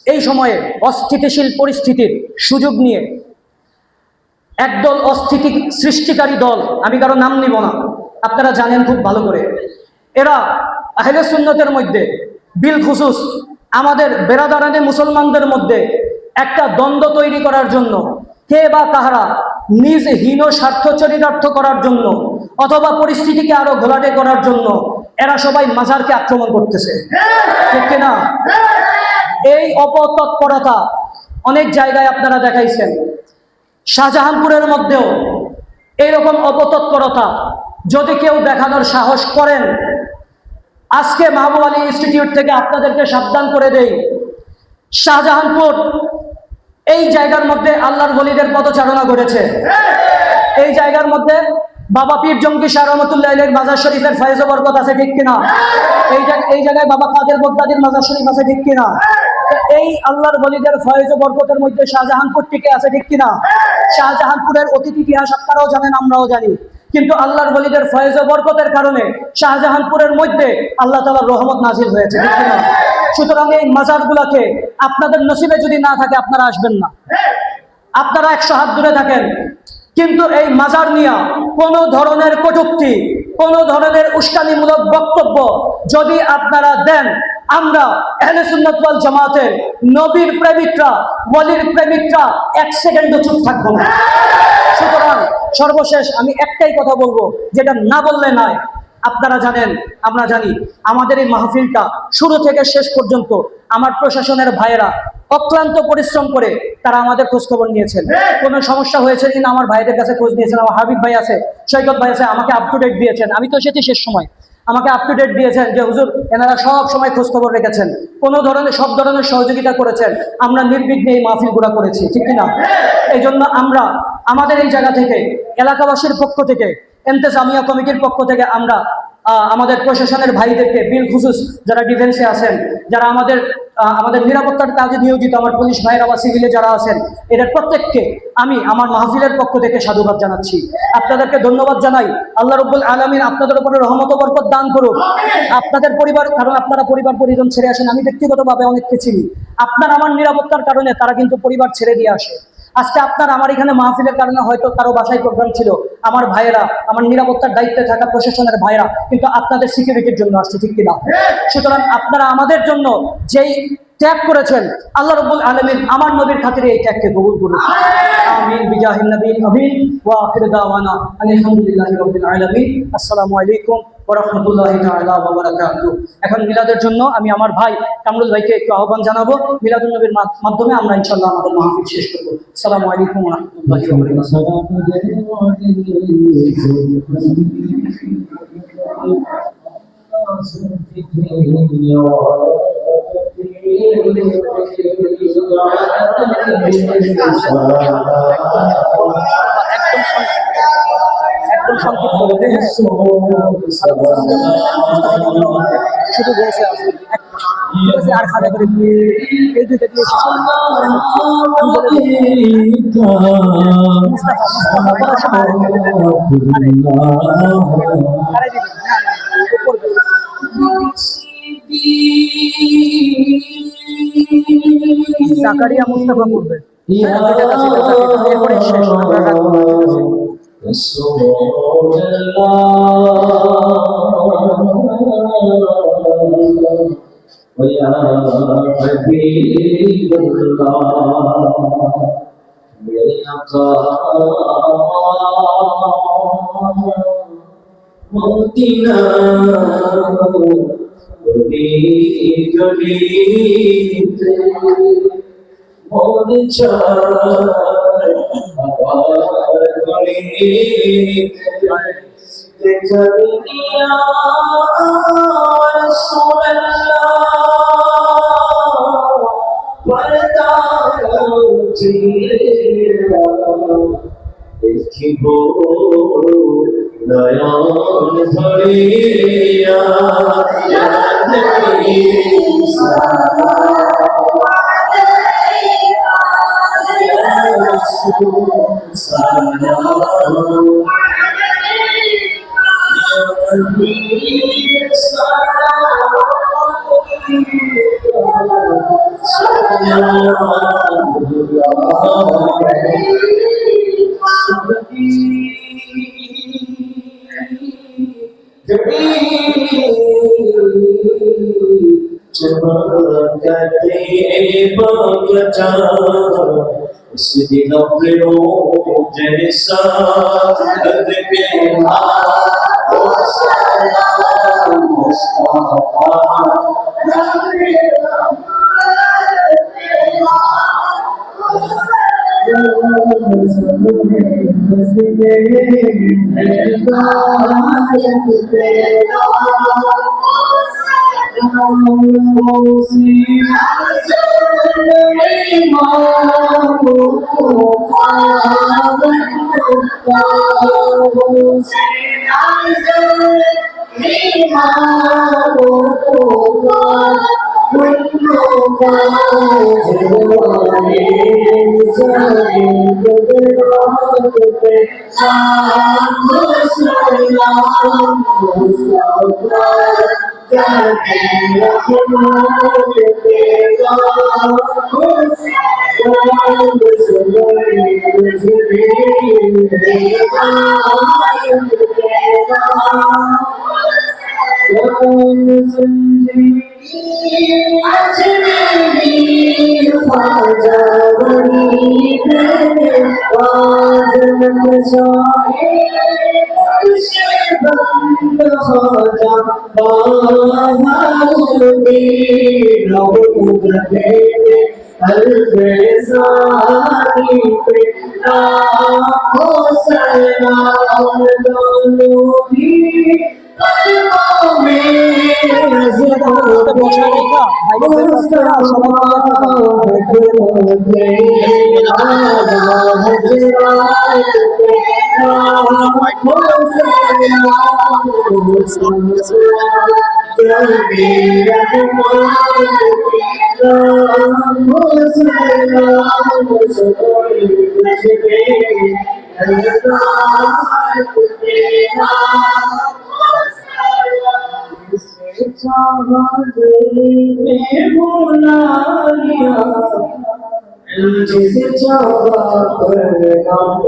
এই সময়ে অস্থিতিশীল পরিস্থিতির সুযোগ নিয়ে একদল অস্থিতি সৃষ্টিকারী দল, আমি কারো নাম নিব না, আপনারা জানেন খুব ভালো করে, এরা আহলে সুন্নতের মধ্যে বিল খুসুস আমাদের বেরাদারানে মুসলমানদের মধ্যে একটা দ্বন্দ্ব তৈরি করার জন্য, কে বা কাহারা নিজ হীন স্বার্থ চরিতার্থ করার জন্য অথবা পরিস্থিতিকে আরো ঘোলাটে করার জন্য এরা সবাই মাজারকে আক্রমণ করতেছে, ঠিক কিনা? এই অপতৎপরতা অনেক জায়গায় আপনারা দেখাইছেন। শাহজাহানপুরের মধ্যেও এইরকম অপতৎপরতা যদি কেউ দেখানোর সাহস করেন, আজকে মাহবুব আলী ইনস্টিটিউট থেকে আপনাদেরকে সাবধান করে দেই, শাহজাহানপুর এই জায়গার মধ্যে আল্লাহর ওলিদের পদচারণা করেছে। এই জায়গার মধ্যে বাবা পীর জঙ্গি শাহ রহমতুল্লাহ আলাইহির মাজার শরীফের ফয়েজ ও বরকত আছে, ঠিক কিনা? এই জায়গায় বাবা কাদের বগদাদির মাজার শরীফ আছে, ঠিক কিনা? এই আল্লাহর ওলিদের ফয়েজ ও বরকতের মধ্যে শাহজাহানপুর টিকে আছে, ঠিক কিনা? শাহজাহানপুরের অতীত ইতিহাস আপনারাও জানেন, আমরাও জানি, কিন্তু আল্লাহর ওলিদের ফয়েজ ও বরকতের কারণে শাহজাহানপুরের মধ্যে আল্লাহ তাআলার রহমত নাজিল হয়েছে, ঠিক কিনা? সুতরাং এই মাজারগুলোকে আপনাদের নসিবে যদি না থাকে আপনারা আসবেন না, আপনারা 100 হাত দূরে থাকেন। কিন্তু এই মাজার নিয়ে কোন ধরনের কটূক্তি, কোন ধরনের উস্কানিমূলক বক্তব্য যদি আপনারা দেন, আমরা আহলে সুন্নাত ওয়াল জামাতের নবীর প্রেমিকরা, ওয়ালির প্রেমিকরা 1 সেকেন্ডও চুপ থাকবো না। সুতরাং সর্বশেষ আমি একটাই কথা বলবো, যেটা না বললে নয়। আপনারা জানেন, আমরা জানি, আমাদের এই মাহফিলটা শুরু থেকে শেষ পর্যন্ত আমার প্রশাসনের ভাইয়েরা অক্লান্ত পরিশ্রম করে তারা আমাদের খোঁজ খবর নিয়েছেন। কোনো সমস্যা হয়েছে কিনা আমার ভাইদের কাছে খোঁজ নিয়েছেন। আমার হাবিব ভাই আছে, সৈকত ভাই আছে, আমাকে আপ টু ডেট দিয়েছেন। আমি তো এসেছি শেষ সময়, আমাকে আপ টু ডেট দিয়েছেন যে হুজুর এনারা সব সময় খোঁজ খবর রেখেছেন, কোনো ধরনের সব ধরনের সহযোগিতা করেছেন, আমরা নির্বিঘ্নে এই মাহফিলগুলো করেছি, ঠিক কিনা? এই জন্য আমরা আমাদের এই জায়গা থেকে এলাকাবাসীর পক্ষ থেকে, ইন্তেজামিয়া কমিটির পক্ষ থেকে আমরা আমাদের প্রশাসনের ভাইদেরকে বিল খুসুস যারা ডিফেন্সে আছেন, যারা আমাদের নিরাপত্তার কাজে নিয়োজিত, আমার পুলিশ ভাইয়েরা বা সিভিলে যারা আছেন, এদের প্রত্যেককে আমি আমার মাহফিলের পক্ষ থেকে সাধুবাদ জানাচ্ছি, আপনাদেরকে ধন্যবাদ জানাই। আল্লাহ রাব্বুল আলামিন আপনাদের উপরে রহমত ও বরকত দান করুক। আপনাদের পরিবার, কারণ আপনারা পরিবার পরিজন ছেড়ে আসেন, আমি ব্যক্তিগতভাবে অনেককে চিনি, আপনার আমার নিরাপত্তার কারণে তারা কিন্তু পরিবার ছেড়ে দিয়ে আসে। আজকে আপনার আমার এখানে মাহফিলের কারণে হয়তো কারো বাসায় প্রোগ্রাম ছিল, আমার ভাইয়েরা, আমার নিরাপত্তার দায়িত্বে থাকা প্রশাসনের ভাইয়েরা কিন্তু আপনাদের সিকিউরিটির জন্য আসছে, ঠিক কিনা? সুতরাং আপনারা আমাদের জন্য যেই ত্যাগ করেছেন, আল্লাহ রাব্বুল আলামিন আমার নবীর খাতিরে এই ত্যাগকে কবুল করুন। আমিন বিজাহিন নবীন আমিন। ওয়া আখিরু দাওয়ানা আলহামদুলিল্লাহি রাব্বিল আলামিন। আসসালামু আলাইকুম ওয়া রাহমাতুল্লাহি তাআলা ওয়া বারাকাতুহু। এখন মিলাদের জন্য আমি আমার ভাই কামরুল ভাইকে একটু আহ্বান জানাবো। মিলাদুন নবীর মাধ্যমে আমরা ইনশাআল্লাহ আমাদের মাহফিল শেষ করব। আসসালামু আলাইকুম ওয়া রাহমাতুল্লাহি ওয়া একদম সংক্ষিপ্ত শুধু বলছে আর খাদা করে এই দুইটা দিয়ে জাকারিয়া মুস্তাফা করবে এরপরে শেষ ويا حبيب الله मेरे आका मदीना गली गली মন চায় আবার ঘুরিতে দেখা দুনিয়া রাসূলুল্লাহ পর্দা উঠিয়া দেখিব নয়ন ভরিয়া ইয়া নবী সাল্লাল্লাহু আলাইহি ইয়া রাসূল সাল্লাল্লাহু আলাইহি ইয়া নবী সাল্লাল্লাহু उस दिन अपनों जैसा लगते ओ सलाम मुस्तफा जिसे चाहा पर नाम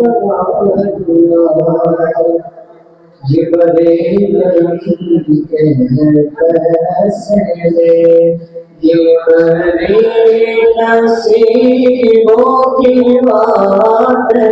ये बड़े लड़की के फैसले ये बड़े नसीबों की बात है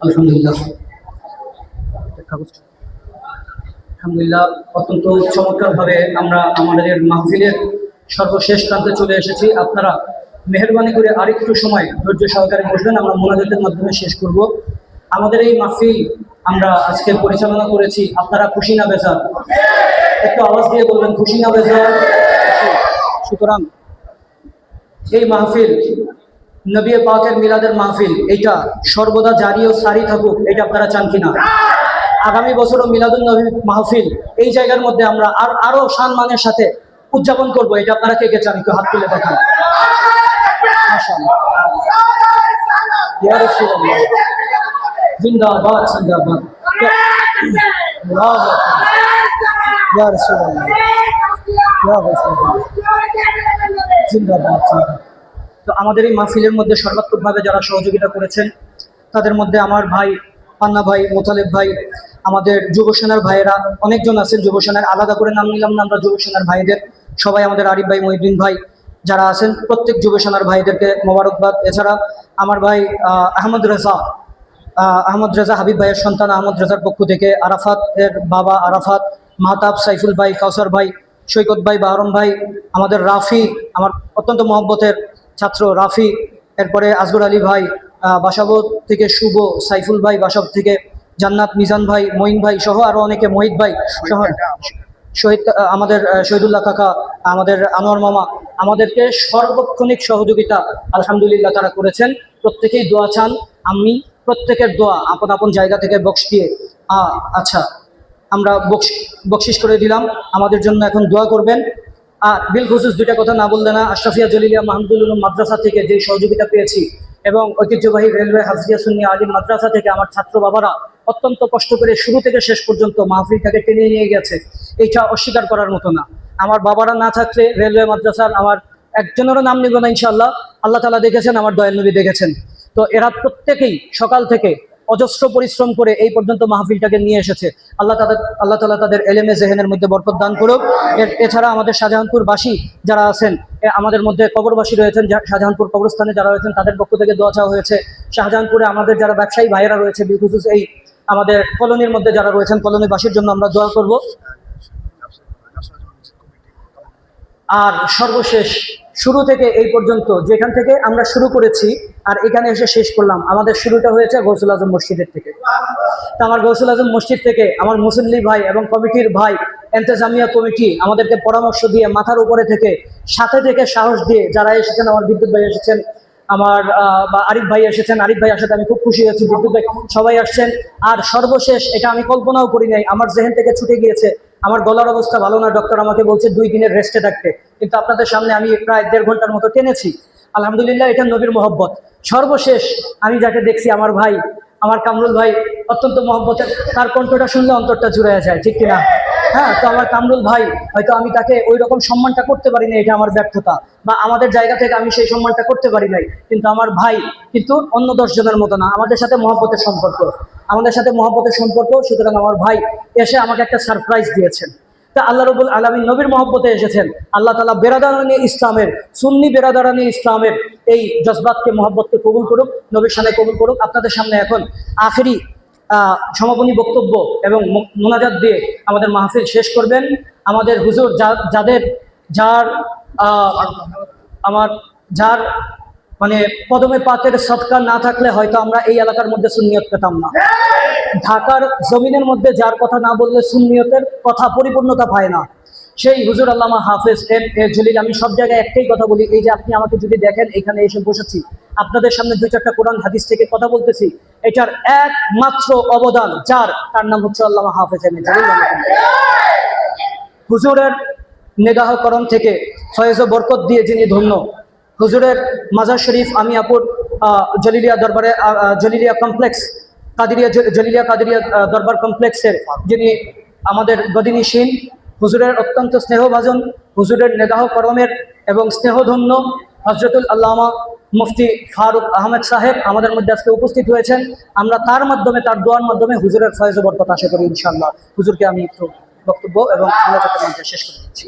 আলহামদুলিল্লাহ অত্যন্ত চমৎকারভাবে আমরা আমাদের মাহফিলের সর্বশেষ প্রান্তে চলে এসেছি। আপনারা মেহেরবানি করে আরেকটু সময় ধৈর্য সহকারে বসবেন, আমরা মোনাজাতের মাধ্যমে শেষ করব। আমাদের এই মাহফিল আমরা আজকে পরিচালনা করেছি। আপনারা খুশি না বেজার? একটু আওয়াজ দিয়ে বলবেন খুশি না বেজার? সুতরাং এই মাহফিল, নবী পাকের মিলাদের মাহফিল, এটা সর্বদা জারি ও সারি থাকুক, এটা আপনারা চান কিনা? আগামী বছরও মিলাদুন নবী মাহফিল এই জায়গার মধ্যে আমরা আরো সম্মানের সাথে উদযাপন করব, এটা আপনারা কে কে চান? একটু হাত তুলে দেখান। মাশাআল্লাহ, ইয়া রাসূলুল্লাহ, জিন্দাবাদ জিন্দাবাদ, আল্লাহু আকবার, ইয়া রাসূলুল্লাহ, ইয়া রাসূলুল্লাহ, জিন্দাবাদ জিন্দাবাদ। তো আমাদের এই মাহফিলের মধ্যে সর্বাত্মকভাবে যারা সহযোগিতা করেছেন, তাদের মধ্যে আমার ভাই পান্না ভাই, মোতালেব ভাই, আমাদের যুব সেনার ভাইয়েরা অনেকজন আছেন। যুব সেনার আলাদা করে নাম নিলাম না আমরা, যুব সেনার ভাইদের সবাই, আমাদের আরিফ ভাই, মহিউদ্দিন ভাই যারা আছেন, প্রত্যেক যুব সেনার ভাইদেরকে মোবারকবাদ। এছাড়া আমার ভাই আহমদ রেজা হাবিব ভাইয়ের সন্তান আহমদ রেজার পক্ষ থেকে, আরাফাত এর বাবা আরাফাত, মাহতাব, সাইফুল ভাই, কাউসার ভাই, সৈকত ভাই, বাহরম ভাই, আমাদের রাফি, আমার অত্যন্ত মহব্বতের ছাত্র রাফি, এরপরে আসগর আলী ভাই বাসাবোধ থেকে, শুভ, সাইফুল ভাই বাসাব থেকে, জান্নাত, মিজান ভাই, মঈন ভাই সহ আরো অনেকে, মহিত ভাই সহ, শহীদ আমাদের শহীদুল্লাহ কাকা, আমাদের আনোয়ার মামা, আমাদেরকে সর্বক্ষণিক সহযোগিতা আলহামদুলিল্লাহ তারা করেছেন। প্রত্যেকেই দোয়া চান, আমি প্রত্যেকের দোয়া আপন আপন জায়গা থেকে বক্স দিয়ে আচ্ছা আমরা বকশিস করে দিলাম, আমাদের জন্য এখন দোয়া করবেন। আর বিল খুসুস দুইটা কথা না বললে না, আশরাফিয়া জলিলিয়া মাহমুদুল উলুম মাদ্রাসা থেকে যে সহযোগিতা পেয়েছি এবং ঐতিহ্যবাহী রেলওয়ে হাফিজিয়া সুন্নিয়া আলিম মাদ্রাসা থেকে আমার ছাত্র বাবারা অত্যন্ত কষ্ট করে শুরু থেকে শেষ পর্যন্ত মাহফিলটাকে টেনে নিয়ে গেছে, এইটা অস্বীকার করার মতো না। আমার বাবারা না থাকলে রেলওয়ে মাদ্রাসার আমার একজনেরও নাম নিব না ইনশাআল্লাহ, আল্লাহ তাআলা দেখেছেন, আমার দয়াল নবী দেখেছেন। তো এরা প্রত্যেকেই সকাল থেকে অজস্র পরিশ্রম করে এই পর্যন্ত মাহফিলটাকে নিয়ে এসেছে। আল্লাহ তাআলা তাদের এলেমে জেহেনের মধ্যে বরকত দান করুক। এছাড়া আমাদের শাহজাহানপুরবাসী যারা আছেন, আমাদের মধ্যে কবরবাসী রয়েছেন, শাহজাহানপুর কবরস্থানে যারা রয়েছেন তাদের পক্ষ থেকে দোয়া চাওয়া হয়েছে। শাহজাহানপুরে আমাদের যারা ব্যবসায়ী ভাইয়েরা রয়েছে, বিলখুসুস এই আমাদের কলোনির মধ্যে যারা রয়েছেন, কলোনিবাসীর জন্য আমরা দোয়া করব। আর সর্বশেষ শুরু থেকে এই পর্যন্ত যেখান থেকে আমরা শুরু করেছি আর এখানে এসে শেষ করলাম, আমাদের শুরুটা হয়েছে গৌসুল আজম মসজিদের থেকে। তো আমার গৌসুল আজম মসজিদ থেকে আমার মুসল্লি ভাই এবং কমিটির ভাই, এন্তেজামিয়া কমিটি আমাদেরকে পরামর্শ দিয়ে মাথার উপরে থেকে সাথে থেকে সাহস দিয়ে যারা এসেছেন, আমার বিদ্যুৎ ভাই এসেছেন, আমার আরিফ ভাই এসেছেন, আরিফ ভাইয়ের সাথে আমি খুব খুশি হয়েছি, বিদ্যুৎ ভাই, সবাই আসছেন। আর সর্বশেষ, এটা আমি কল্পনাও করি নাই, আমার জেহেন থেকে ছুটে গিয়েছে, আমার গলার অবস্থা ভালো না, ডক্টর আমাকে বলছে 2 দিনের রেস্টে থাকতে, কিন্তু আপনাদের সামনে আমি প্রায় 1.5 ঘন্টার মতো টেনেছি। আলহামদুলিল্লাহ, এটা নবীর মহব্বত। সর্বশেষ আমি যাকে দেখছি, আমার ভাই, আমার কামরুল ভাই, অত্যন্ত মহব্বতের, তার কণ্ঠটা শুনলে অন্তরটা জুড়ে যায়, ঠিক কিনা? হ্যাঁ, তো আমার কামরুল ভাই, হয়তো আমি তাকে ওই রকম সম্মানটা করতে পারি না, এটা আমার ব্যর্থতা, বা আমাদের জায়গা থেকে আমি সেই সম্মানটা করতে পারি নাই, কিন্তু আমার ভাই কিন্তু অন্য 10 জনের মতো না, আমাদের সাথে মহব্বতের সম্পর্ক, সুতরাং আমার ভাই এসে আমাকে একটা সারপ্রাইজ দিয়েছেন। তা আল্লাহ রাব্বুল আলামিন নবীর মহব্বতে এসেছেন, আল্লাহ তাআলা বেরাদারানি ইসলামের, সুন্নি বেরাদারানি ইসলামের এই জজবাতকে, মহব্বতকে কবুল করুক, নবীর সামনে কবুল করুক। আপনাদের সামনে এখন আখেরি সমাপনী বক্তব্য এবং মোনাজাত দিয়ে আমাদের মাহফিল শেষ করবেন আমাদের হুজুর, যার মানে কদমে পাকের সদকা না থাকলে হয়তো আমরা এই এলাকার মধ্যে সুন্নিয়ত পেতাম না। ঢাকার জমিনের মধ্যে যার কথা না বললে সুন্নিয়তের কথা পরিপূর্ণতা পায় না, সেই হুজুর আল্লামা হাফেজ এম এ জলিল। আমি সব জায়গায় একটাই কথা বলি, এই যে আপনি আমাকে যদি দেখেন এখানে এসে বসেছি, আপনাদের সামনে 2-4টা কোরআন হাদিস থেকে কথা বলতেছি, এটার একমাত্র অবদান যার, তার নাম হচ্ছে আল্লামা হাফেজ এম এ জলিল। হুজুরের নেগাহকরণ থেকে ফয়েজ ও বরকত দিয়ে যিনি ধন্য, হুজুরের মাজার শরীফ আমিয়াপুর জলিলিয়া দরবারে, জলিলিয়া কমপ্লেক্স জলিলিয়া কাদেরিয়া দরবার কমপ্লেক্সের যিনি আমাদের গদিনীশীন, হুজুরের অত্যন্ত স্নেহভাজন, হুজুরের নেগাহকরণের এবং স্নেহধন্য হযরতুল আল্লামা মুফতি ফারুক আহমেদ সাহেব আমাদের মধ্যে আজকে উপস্থিত হয়েছেন। আমরা তার মাধ্যমে, তার দোয়ার মাধ্যমে হুজুরের ফয়েজ ও বরকত আশা করি ইনশাআল্লাহ। হুজুরকে আমি একটু বক্তব্য এবং মোনাজাতের মধ্যে শেষ করে দিচ্ছি।